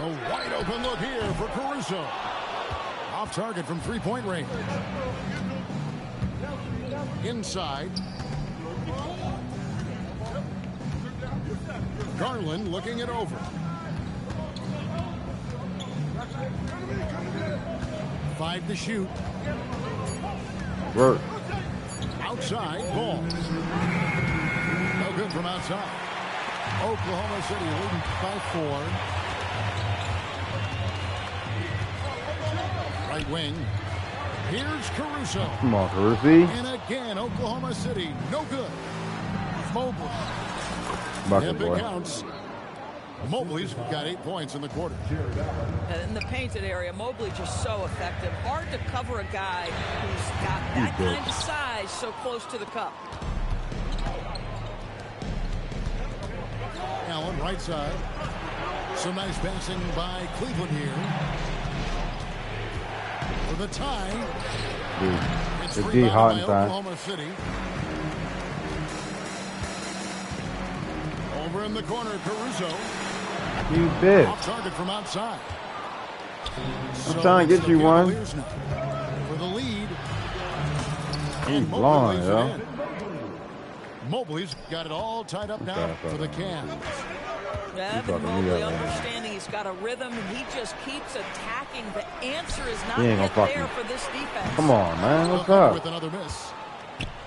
A wide open look here for Caruso. Off target from three-point range. Inside. Garland looking it over. 5 to shoot. Work. Outside, ball. No good from outside. Oklahoma City leading by 4. Right wing. Here's Caruso. Come on, Caruso. And again, Oklahoma City, no good. Mobley. Bucket, If boy. it counts, Mobley's got 8 points in the quarter. And in the painted area, Mobley just so effective. Hard to cover a guy who's got that kind of size so close to the cup. Allen, right side. Some nice passing by Cleveland here. For the tie. It's It's D rebounded hot by inside. Oklahoma City. Over in the corner, Caruso. You bitch. Off target from outside. I'm trying to get you one. For the lead. He's blowing, lays it yo. in. Mobley's got it all tied up now for the Cavs. Evan Mobley understanding he's got a rhythm and he just keeps attacking. The answer is not He ain't yet gonna fuck there me. for this defense. Come on, man. What's With up? another miss.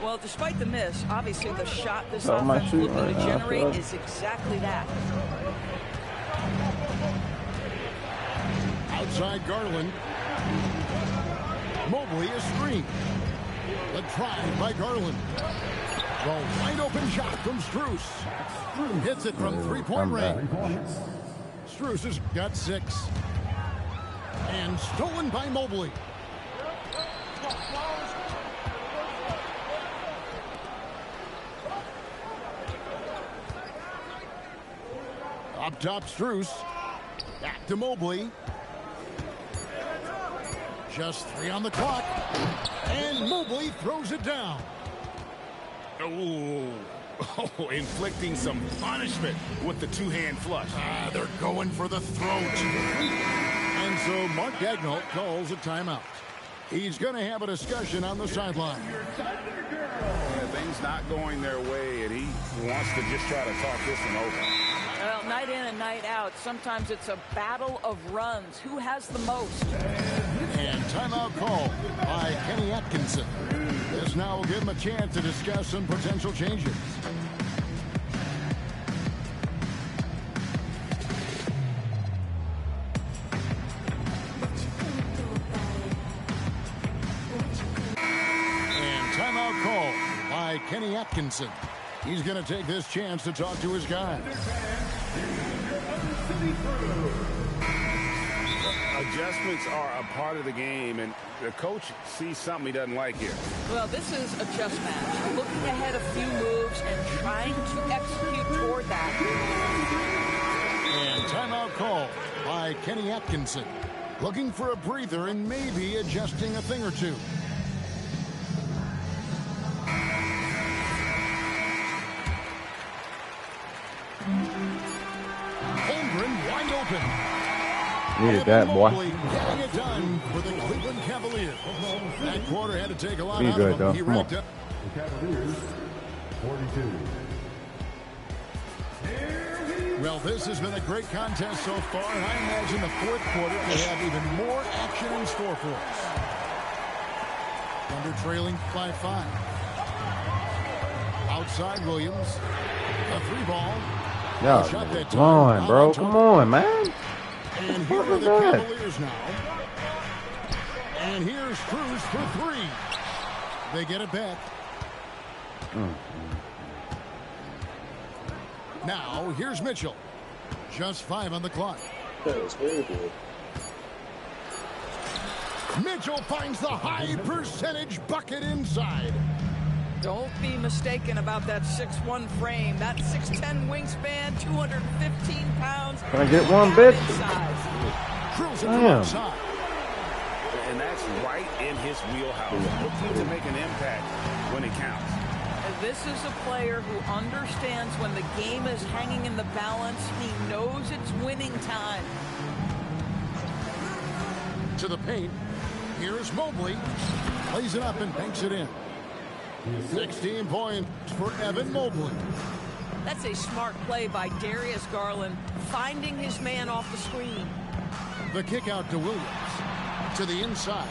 Well, despite the miss, obviously the shot this That might offense shoot looking right to now, generate I feel. is exactly that. Outside Garland. Mobley is screen. The try by Garland. The wide open shot from Strus. Hits it from three-point range. Strus has got 6. And stolen by Mobley. Up top, Strus. Back to Mobley. Just 3 on the clock. And Mobley throws it down. Oh, inflicting some punishment with the two-hand flush. They're going for the throat. And so Mark Daigneault calls a timeout. He's going to have a discussion on the sideline. Yeah, things not going their way, and he wants to just try to talk this one over. Well, night in and night out, sometimes it's a battle of runs. Who has the most? And timeout call by Kenny Atkinson. This now will give him a chance to discuss some potential changes. And timeout call by Kenny Atkinson. He's going to take this chance to talk to his guys. Adjustments are a part of the game, and the coach sees something he doesn't like here. Well, this is a chess match. Looking ahead a few moves and trying to execute toward that. And timeout call by Kenny Atkinson. Looking for a breather and maybe adjusting a thing or two. Holmgren wide open. Needed that, boy. Getting it done for the Cleveland Cavaliers. That quarter had to take a lot Be out good, of him. though. He Come on. racked up. The Cavaliers, 42. Well, this has been a great contest so far, and I imagine the fourth quarter could have even more action in store for us. Thunder trailing by 5. Outside Williams. A 3-ball. Yeah, Shot that come on, time. bro. Come on, man. And here are the Cavaliers now. And here's Cruz for 3. They get it back. Now, here's Mitchell. Just 5 on the clock. That was very good. Mitchell finds the high percentage bucket inside. Don't be mistaken about that 6'1" frame. That 6'10" wingspan, 215 pounds. Can I get one, bitch? Drills it from outside. And that's right in his wheelhouse. Looking to make an impact when it counts. This is a player who understands when the game is hanging in the balance. He knows it's winning time. To the paint. Here's Mobley. Plays it up and banks it in. 16 points for Evan Mobley. That's a smart play by Darius Garland, finding his man off the screen. The kick out to Williams. To the inside.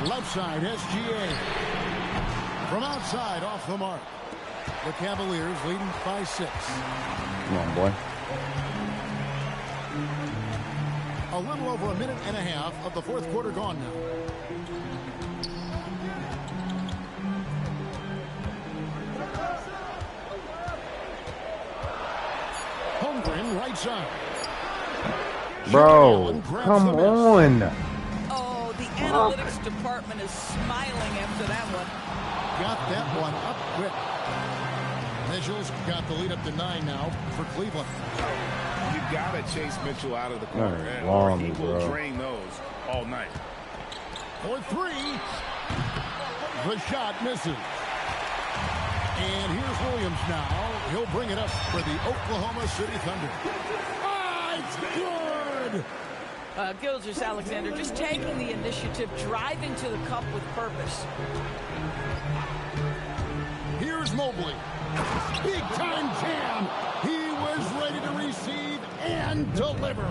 Left side, SGA. From outside, off the mark. The Cavaliers leading by 6. Come on, boy. A little over a minute and a half of the fourth quarter gone now. Holmgren right side. Bro, come on. Oh, the analytics department is smiling after that one. Got that one up quick. Mitchell's got the lead up to 9 now for Cleveland. You've got to chase Mitchell out of the corner. Long, he will bro. drain those all night. For 3. The shot misses. And here's Williams now. He'll bring it up for the Oklahoma City Thunder. Ah, it's good! Gilgeous-Alexander just taking the initiative, driving to the cup with purpose. Here's Mobley. Big time jam. He was ready to receive and deliver.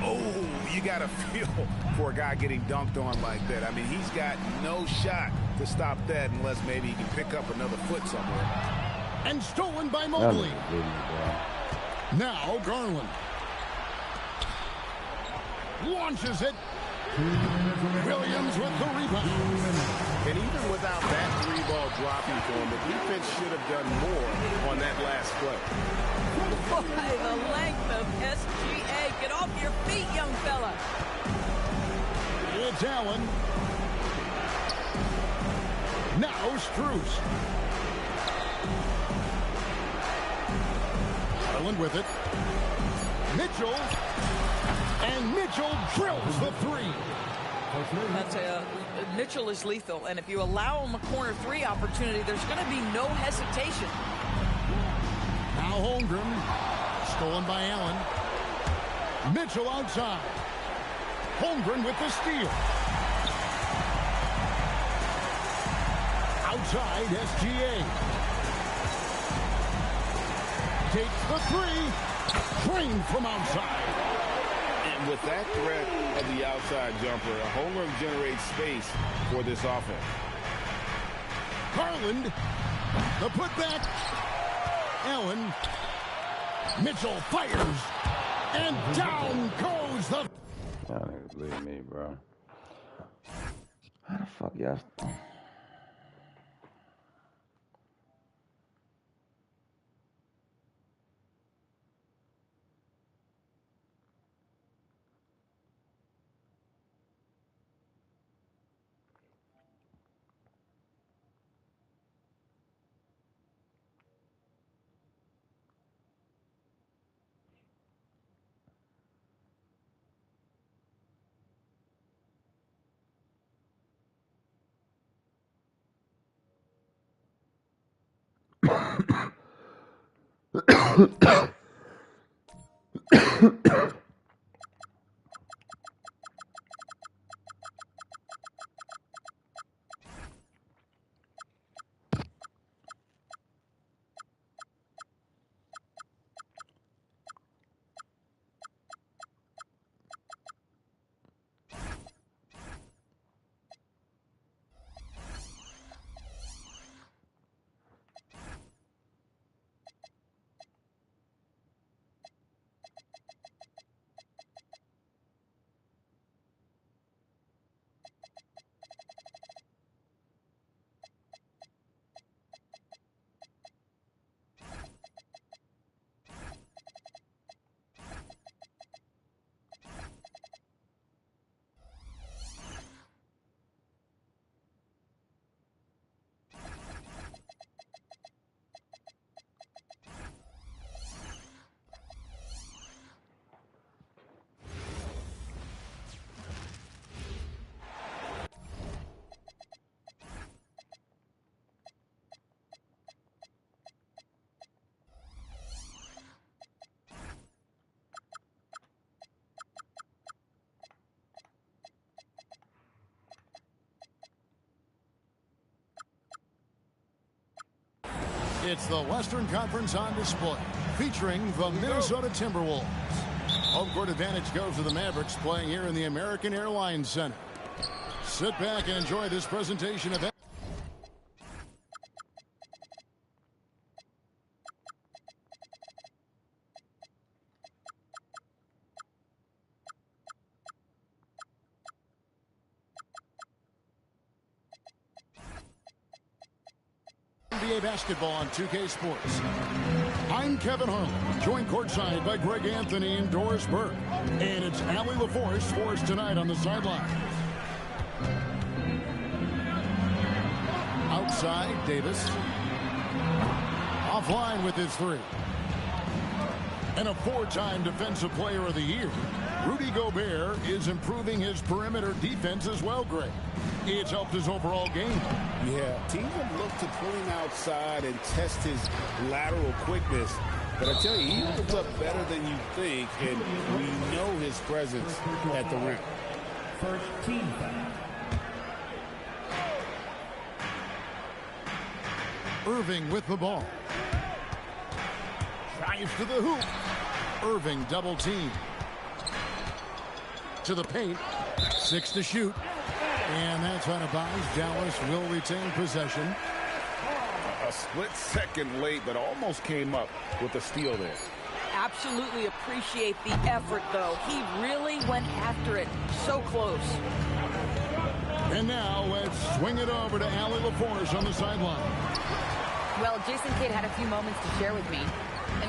Oh, you got to feel for a guy getting dunked on like that. I mean, he's got no shot to stop that unless maybe he can pick up another foot somewhere. And stolen by Mobley. Now Garland. Launches it. Williams with the rebound. And even without that 3-ball dropping for him, the defense should have done more on that last play. Boy, the length of SGA. Get off your feet, young fella. It's Allen. Now Strus. Garland with it. Mitchell. And Mitchell drills the 3. That's Mitchell is lethal, and if you allow him a corner 3 opportunity, there's going to be no hesitation. Now Holmgren, stolen by Allen. Mitchell outside. Holmgren with the steal. Outside, SGA. Takes the 3. Drained from outside. And with that threat of the outside jumper, Holmgren generates space for this offense. Garland, the putback. Allen. Mitchell fires. And down goes the... Y'all niggas believe me, bro. How the fuck y'all... It's the Western Conference on display, featuring the Minnesota Timberwolves. Home court advantage goes to the Mavericks, playing here in the American Airlines Center. Sit back and enjoy this presentation of NBA basketball on 2K Sports. I'm Kevin Harlan, joined courtside by Greg Anthony and Doris Burke. And it's Allie LaForce for us tonight on the sideline. Outside, Davis. Offline with his three. And a four-time Defensive Player of the Year, Rudy Gobert is improving his perimeter defense as well, Greg. It's helped his overall game. Yeah, teams have looked to pull him outside and test his lateral quickness. But I tell you, he holds up better than you think, and we know his presence at the rim. First team foul. Irving with the ball. Drives to the hoop. Irving double team. To the paint. 6 to shoot. And that's out of bounds. Dallas will retain possession. A split second late, but almost came up with a steal there. Absolutely appreciate the effort, though. He really went after it. So close. And now let's swing it over to Allie LaForce on the sideline. Well, Jason Kidd had a few moments to share with me.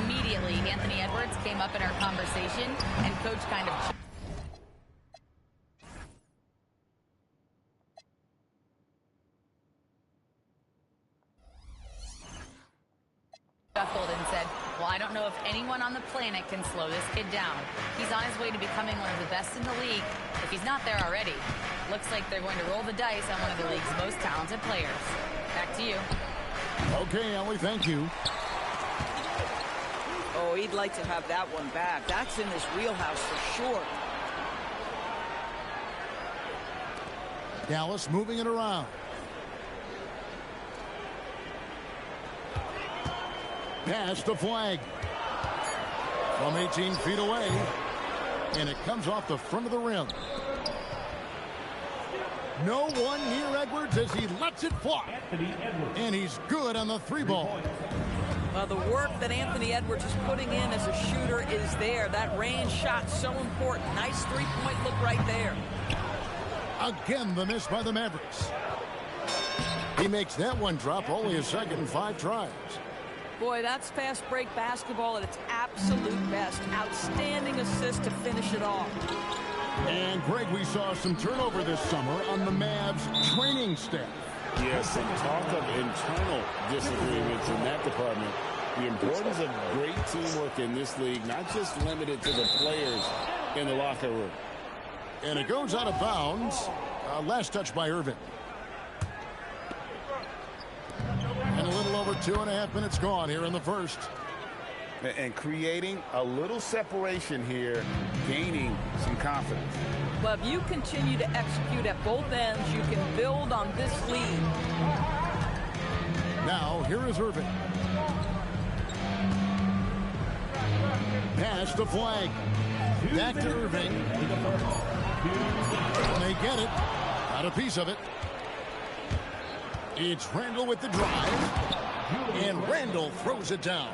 Immediately, Anthony Edwards came up in our conversation, and Coach kind of chuckled and said, well, I don't know if anyone on the planet can slow this kid down. He's on his way to becoming one of the best in the league, if he's not there already. Looks like they're going to roll the dice on one of the league's most talented players. Back to you. Okay, Ellie, thank you. Oh, he'd like to have that one back. That's in his wheelhouse for sure. Dallas moving it around. Pass the flag. From 18 feet away. And it comes off the front of the rim. No one near Edwards as he lets it fly. And he's good on the three ball. Well, the work that Anthony Edwards is putting in as a shooter is there. That range shot so important. Nice three-point look right there. Again, the miss by the Mavericks. He makes that one drop, only a second and 5 tries. Boy, that's fast break basketball at its absolute best. Outstanding assist to finish it off. And, Greg, we saw some turnover this summer on the Mavs training staff. Yes, some talk of internal disagreements in that department. The importance of great teamwork in this league, not just limited to the players in the locker room. And it goes out of bounds. Last touch by Irving. And a little over 2.5 minutes gone here in the first. And creating a little separation here, gaining some confidence. Well, if you continue to execute at both ends, you can build on this lead. Now, here is Irving. Pass the flag. Back to Irving. And they get it. Got a piece of it. It's Randall with the drive. And Randall throws it down.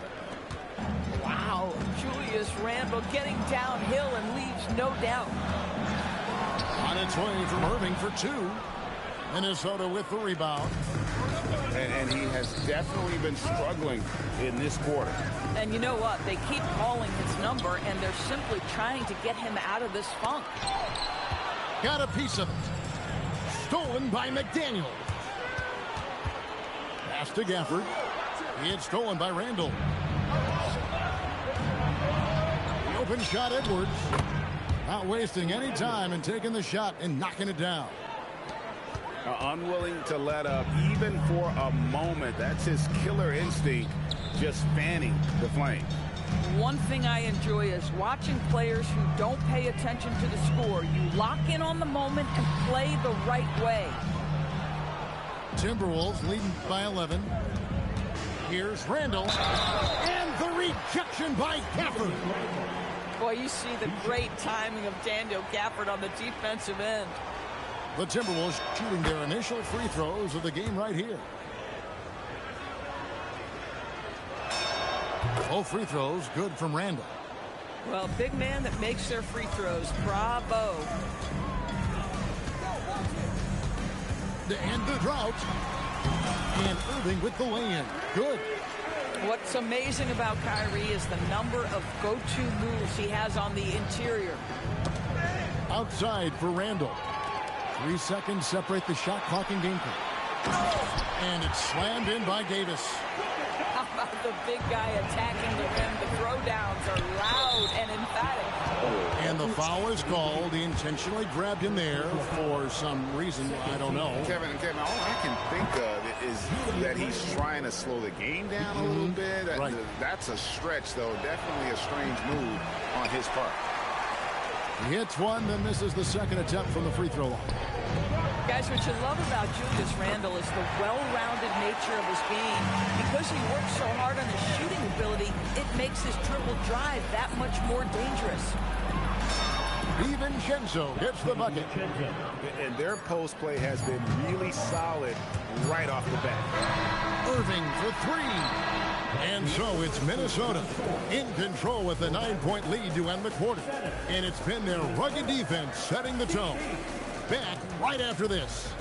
Wow, Julius Randle getting downhill and leaves no doubt. On its way from Irving for 2. Minnesota with the rebound. And he has definitely been struggling in this quarter. And you know what? They keep calling his number, and they're simply trying to get him out of this funk. Got a piece of it. Stolen by McDaniel. Pass to Gafford. It's stolen by Randall. The open shot, Edwards. Not wasting any time and taking the shot and knocking it down. Unwilling to let up even for a moment. That's his killer instinct, just fanning the flame. One thing I enjoy is watching players who don't pay attention to the score. You lock in on the moment and play the right way. Timberwolves leading by 11. Here's Randall. And the rejection by Gafford. Boy, you see the great timing of Daniel Gafford on the defensive end. The Timberwolves shooting their initial free throws of the game right here. Both free throws good from Randall. Well, big man that makes their free throws. Bravo. To end the drought. And Irving with the lay-in. Good. What's amazing about Kyrie is the number of go-to moves he has on the interior. Outside for Randall. 3 seconds separate the shot clock and game clock. And it's slammed in by Davis. How about the big guy attacking the rim? The throwdowns are loud and emphatic. And the foul is called. He intentionally grabbed him there for some reason. I don't know. Kevin, all I can think of is that he's trying to slow the game down a little bit. Right. That's a stretch, though. Definitely a strange move on his part. He hits one, then misses the second attempt from the free throw line. Guys, what you love about Julius Randle is the well-rounded nature of his game. Because he works so hard on his shooting ability, it makes his dribble drive that much more dangerous. DiVincenzo gets the bucket. And their post play has been really solid right off the bat. Irving for three. And so it's Minnesota in control with a 9-point lead to end the quarter. And it's been their rugged defense setting the tone. Back right after this.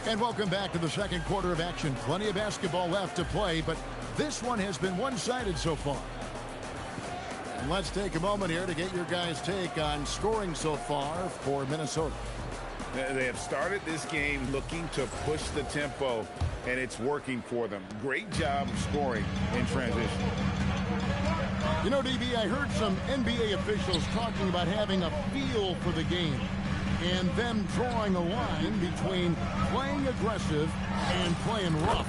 And welcome back to the second quarter of action. Plenty of basketball left to play, but this one has been one-sided so far. And let's take a moment here to get your guys' take on scoring so far for Minnesota. They have started this game looking to push the tempo, and it's working for them. Great job scoring in transition. You know, DB, I heard some NBA officials talking about having a feel for the game and them drawing a line between playing aggressive and playing rough.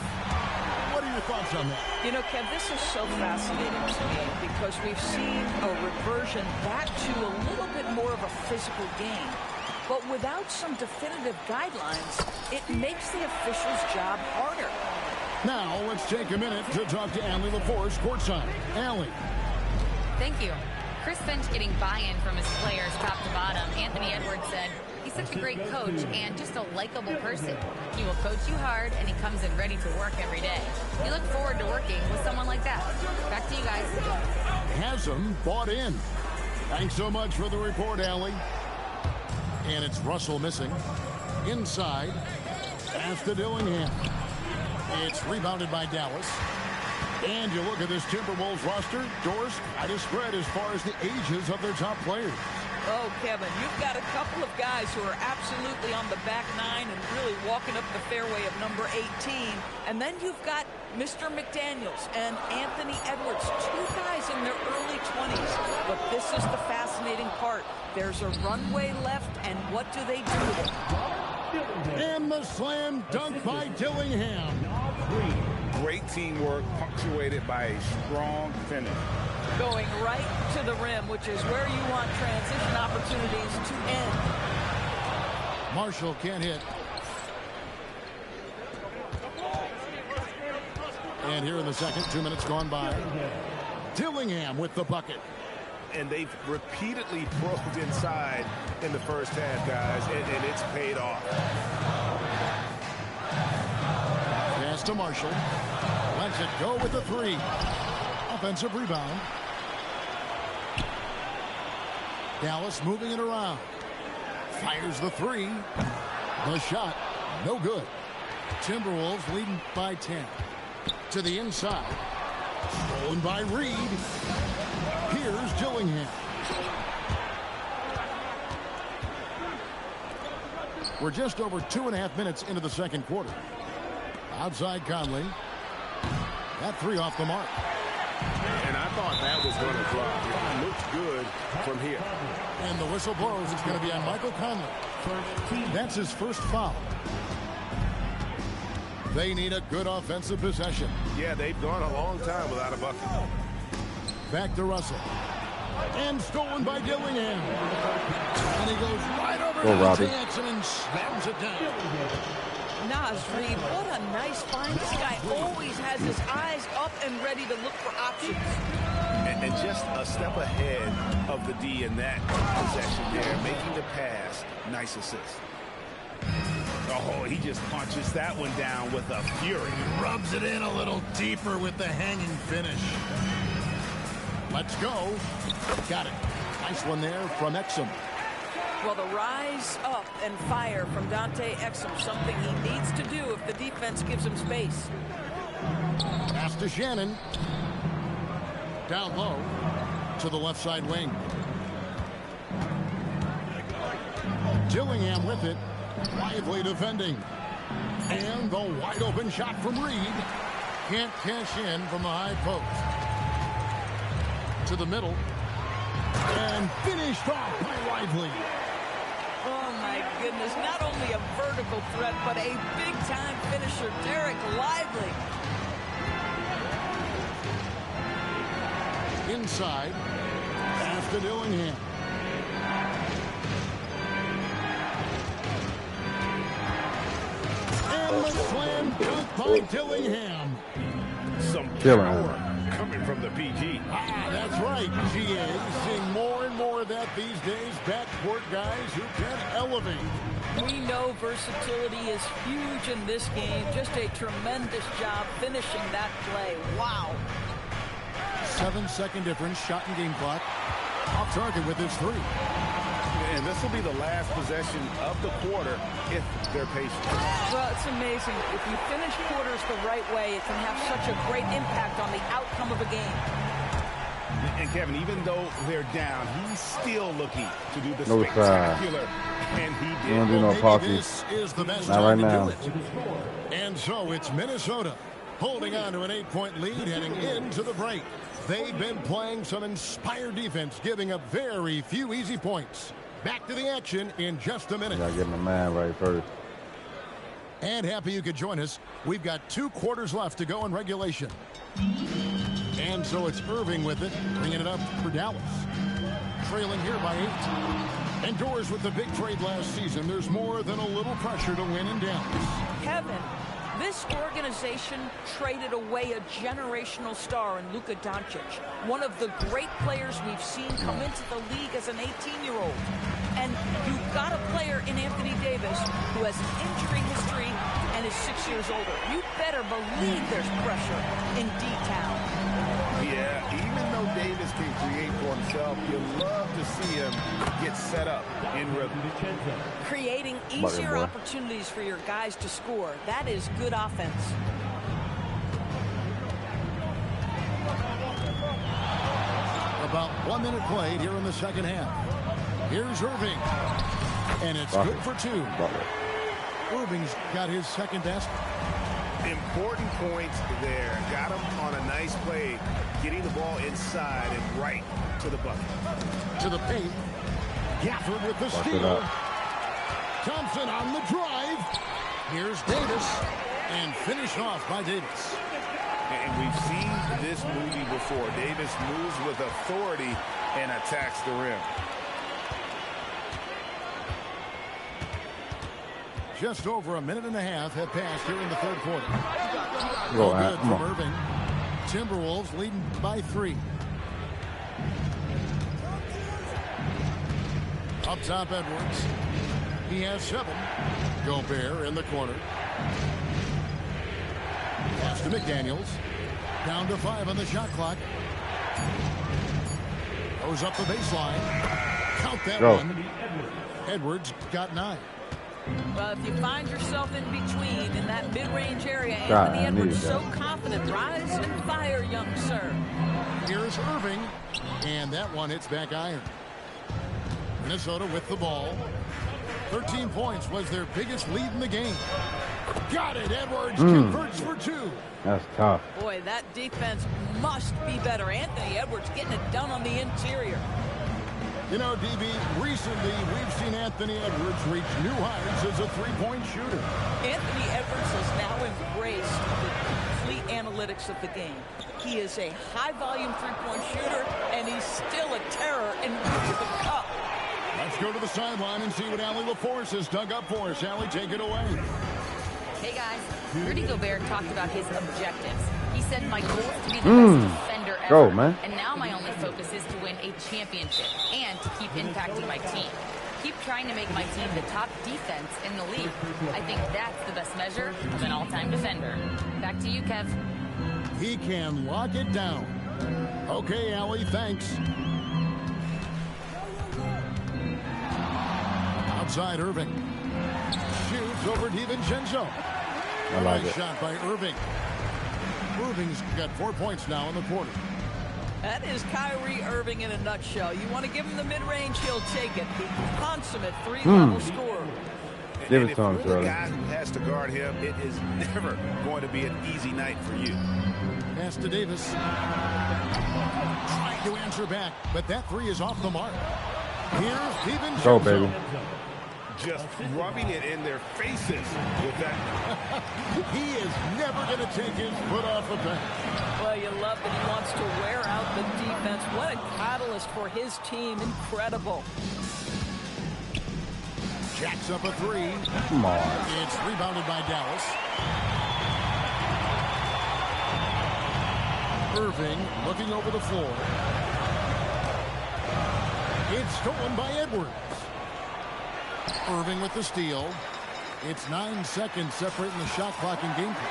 What are your thoughts on that? You know, Kev, this is so fascinating to me because we've seen a reversion back to a little bit more of a physical game. But without some definitive guidelines, it makes the officials' job harder. Now, let's take a minute to talk to Allie LaForce courtside. Allie. Thank you. Chris Finch getting buy-in from his players top to bottom. Anthony Edwards said he's such a great coach and just a likable person. He will coach you hard, and he comes in ready to work every day. We look forward to working with someone like that. Back to you guys. Hasm bought in. Thanks so much for the report, Allie. And it's Russell missing. Inside. Pass to Dillingham. It's rebounded by Dallas. And you look at this Timberwolves roster, doors quite a spread as far as the ages of their top players. Oh, Kevin, you've got a couple of guys who are absolutely on the back nine and really walking up the fairway of number 18. And then you've got Mr. McDaniels and Anthony Edwards, two guys in their early 20s. But this is the fascinating part. There's a runway left, and what do they do with it? And the slam dunk by Dillingham. Great teamwork punctuated by a strong finish. Going right to the rim, which is where you want transition opportunities to end. Marshall can't hit. And here in the second, 2 minutes gone by. Dillingham with the bucket. And they've repeatedly probed inside in the first half, guys, and it's paid off. Pass to Marshall. Lets it go with the three. Offensive rebound. Dallas moving it around. Fires the three. The shot, no good. Timberwolves leading by 10. To the inside. Stolen by Reed. Here's Dillingham. We're just over 2.5 minutes into the second quarter. Outside Conley. That three off the mark. And I thought that was going to drop. It looked good from here. And the whistle blows. It's going to be on Michael Conley. That's his first foul. They need a good offensive possession. Yeah, they've gone a long time without a bucket. Back to Russell. And stolen by Dillingham. And he goes right over to Exum and slams it down. Naz Reid, what a nice find. This guy always has his eyes up and ready to look for options. And just a step ahead of the D in that possession there, making the pass. Nice assist. Oh, he just punches that one down with a fury. Rubs it in a little deeper with the hanging finish. Let's go. Got it. Nice one there from Exum. Well, the rise up and fire from Dante Exum, something he needs to do if the defense gives him space. Pass to Shannon. Down low to the left side wing. Dillingham with it. Lively defending. And the wide open shot from Reed. Can't cash in from the high post. To the middle. And finished off by Lively. Oh, my goodness. Not only a vertical threat, but a big-time finisher, Derek Lively. Inside. Pass to Dillingham. And the slam dunk by Dillingham. Some power coming from the PG. That's right, GA. Seeing more and more of that these days. Backcourt guys who can elevate. We know versatility is huge in this game. Just a tremendous job finishing that play. Wow. 7-second difference, shot and game clock. Off target with his three. And this will be the last possession of the quarter if they're patient. Well, it's amazing. If you finish quarters the right way, it can have such a great impact on the outcome of a game. And Kevin, even though they're down, he's still looking to do the spectacular. And he did. Don't do no this is the best time to do it. And so it's Minnesota holding on to an 8-point lead heading into the break. They've been playing some inspired defense, giving up very few easy points. Back to the action in just a minute. Gotta get my man right first. And happy you could join us. We've got 2 quarters left to go in regulation. And so it's Irving with it, bringing it up for Dallas. Trailing here by 8. And Doors with the big trade last season. There's more than a little pressure to win in Dallas. Kevin, this organization traded away a generational star in Luka Doncic, one of the great players we've seen come into the league as an 18-year-old. And you've got a player in Anthony Davis who has an injury history and is 6 years older. You better believe there's pressure in D-Town. Yeah, even though Davis can create for himself, you love to see him get set up in rhythm. Creating easier opportunities for your guys to score. That is good offense. About 1 minute played here in the second half. Here's Irving. And it's good for 2. Irving's got his second basket. Important points there. Got him on a nice play, getting the ball inside and right to the bucket. To the paint. Gafford with the steal. Thompson on the drive. Here's Davis. And finished off by Davis. And we've seen this movie before. Davis moves with authority and attacks the rim. Just over a minute and a half have passed here in the third quarter. Go good from Irving. Timberwolves leading by 3. Up top, Edwards. He has 7. Gobert in the corner. Pass to McDaniels. Down to 5 on the shot clock. Goes up the baseline. Count that one. Edwards got 9. Well, if you find yourself in between in that mid-range area, Anthony Edwards so confident. Rise and fire, young sir. Here's Irving. And that one hits back iron. Minnesota with the ball. 13 points was their biggest lead in the game. Got it. Edwards converts for 2. That's tough. Boy, that defense must be better. Anthony Edwards getting it done on the interior. You know, DB, recently we've seen Anthony Edwards reach new heights as a three-point shooter. Anthony Edwards has now embraced the complete analytics of the game. He is a high-volume three-point shooter, and he's still a terror go to the sideline and see what Allie LaForce has dug up for us. Allie, take it away. Hey, guys. Rudy Gobert talked about his objectives. He said, my goal is to be the best defender ever. Go, man. And now my only focus is to win a championship and to keep impacting my team. Keep trying to make my team the top defense in the league. I think that's the best measure of an all-time defender. Back to you, Kev. He can lock it down. Okay, Allie, thanks. Outside Irving. Shoots over DiVincenzo. I like Nice it. shot by Irving. Irving's got 4 points now in the quarter. That is Kyrie Irving in a nutshell. You want to give him the mid-range, he'll take it. The consummate three-level scorer. Give And it if to him, you're the Charlie. guy who has to guard him, it is never going to be an easy night for you. Pass to Davis. Trying to answer back, but that three is off the mark. Here's DiVincenzo. Go, baby. Just rubbing it in their faces with that. He is never going to take his foot off the bench. Well, you love that he wants to wear out the defense. What a catalyst for his team. Incredible. Jacks up a three. Come on. It's rebounded by Dallas. Irving looking over the floor. It's stolen by Edwards. Irving with the steal. It's 9 seconds separating the shot clock and game clock.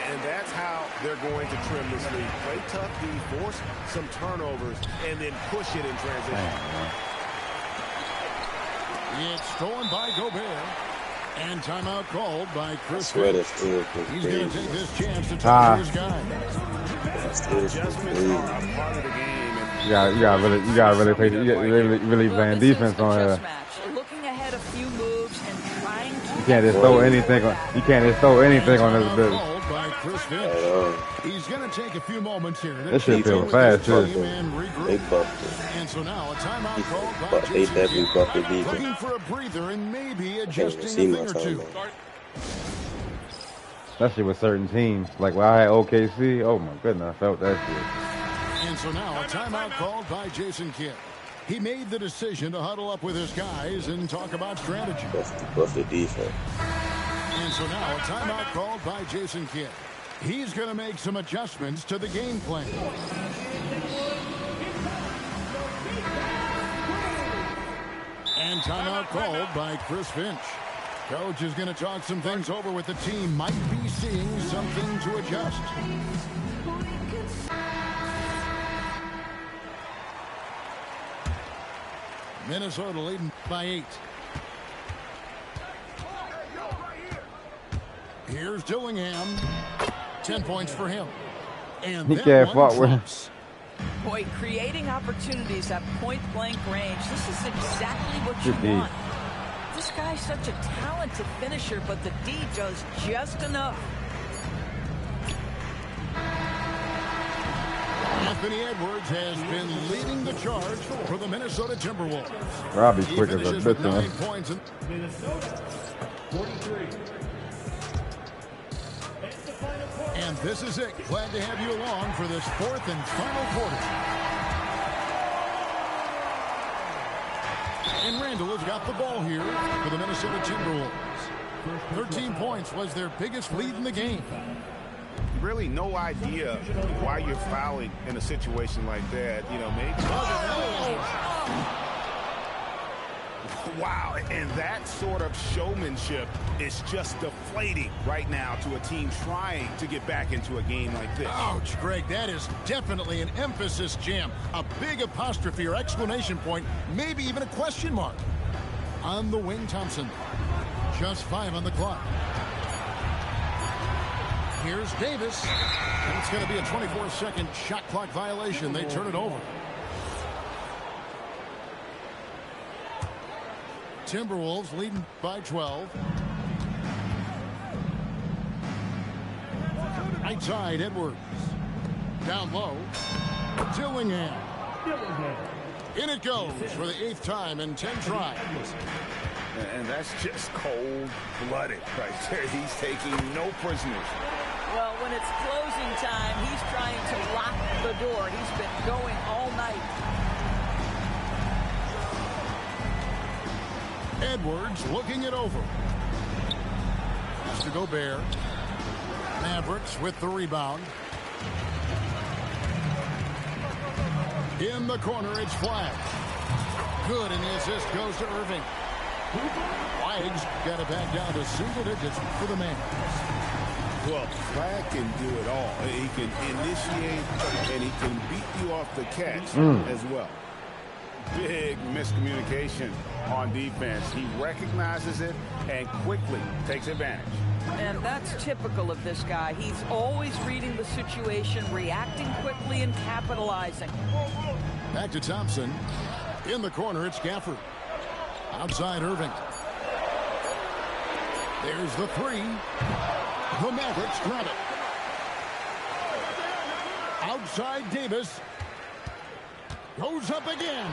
And that's how they're going to trim this league. Play tough D, force some turnovers, and then push it in transition. It's stolen by Gobert. And timeout called by Chris. Swear that's Finch. good. He's going to take this chance to talk to his guy. Adjustments are a part of the game. You gotta really play. You really playing defense on here. Looking ahead a few moves and trying to. You can't just throw anything on. You can't just throw anything on this business. Called by Chris Finch. He's going to take a few moments here. This shit feels fast, too. They buffed it. And so now a timeout called by But they definitely buffed the defense. looking for a breather and maybe I can't even adjusting see a my thing or two. timeline. Especially with certain teams. Like when I had OKC. Oh my goodness, I felt that shit. And so now a timeout called by Jason Kidd. He made the decision to huddle up with his guys and talk about strategy. Buff the defense. And so now a timeout called by Jason Kidd. He's going to make some adjustments to the game plan. And timeout called by Chris Finch. Coach is going to talk some things over with the team. Might be seeing something to adjust. Minnesota leading by 8. Here's Dillingham. 10 points for him. And He that can't one fuck with. drops. Boy, creating opportunities at point-blank range. This is exactly what you Good D. want. This guy's such a talented finisher, but the D does just enough. Anthony Edwards has been leading the charge for the Minnesota Timberwolves. Robbie's He quick as a finishes with bitch, man. 9 points. Minnesota, 43. And this is it. Glad to have you along for this fourth and final quarter. And Randall has got the ball here for the Minnesota Timberwolves. 13 points was their biggest lead in the game. Really no idea why you're fouling in a situation like that. You know, maybe. Wow, and that sort of showmanship is just deflating right now to a team trying to get back into a game like this. Ouch, Greg, that is definitely an emphasis jam. A big apostrophe or exclamation point, maybe even a question mark. On the wing, Thompson. Just 5 on the clock. Here's Davis. And it's going to be a 24-second shot clock violation. They turn it over. Timberwolves leading by 12. Right side, Edwards. Down low. Dillingham. In it goes for the 8th time in 10 tries. And that's just cold-blooded right there. He's taking no prisoners. Well, when it's closing time, he's trying to lock the door. He's been going all night. Edwards looking it over. Mr. Gobert. Mavericks with the rebound. In the corner, it's Flagg. Good, and the assist goes to Irving. Flagg's got it back down to single digits for the man. Well, Flagg can do it all. He can initiate, and he can beat you off the catch as well. Big miscommunication on defense. He recognizes it and quickly takes advantage. And that's typical of this guy. He's always reading the situation, reacting quickly, and capitalizing. Back to Thompson. In the corner, it's Gafford. Outside Irving. There's the three. The Mavericks grab it. Outside Davis. Goes up again.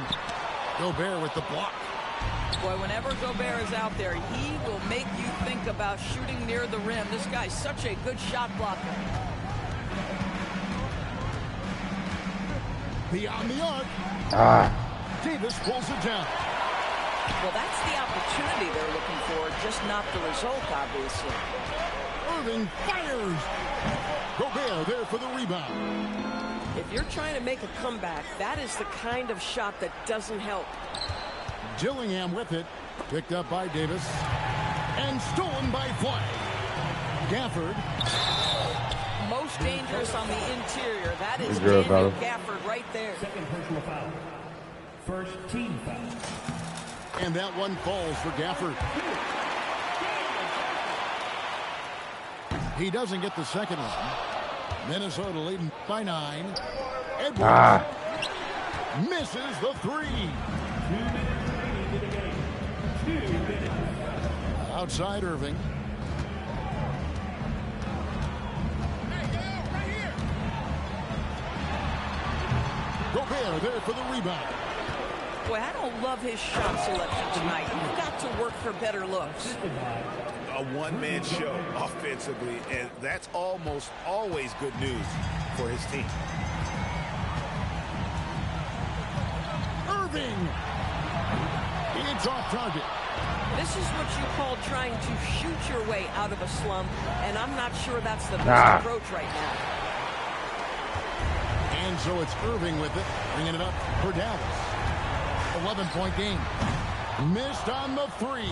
Gobert with the block. Boy, whenever Gobert is out there, he will make you think about shooting near the rim. This guy's such a good shot blocker. Beyond the arc. Davis pulls it down. Well, that's the opportunity they're looking for, just not the result, obviously. Irving fires. Gobert there for the rebound. If you're trying to make a comeback, that is the kind of shot that doesn't help. Dillingham with it. Picked up by Davis. And stolen by Flagg. Gafford. Most dangerous on the interior. That is Daniel Gafford right there. Second personal foul. First team foul. And that one falls for Gafford. He doesn't get the second one. Minnesota leading by 9. Edwards misses the three. 2 minutes remaining in the game. 2 minutes. Outside Irving. Gobert there for the rebound. Boy, I don't love his shot selection tonight. You've got to work for better looks. A one-man show offensively, and that's almost always good news for his team. Irving. It's off target. This is what you call trying to shoot your way out of a slump, and I'm not sure that's the best approach right now. And so it's Irving with it, bringing it up for Dallas. 11-point game. Missed on the three.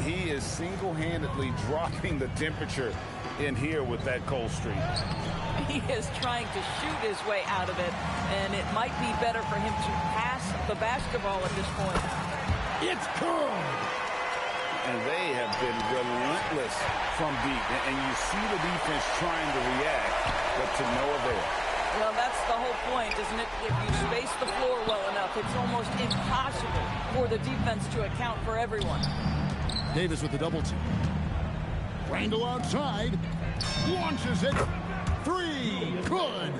He is single-handedly dropping the temperature in here with that cold streak. He is trying to shoot his way out of it, and it might be better for him to pass the basketball at this point. It's good. And they have been relentless from deep. And you see the defense trying to react, but to no avail. Well, that's the whole point, isn't it? If you space the floor well enough, it's almost impossible for the defense to account for everyone. Davis with the double team. Randall outside. Launches it. Three. Good.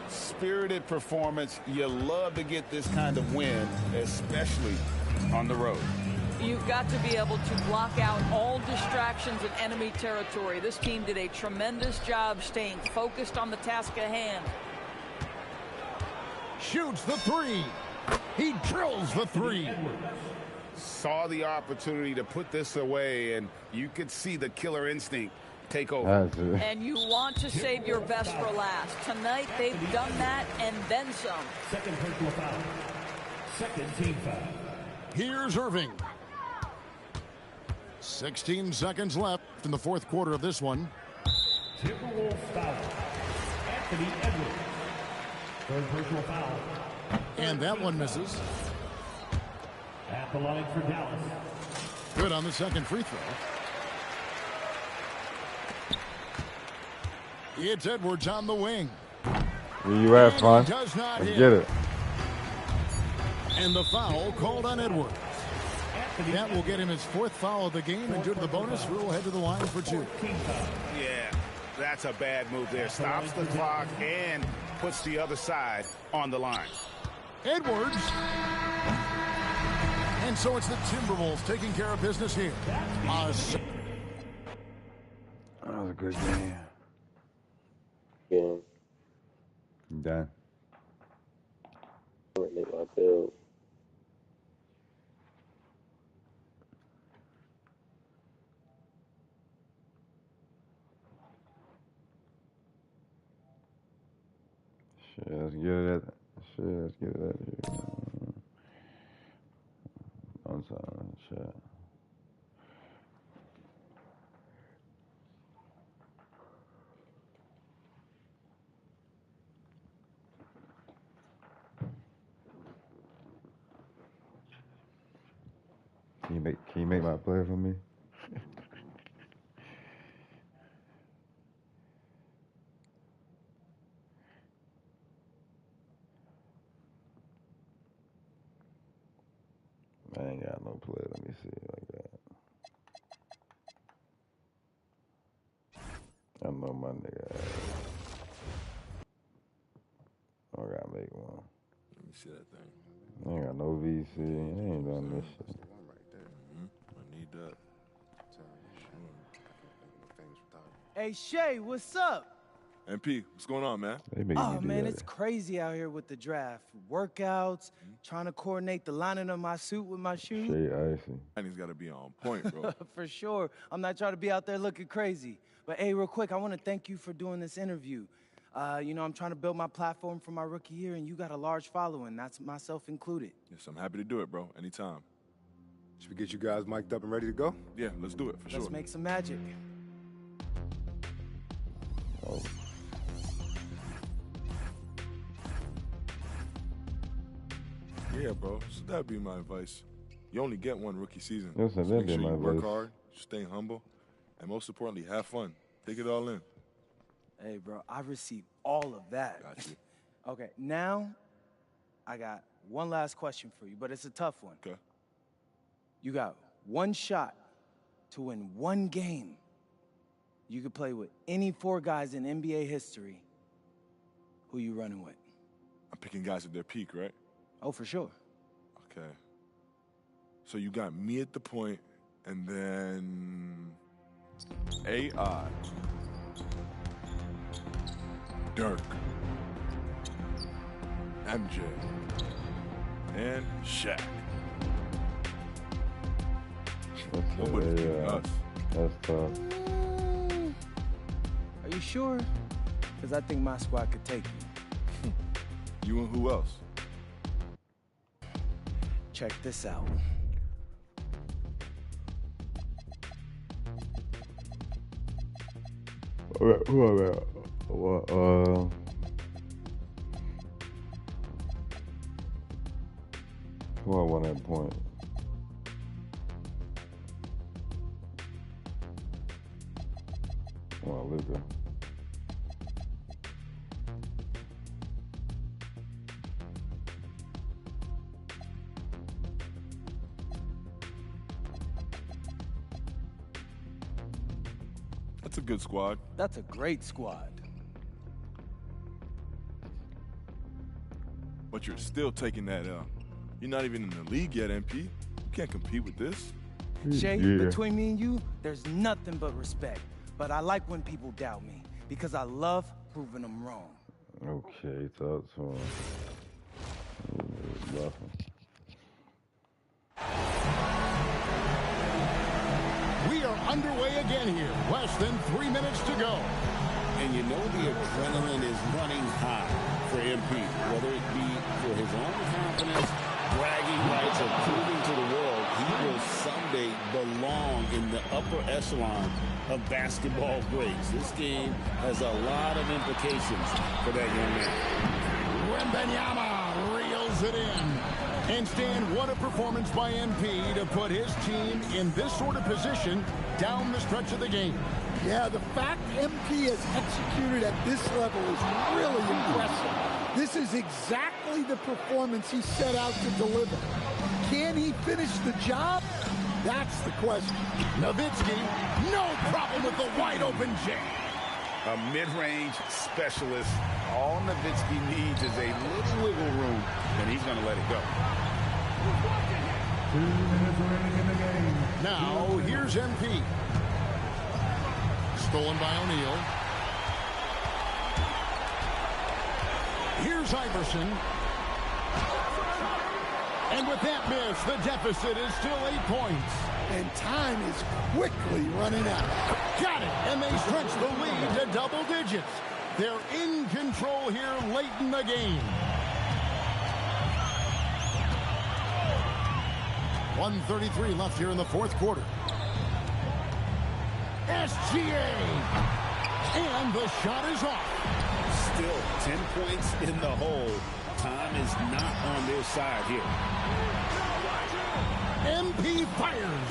Spirited performance. You love to get this kind of win, especially on the road. You've got to be able to block out all distractions in enemy territory. This team did a tremendous job staying focused on the task at hand. Shoots the three. He drills the three. Saw the opportunity to put this away, and you could see the killer instinct take over. And you want to save your best for last. Tonight, they've done that and then some. Second personal foul. Second team foul. Here's Irving. 16 seconds left in the fourth quarter of this one. Timberwolves foul. Anthony Edwards. Third personal foul. And that one misses. At the line for Dallas. Good on the second free throw. It's Edwards on the wing. You have fun. Does not Let's hit. get it. And the foul called on Edwards. That will get him his fourth foul of the game, and due to the bonus, we will head to the line for 2. Yeah, that's a bad move there. Stops the clock and puts the other side on the line. Edwards. And so it's the Timberwolves taking care of business here. That was a good game. Game. Done. Make my build. Shit, let's get it at shit. Let's get it at you. I'm sorry, shit. Can you make my play for me? I ain't got no play. Let me see like that. I know my nigga. I gotta make one. Let me see that thing. I ain't got no VC. I ain't done this shit. That's the one right there. I need that. Hey, Shay, what's up? MP, what's going on, man? Oh, man, it's crazy out here with the draft. Workouts, trying to coordinate the lining of my suit with my shoes. Shay icy. He's got to be on point, bro. For sure. I'm not trying to be out there looking crazy. But, hey, real quick, I want to thank you for doing this interview. You know, I'm trying to build my platform for my rookie year, and you got a large following. That's myself included. Yes, I'm happy to do it, bro. Anytime. Should we get you guys mic'd up and ready to go? Yeah, let's do it, for sure. Let's make some magic. Oh. Yeah, bro. So that'd be my advice. You only get one rookie season. Yes, so that'd make be sure my you work advice. hard, stay humble, and most importantly, have fun. Take it all in. Hey, bro, I received all of that. Got you. Okay, now I got one last question for you, but it's a tough one. Okay. You got one shot to win one game. You could play with any 4 guys in NBA history. Who you running with? I'm picking guys at their peak, right? Oh, for sure. Okay. So you got me at the point, and then AI, Dirk, MJ, and Shaq. Nobody's beating us. That's tough. Are you sure? Because I think my squad could take you. You and who else? Check this out. Who am I? Who I won that point? Well, Luka. That's a good squad. That's a great squad. But you're still taking that L. You're not even in the league yet, MP. You can't compete with this. Shay, between me and you, there's nothing but respect. But I like when people doubt me because I love proving them wrong. Okay, talk to him. We are underway again here. Less than 3 minutes to go. And you know the adrenaline is running high for MP, whether it be for his own confidence, bragging rights, or proving to the world he will someday belong in the upper echelon of basketball greats. This game has a lot of implications for that young man. Wembanyama reels it in. And Stan, what a performance by MP to put his team in this sort of position down the stretch of the game. Yeah, the fact MP has executed at this level is really impressive. This is exactly the performance he set out to deliver. Can he finish the job? That's the question. Nowitzki, no problem with the wide-open jam. A mid-range specialist. All Nowitzki needs is a little wiggle room, and he's going to let it go. 2 minutes remaining in the game. Now, here's MP. Stolen by O'Neal. Here's Iverson. And with that miss, the deficit is still 8 points. And time is quickly running out. Got it. And they stretch the lead to double digits. They're in control here late in the game. 1:33 left here in the fourth quarter. SGA. And the shot is off. Still 10 points in the hole. Time is not on their side here. MP fires.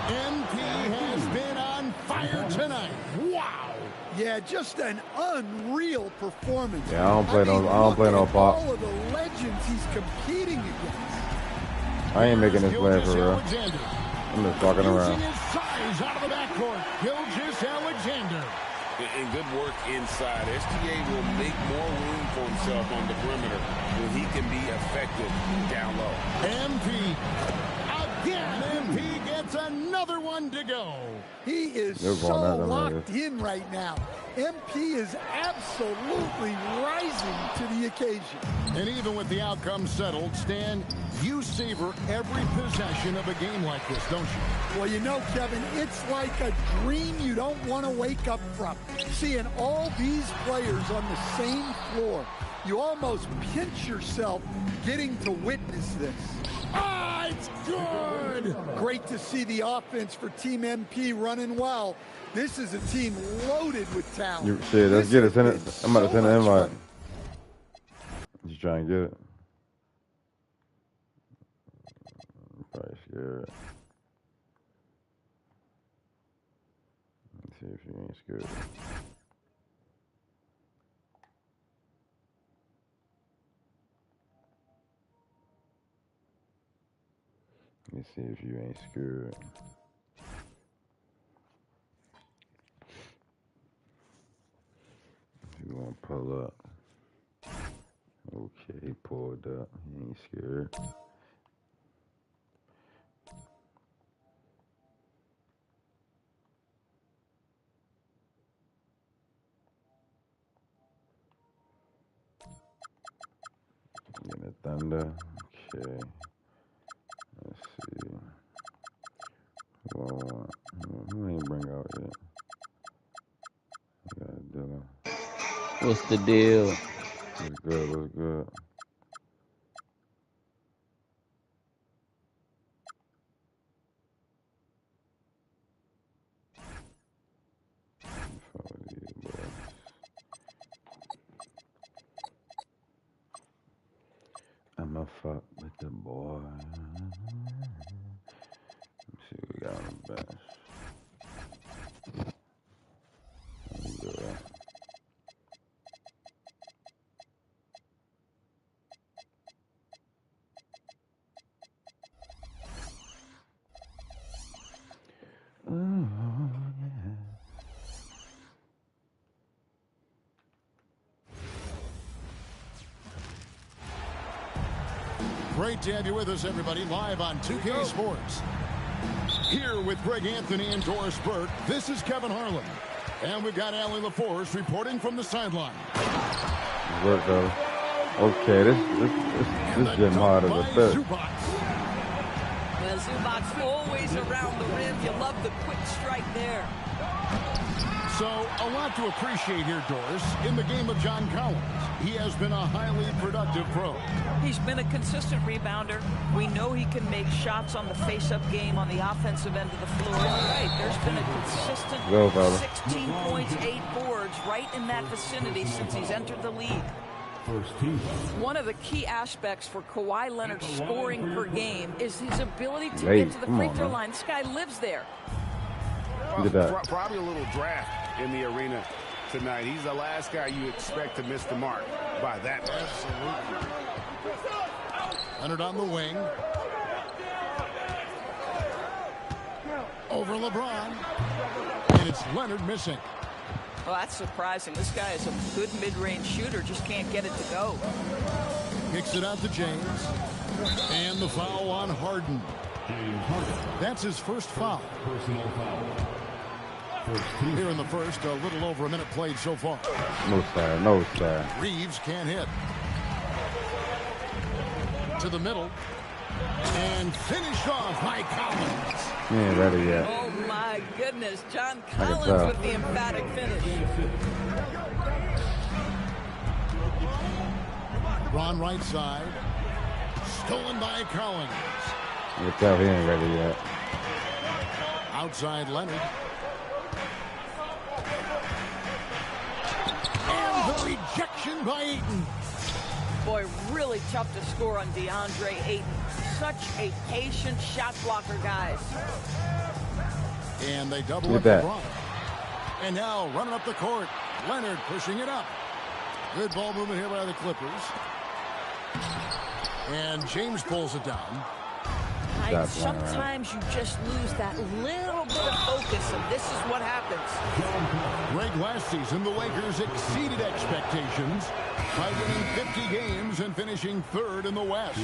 MP has been on fire tonight. Wow. Yeah, just an unreal performance. Yeah, I don't play no pop. All of the legends he's competing against. I ain't making this play for real. I'm just walking around. His size out of the backcourt. Gilgeous-Alexander. And good work inside. SGA will make more room for himself on the perimeter where he can be effective down low. MP. Again, MP gets another one to go. He is so locked in right now. MP is absolutely rising to the occasion. And even with the outcome settled, Stan, you savor every possession of a game like this, don't you? Well, you know, Kevin, it's like a dream you don't want to wake up from. Seeing all these players on the same floor, you almost pinch yourself getting to witness this. Ah, it's good! Great to see the offense for Team MP running well. This is a team loaded with talent. Shit, let's get it. I'm about to send an invite. Just try and get it. I'm probably scared. Let's see if you ain't scared. Let's see if you ain't scared. You gonna pull up? Okay, he pulled up. He ain't scared. In the Thunder. Okay. Let's see. Who ain't bring out yet? I got Dylan. What's the deal? What's good? What's good? I'ma fuck with the boy. Let's see what we got on the bench. Great to have you with us, everybody, live on 2K Sports. Here with Greg Anthony and Doris Burke, this is Kevin Harlan. And we've got Allie LaForce reporting from the sideline. Work, though. Okay, this getting hard as a bitch. Well, Zubac's always around the rim. You love the quick strike there. So, a lot to appreciate here, Doris, in the game of John Collins. He has been a highly productive pro. He's been a consistent rebounder. We know he can make shots on the face-up game on the offensive end of the floor. Right, there's been a consistent 16 points, 8 boards right in that vicinity since he's entered the league. One of the key aspects for Kawhi Leonard's scoring per game is his ability to get to the free throw line. This guy lives there. Look at that. Probably a little draft in the arena tonight. He's the last guy you expect to miss the mark by that. Absolutely. Leonard on the wing. Over LeBron. And it's Leonard missing. Well, that's surprising. This guy is a good mid-range shooter, just can't get it to go. Kicks it out to James. And the foul on Harden. That's his first foul. Personal foul. Here in the first, a little over a minute played so far. No sir, no sir. Reeves can't hit. To the middle. And finished off by Collins. He ain't ready yet. Oh, my goodness. John Collins with the emphatic finish. LeBron right side. Stolen by Collins. You can tell he ain't ready yet. Outside Leonard. And the rejection by Ayton. Boy, really tough to score on DeAndre Ayton. Such a patient shot blocker, guys. And they double up LeBron. And now running up the court. Leonard pushing it up. Good ball movement here by the Clippers. And James pulls it down. Sometimes you just lose that little bit of focus, and this is what happens. Greg, last season, the Lakers exceeded expectations by winning 50 games and finishing third in the West.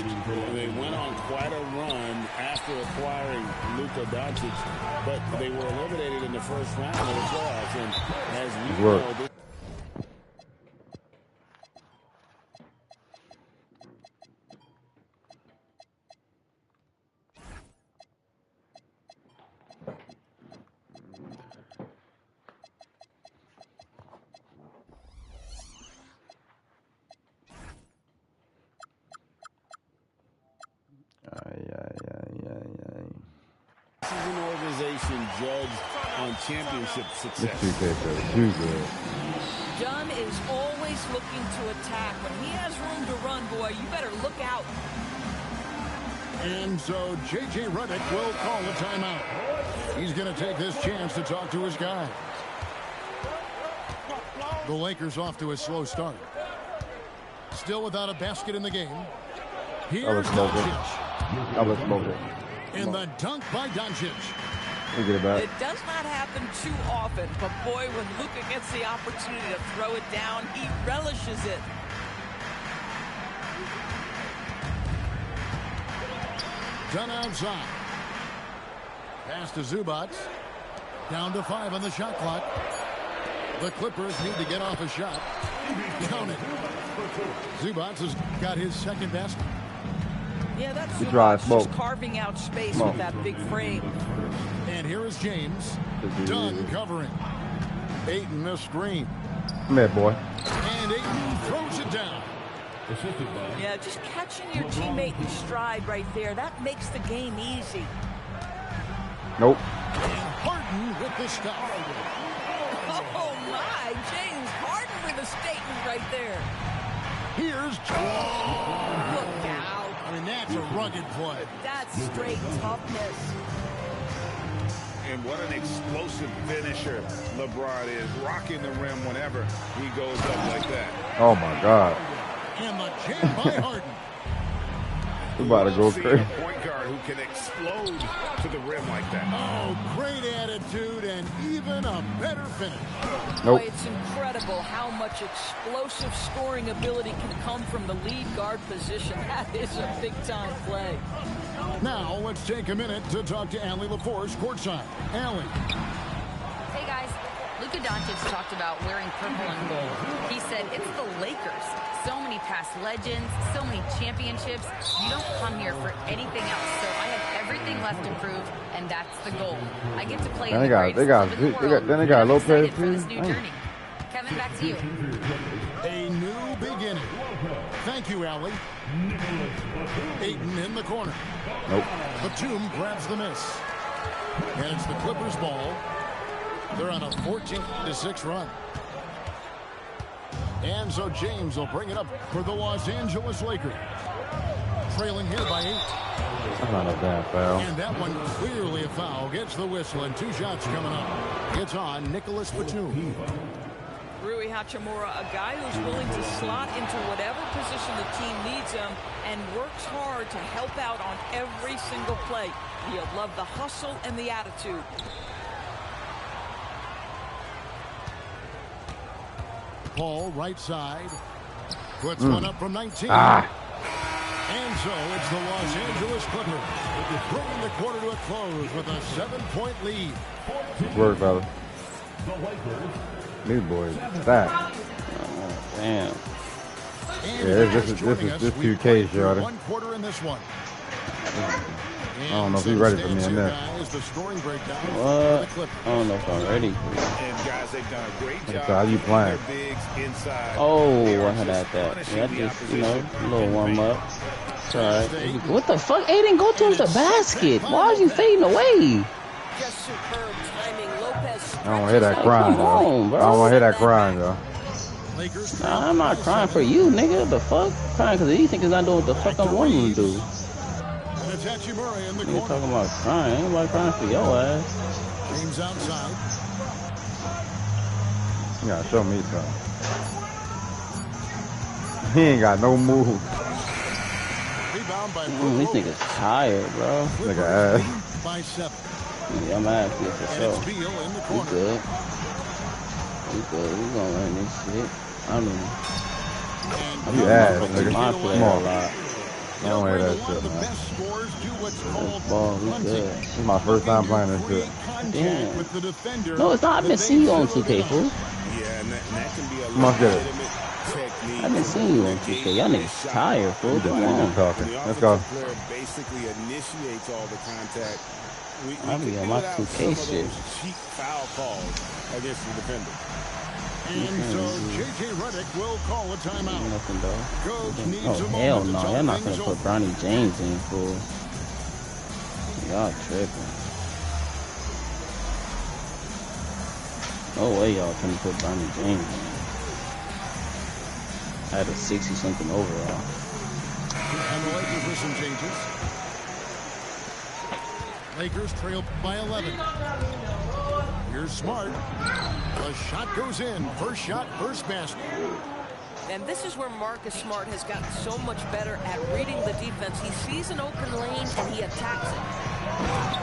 They went on quite a run after acquiring Luka Doncic, but they were eliminated in the first round of the playoffs. And as we know, this is an organization judged on championship success. This 2K is too good. Dunn is always looking to attack. When he has room to run, boy, you better look out. And so J.J. Redick will call a timeout. He's going to take this chance to talk to his guys. The Lakers off to a slow start. Still without a basket in the game. Here's Doncic. I was smoking. And the dunk by Doncic. It does not happen too often, but boy, when Luka gets the opportunity to throw it down, he relishes it. Done outside. Pass to Zubac. Down to 5 on the shot clock. The Clippers need to get off a shot. Count it. Zubac has got his second basket. Yeah, that's Zubac just carving out space with that big frame. And here is James. Dunn covering. Ayton a screen. Come here, boy. And Ayton throws it down. Yeah, just catching your teammate in stride right there. That makes the game easy. Nope. And Harden with the stop. Oh, my. James Harden with a statement right there. Here's Joe. Look out. I mean, that's a rugged play. That's straight toughness. And what an explosive finisher LeBron is, rocking the rim whenever he goes up like that. Oh, my God. And the jam by Harden. We're about to go crazy. A point guard who can explode to the rim like that. Oh, great attitude and even a better finish. Nope. Boy, it's incredible how much explosive scoring ability can come from the lead guard position. That is a big-time play. Now, let's take a minute to talk to Allie LaForce courtside. Allie. Hey, guys. Luka Doncic talked about wearing purple and gold. He said, it's the Lakers. So many past legends, so many championships. You don't come here for anything else. So I have everything left to prove, and that's the goal. I get to play in the greatest club in the world. Then they got Lopez for this new journey. Kevin, back to you. A new beginning. Thank you, Allie. Ayton in the corner. Nope. Batum grabs the miss. And it's the Clippers' ball. They're on a 14-6 run. And so James will bring it up for the Los Angeles Lakers. Trailing here by 8. That's not a bad foul. And that one clearly a foul. Gets the whistle and 2 shots coming up. It's on Nicholas Batum. Rui Hachimura, a guy who's willing to slot into whatever position the team needs him and works hard to help out on every single play. You'll love the hustle and the attitude. Paul, right side. Puts one up from 19. And so it's the Los Angeles Clippers bringing the quarter to a close with a 7-point lead. Good work, fella. These boys fat. Oh, damn. And yeah, this 2K, Jordan. 1 quarter in this one. I don't know if he's ready for me in there. What? I don't know if I'm ready. And guys, they've done a great job. How you playing? Oh, I had that. Yeah, just, you know, a little warm up. It's alright. What the fuck? Aiden, go towards the basket. Why are you fading away? Just superb timing. Lopez. I don't want to hear that crying, though. I don't want to hear that crying, though. Nah, I'm not crying for you, nigga. The fuck? I'm crying because he thinks he's not doing what the fuck I want him to do. Nigga talking about crying. Ain't nobody crying for your ass. James outside. You gotta show me something. He ain't got no move. These niggas tired, bro. Nigga ass. By 7. Yeah, I'm ass here for sure. We good. We good. We gonna learn this shit. I mean, you ass, nigga. Come on. I don't hear that shit, man. This ball, we good. This is my first time playing this shit. Damn. No, it's not. I've been seeing you on 2K, fool. Yeah, and that can be a Must get it. technique. I've been seeing you on 2K. Y'all niggas tired, fool. Come on. Talking. Let's go. The player basically initiates all the contact. I be on my 2K shit. Cheap foul calls against the defender. And so J.J. Redick will call a timeout. Nothing though. Coach needs Oh a hell moment to no! talk Y'all not things gonna put over. Bronny James in, fool. Y'all tripping. No way y'all couldn't put Bronny James in. I had a 60-something overall. And the Lakers with some changes. Lakers trail by 11. Here's Smart. The shot goes in. First shot, first basket. And this is where Marcus Smart has gotten so much better at reading the defense. He sees an open lane and he attacks it.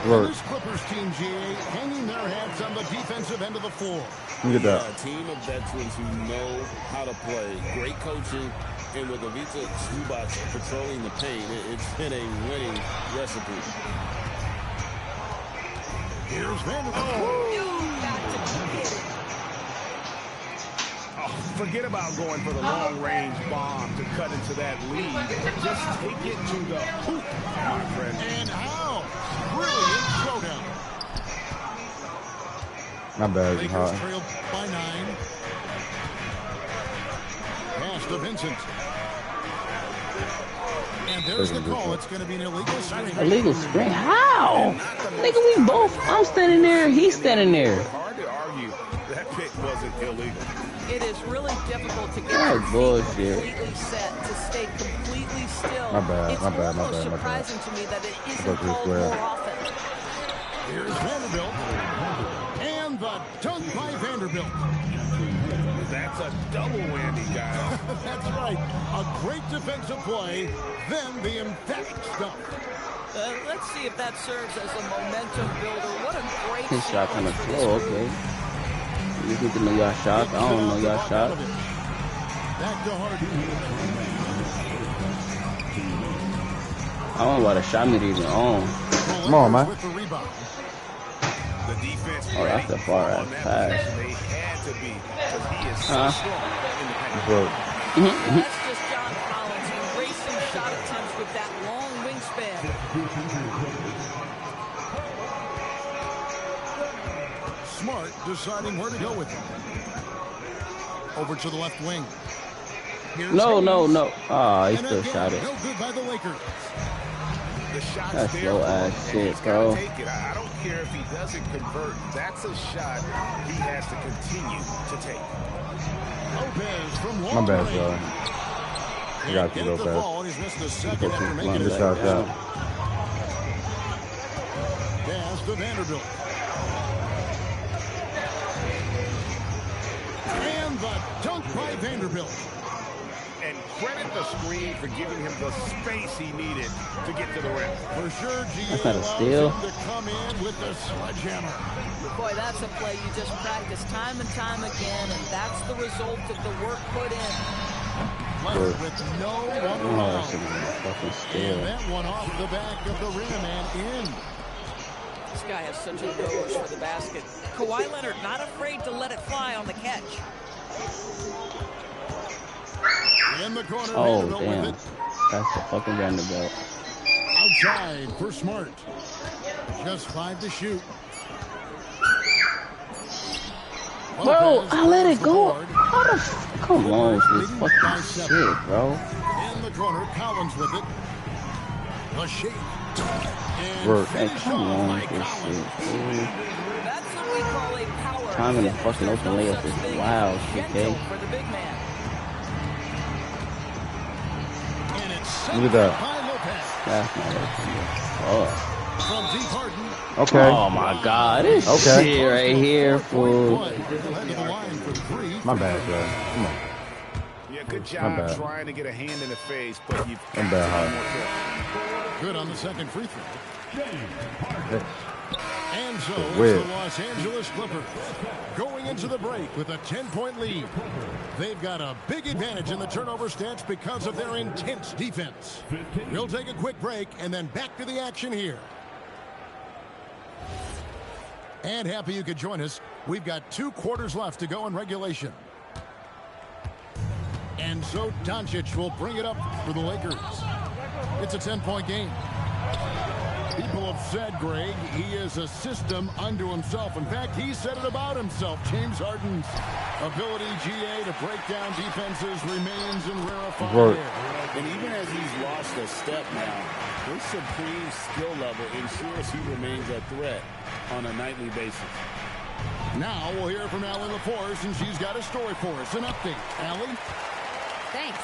This Clippers team, GA, hanging their heads on the defensive end of the floor. Look at that. A team of veterans who know how to play. Great coaching. And with Ivica Zubac patrolling the paint, it's been a winning recipe. Here's Vanderbilt. Forget about going for the long-range bomb to cut into that lead. Just take it to the hoop, my friend. And how? Brilliant throwdown. Not bad. Lakers trailed by 9. Pass to Vincent. And there's the call. It's going to be an illegal screen. Illegal screen? How? Nigga, we both. I'm standing there. He's standing there. Hard to argue that pick wasn't illegal. It is really difficult to get That's bullshit. completely set, to stay completely still. My bad, It's my bad, my almost bad, my bad. surprising to me that it I isn't thought you were called square. more often. Here's Vanderbilt. And the dunk by Vanderbilt. That's a double whammy, guys. That's right. A great defensive play, then the emphatic stuff. Let's see if that serves as a momentum builder. What a great His shot kind of sequence for this slow, group. okay. You need to know y'all shot. I don't know y'all shot. Back to Harden. I don't know why the shot meter even on. Come on, man. With the rebound. The defense Oh, that's a far ass pass. They had to be because he is so strong in the paint. Look. That's just John Collins erasing shot attempts with that long wingspan. Smart deciding where to go with it. Over to the left wing. Here's No. Ah, he and still again, shot it. no good by the Lakers. The shot's That's there slow for him, ass and shit, he's gotta bro. take it. I don't care if he doesn't convert. That's a shot he has to continue to take. Lopez from long My bad, range. y'all. I got you, Get the Lopez. ball. He's missed a second after making Good it. shot. Pass to Vanderbilt. And the dunk by Vanderbilt. And credit the screen for giving him the space he needed to get to the rim. For sure, GA That's not a allows steal. him to come in with the sledgehammer. Boy, that's a play you just practice time and time again, and that's the result of the work put in. Left with no one Oh, around. that should be a fucking steal. And that one off the back of the rim and in. This guy has such a nose for the basket. Kawhi Leonard not afraid to let it fly on the catch. In the corner, Oh, Vanderbilt with damn. it. That's the fucking Vanderbilt. inside for Smart. Just 5 to shoot. Bro, I let it go. How the come on with this fucking shit, bro. In the corner, Collins with it. The shake. Hey, come on with this shit, dude. That's what we call a power. Time in the fucking open layup is wild, okay? For the big man. Look at that. That's not open. From deep Harden. Okay. Oh my God, this shit right here, fool. My bad, bro. Come on. Yeah, good job trying to get a hand in the face, but you've I'm bad, hard. Good on the second free throw. And so it's Weird. the Los Angeles Clippers going into the break with a 10-point lead. They've got a big advantage in the turnover stats because of their intense defense. We'll take a quick break and then back to the action here. And happy you could join us. We've got 2 quarters left to go in regulation. And so Doncic will bring it up for the Lakers. It's a 10-point game. People have said, Greg, he is a system unto himself. In fact, he said it about himself. James Harden's ability, GA, to break down defenses remains in rarefied air. And even as he's lost a step now, his supreme skill level ensures he remains a threat on a nightly basis. Now we'll hear from Allie LaForce, and she's got a story for us. An update. Allie? Thanks.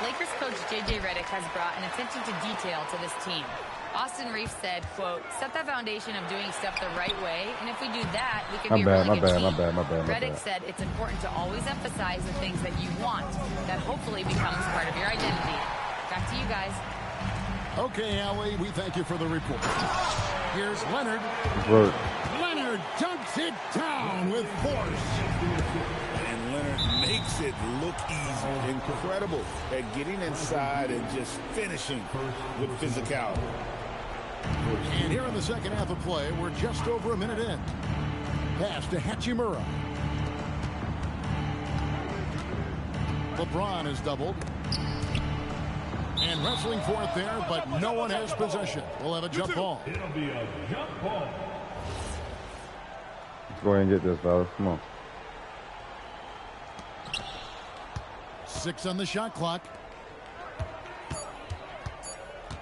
Lakers coach J.J. Redick has brought an attention to detail to this team. Austin Reeves said, quote, set the foundation of doing stuff the right way, and if we do that, we can be a really good team. My bad. Redick said it's important to always emphasize the things that you want. That hopefully becomes part of your identity. Back to you guys. Okay, Allie, we thank you for the report. Here's Leonard. Work. Leonard dunks it down with force. And Leonard makes it look easy. Incredible at getting inside and just finishing with physicality. And here in the second half of play, we're just over a minute in. Pass to Hachimura. LeBron is doubled. And wrestling for it there, but no one has possession. We'll have a jump ball. It'll be a jump ball. Let's go ahead and get this, fellas. Come on. 6 on the shot clock.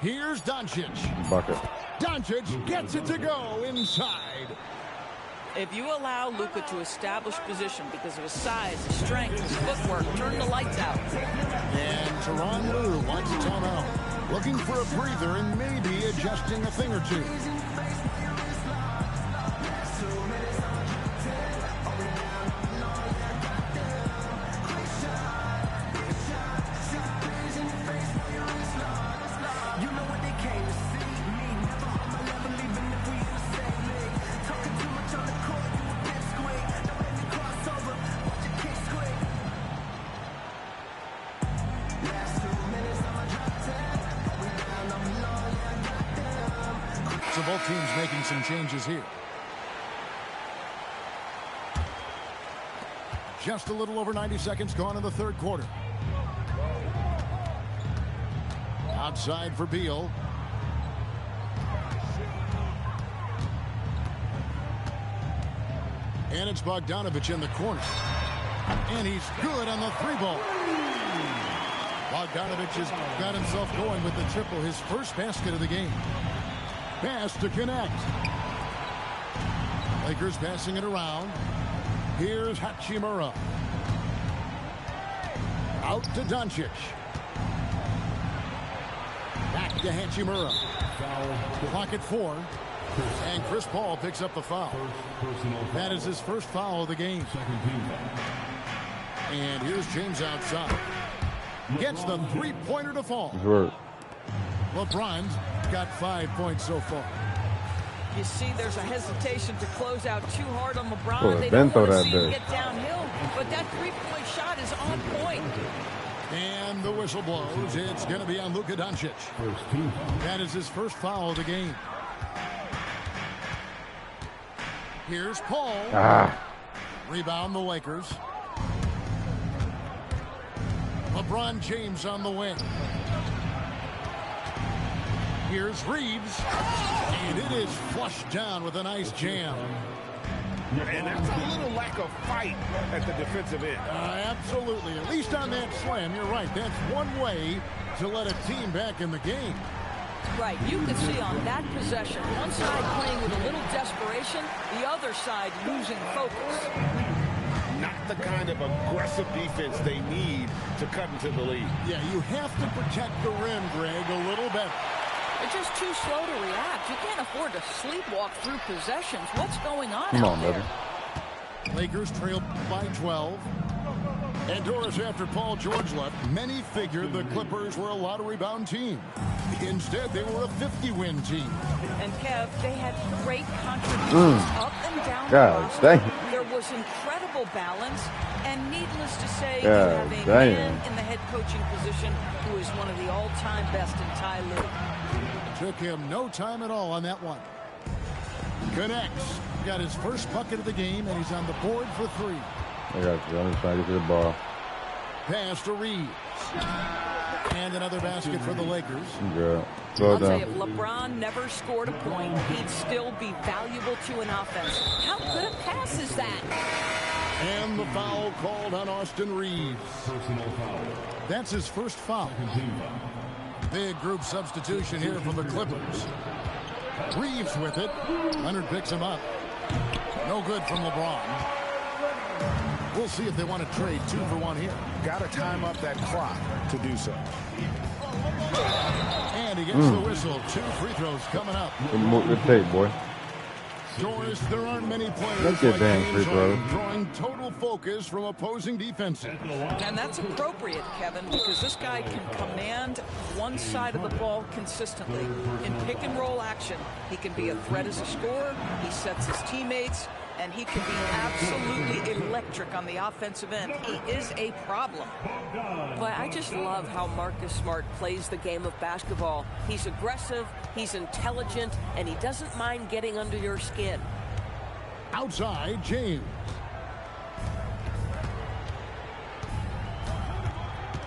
Here's Doncic. Bucket. Doncic gets it to go inside. If you allow Luka to establish position because of his size, his strength, his footwork, turn the lights out. And Tyronn Lue wants a timeout. Looking for a breather and maybe adjusting a thing or two. So both teams making some changes here. Just a little over 90 seconds gone in the third quarter. Outside for Beal. And it's Bogdanovich in the corner. And he's good on the 3-ball. Bogdanovich has got himself going with the triple, his first basket of the game. Pass to connect. Lakers passing it around. Here's Hachimura. Out to Doncic. Back to Hachimura. Clock at 4. And Chris Paul picks up the foul. That is his first foul of the game. And here's James outside. Gets the 3-pointer to fall. LeBron's got 5 points so far. You see there's a hesitation to close out too hard on LeBron. Well, they don't want to see him bitch. get downhill, but that 3-point shot is on point. And the whistle blows. It's going to be on Luka Doncic. That is his first foul of the game. Here's Paul. Rebound the Lakers. LeBron James on the wing. Here's Reeves. And it is flushed down with a nice jam. And that's a little lack of fight at the defensive end. Absolutely. At least on that slam, you're right. That's one way to let a team back in the game. Right. You could see on that possession, one side playing with a little desperation, the other side losing focus. Not the kind of aggressive defense they need to cut into the lead. Yeah, you have to protect the rim, Greg, a little better. They're just too slow to react. You can't afford to sleepwalk through possessions. What's going on Come out on, there? baby. Lakers trail by 12. And Doris, after Paul George left, many figured the Clippers were a lottery-bound team. Instead, they were a 50-win team. And Kev, they had great contributions up and down the roster. Dang. There was incredible balance, and needless to say, you God have a damn. man in the head coaching position who is one of the all-time best in Ty Lue. Took him no time at all on that one. Connects. Got his first bucket of the game, and he's on the board for 3. I got you. I'm just trying to get to the ball. Pass to Reeves. And another basket for the Lakers. Good. I'll tell you, if LeBron never scored a point, he'd still be valuable to an offense. How good a pass is that? And the foul called on Austin Reeves. That's his first foul. Big group substitution here for the Clippers. Reeves with it. Leonard picks him up. No good from LeBron. We'll see if they want to trade 2 for 1 here. Got to time up that clock to do so. And he gets the whistle. 2 free throws coming up. Good tape, boy. Doris, there aren't many players That's your like damn James free throw. Harden drawing total focus from opposing defenses. And that's appropriate, Kevin, because this guy can command one side of the ball consistently. In pick and roll action, he can be a threat as a scorer, he sets his teammates, and he can be absolutely electric on the offensive end. He is a problem. But I just love how Marcus Smart plays the game of basketball. He's aggressive, he's intelligent, and he doesn't mind getting under your skin. Outside, James.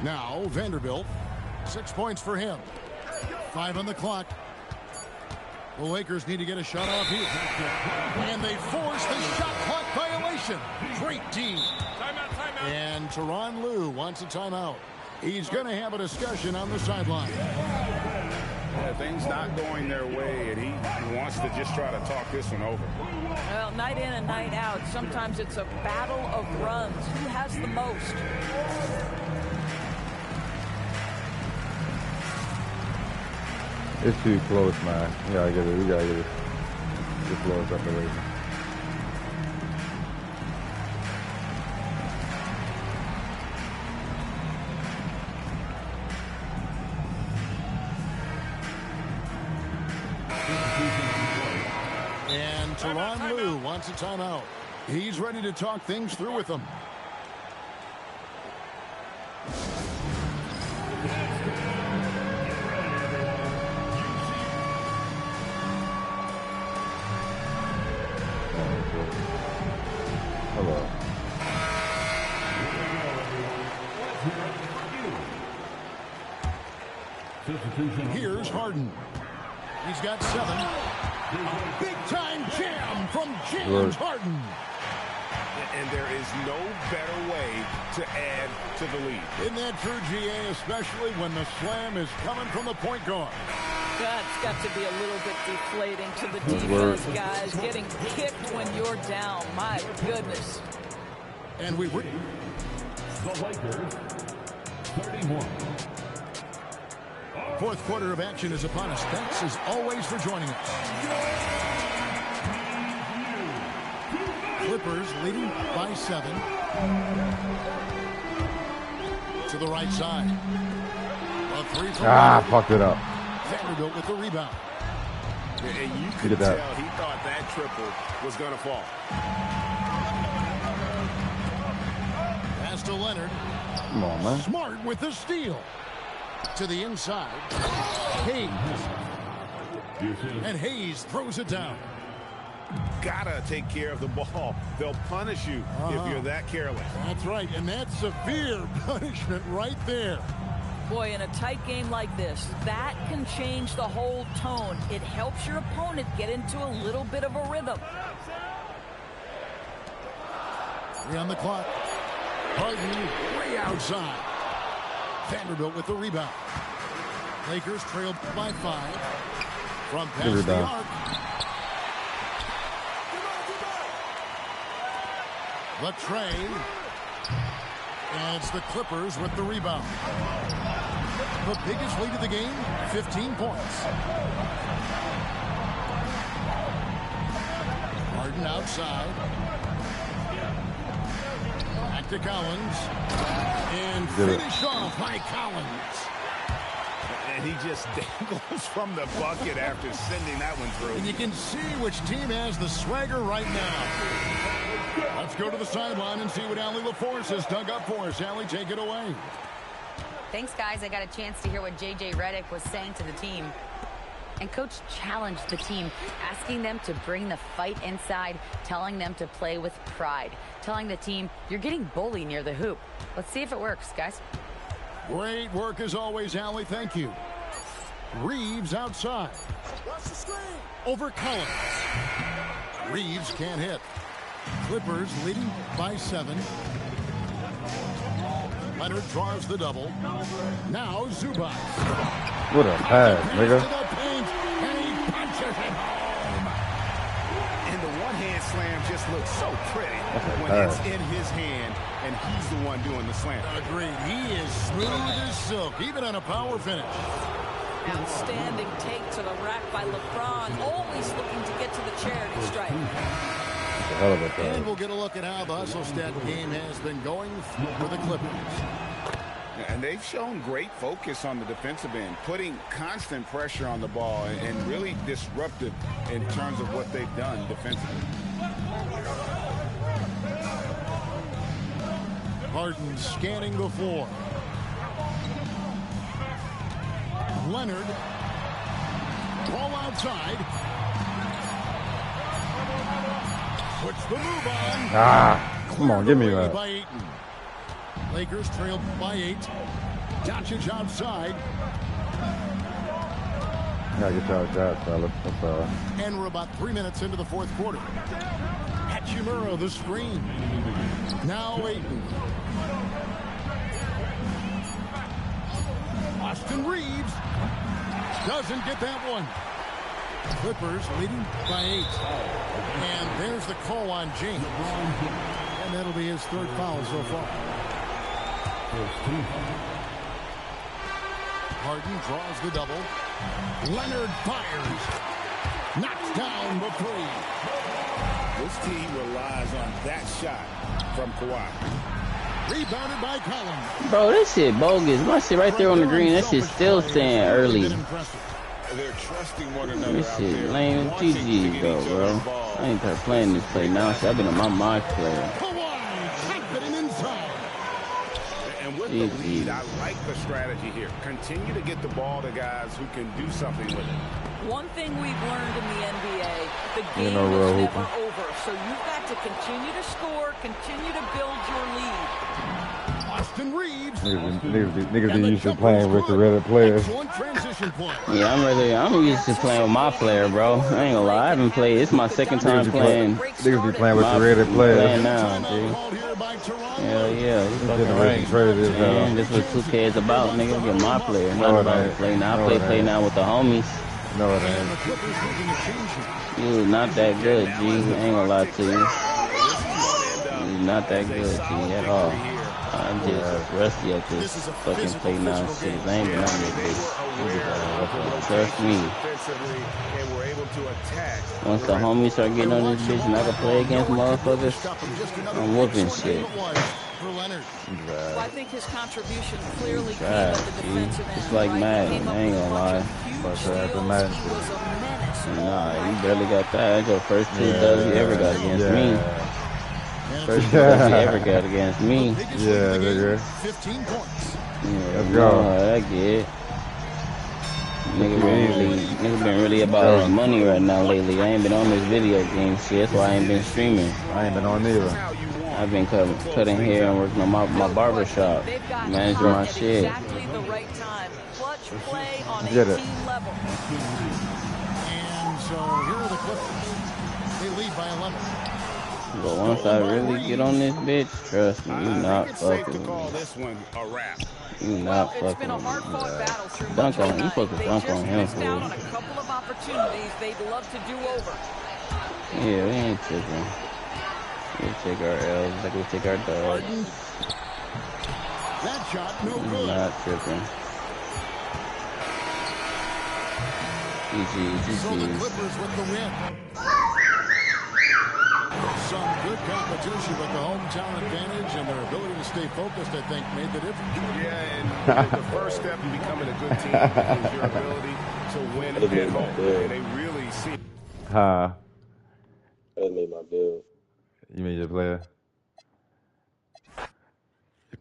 Now, Vanderbilt. 6 points for him. 5 on the clock. The Lakers need to get a shot off here. And they force the shot clock violation. Great team. Timeout. And Tyronn Lue wants a timeout. He's going to have a discussion on the sideline. Yeah, things not going their way, and he wants to just try to talk this one over. Well, night in and night out, sometimes it's a battle of runs. Who has the most? It's too close, man. We gotta get it too close up the way. And Tyronn Lue wants a timeout. He's ready to talk things through with them. Hello. Here's Harden. He's got 7. Big time jam from James Harden. And there is no better way to add to the lead. Isn't that true, GA, especially when the slam is coming from the point guard? That's got to be a little bit deflating to the defense, guys. Getting kicked when you're down. My goodness. And we were... The Lakers, 31. Fourth quarter of action is upon us. Thanks as always for joining us. Clippers leading by 7. To the right side. A 3 from fucked it up. Vanderbilt with the rebound. And you could tell he thought that triple was going to fall. Pass to Leonard. Come on, man. Smart with the steal. To the inside. Hayes. And Hayes throws it down. Gotta take care of the ball. They'll punish you if you're that careless. That's right, and that's severe punishment right there. Boy, in a tight game like this, that can change the whole tone. It helps your opponent get into a little bit of a rhythm. 3 on the clock. Harden way outside. Vanderbilt with the rebound. Lakers trailed by 5. From past the arc. The trade. And it's the Clippers with the rebound. The biggest lead of the game, 15 points. Harden outside. Back to Collins. And finish off by Collins. And he just dangles from the bucket after sending that one through. And you can see which team has the swagger right now. Let's go to the sideline and see what Allie LaForce has dug up for us. Allie, take it away. Thanks, guys. I got a chance to hear what J.J. Redick was saying to the team. And Coach challenged the team, asking them to bring the fight inside, telling them to play with pride, telling the team, you're getting bullied near the hoop. Let's see if it works, guys. Great work as always, Allie. Thank you. Reeves outside. Over Collins. Reeves can't hit. Clippers leading by 7. Leonard draws the double. Now Zubac. What a pass, nigga. And he punches it home. And the one-hand slam just looks so pretty when it's in his hand and he's the one doing the slam. Agreed. He is smooth as silk, even on a power finish. Outstanding take to the rack by LeBron, always looking to get to the charity stripe. And we'll get a look at how the hustle stat game has been going for the Clippers. And they've shown great focus on the defensive end, putting constant pressure on the ball and really disruptive in terms of what they've done defensively. Harden scanning the floor. Leonard. Ball outside. Puts the move on. Come on, give me that. By Ayton. Lakers trailed by 8. Doncic outside. Gotta get y'all shots, fellas. That's all. And we're about 3 minutes into the fourth quarter. Hachimura, the screen. Now Ayton. Austin Reeves doesn't get that one. Clippers leading by 8. And there's the call on James. And that'll be his 3rd foul so far. Harden draws the double. Leonard fires. Knocks down the 3. This team relies on that shot from Kawhi. Rebounded by Collins. Bro, this shit bogus. My shit right there on the green. That shit's still saying early. They're trusting one another. This shit lame. GG's though, bro. I ain't start playing this play now. So I've been on my mind player. And with the lead, I like the strategy here. Continue to get the ball to guys who can do something with it. One thing we've learned in the NBA, the game is never over. So you've got to continue to score, continue to build your lead. Austin Reeves. Niggas be used to playing with the Reddit players. Yeah, I'm used to playing with my player, bro. I ain't gonna lie, I haven't played. It's my second time playing. Niggas be playing with the Reddit players. Playing now, dude. Hell yeah, this fucking right. Man, this what 2K is about, nigga. Get my player. Not about to play now. I play now with the homies. No, it ain't. You not that good, G. I ain't gonna lie to you. You not that good, G, at all. I'm just rusty at this fucking play now shit. I ain't been on this bitch. Trust me. Once the homies start getting on this bitch and I can play against motherfuckers, I'm whooping shit. Well, I think his contribution clearly came at the defensive end. It's like Madden, I ain't gonna lie. Nah, you barely got that. That's your first 2 dubs you ever got against me. First dubs you ever got against me. Yeah, nigga. 15 points. Yeah, let's go. I get it. Nigga been really about his money right now lately. I ain't been on this video game shit. That's why I ain't been streaming. I ain't been on either. I've been cutting hair and working on my barber shop, managing my shit. Match play on a Get it. team level. And so here are the Clippers. They lead by 11. But once I really get on this bitch, trust me, you not fucking with me. This one a wrap. You Well, not it's fucking been a with me. hard-fought battle through Dunk much of the on him. You night. supposed to They dunk just on him, missed out fool. on a couple of opportunities they'd love to do over. Yeah, we ain't tripping. We'll take our L's like we'll take our dogs. That shot, no good. Not tripping. GG, So the GG. Clippers with the win. Some good competition, but the hometown advantage and their ability to stay focused, I think, made the difference. Yeah, and the first step in becoming a good team is your ability to win at home. And they really see. Huh? That made my bill. You mean your player?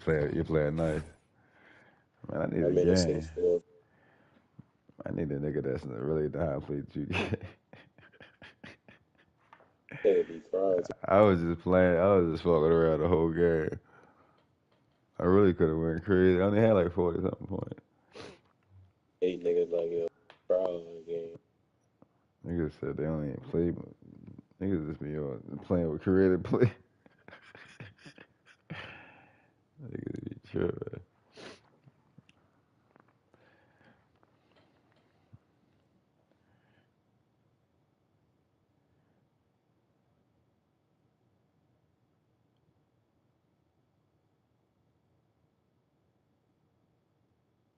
Your player nice. Man, I need a game. I need a nigga that's really the high play 2K. I was just playing. I was just fucking around the whole game. I really could have went crazy. I only had like 40-something points. 8 niggas like yo, proud game. Niggas said they only ain't play, but niggas just be playing with creative play. Niggas be tripping.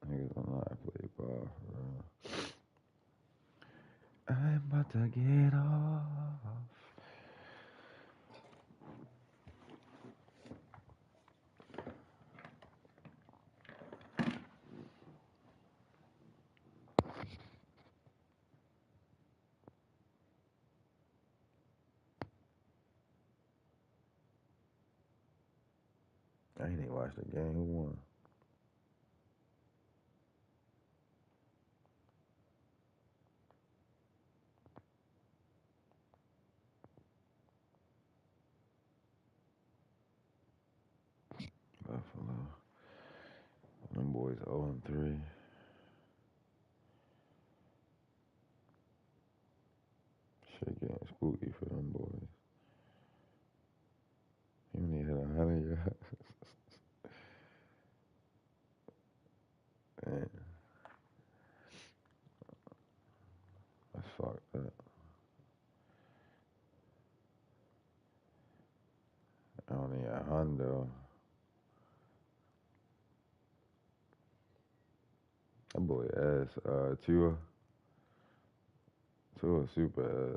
Niggas don't know how to play ball, for real. I'm about to get off. I ain't even watched the game. Who won? Buffalo. Them boys 0-3. Shit getting spooky for them boys. You need 100 yards. Man, that's fucked up. Only a hundo. That boy ass. Tua super ass.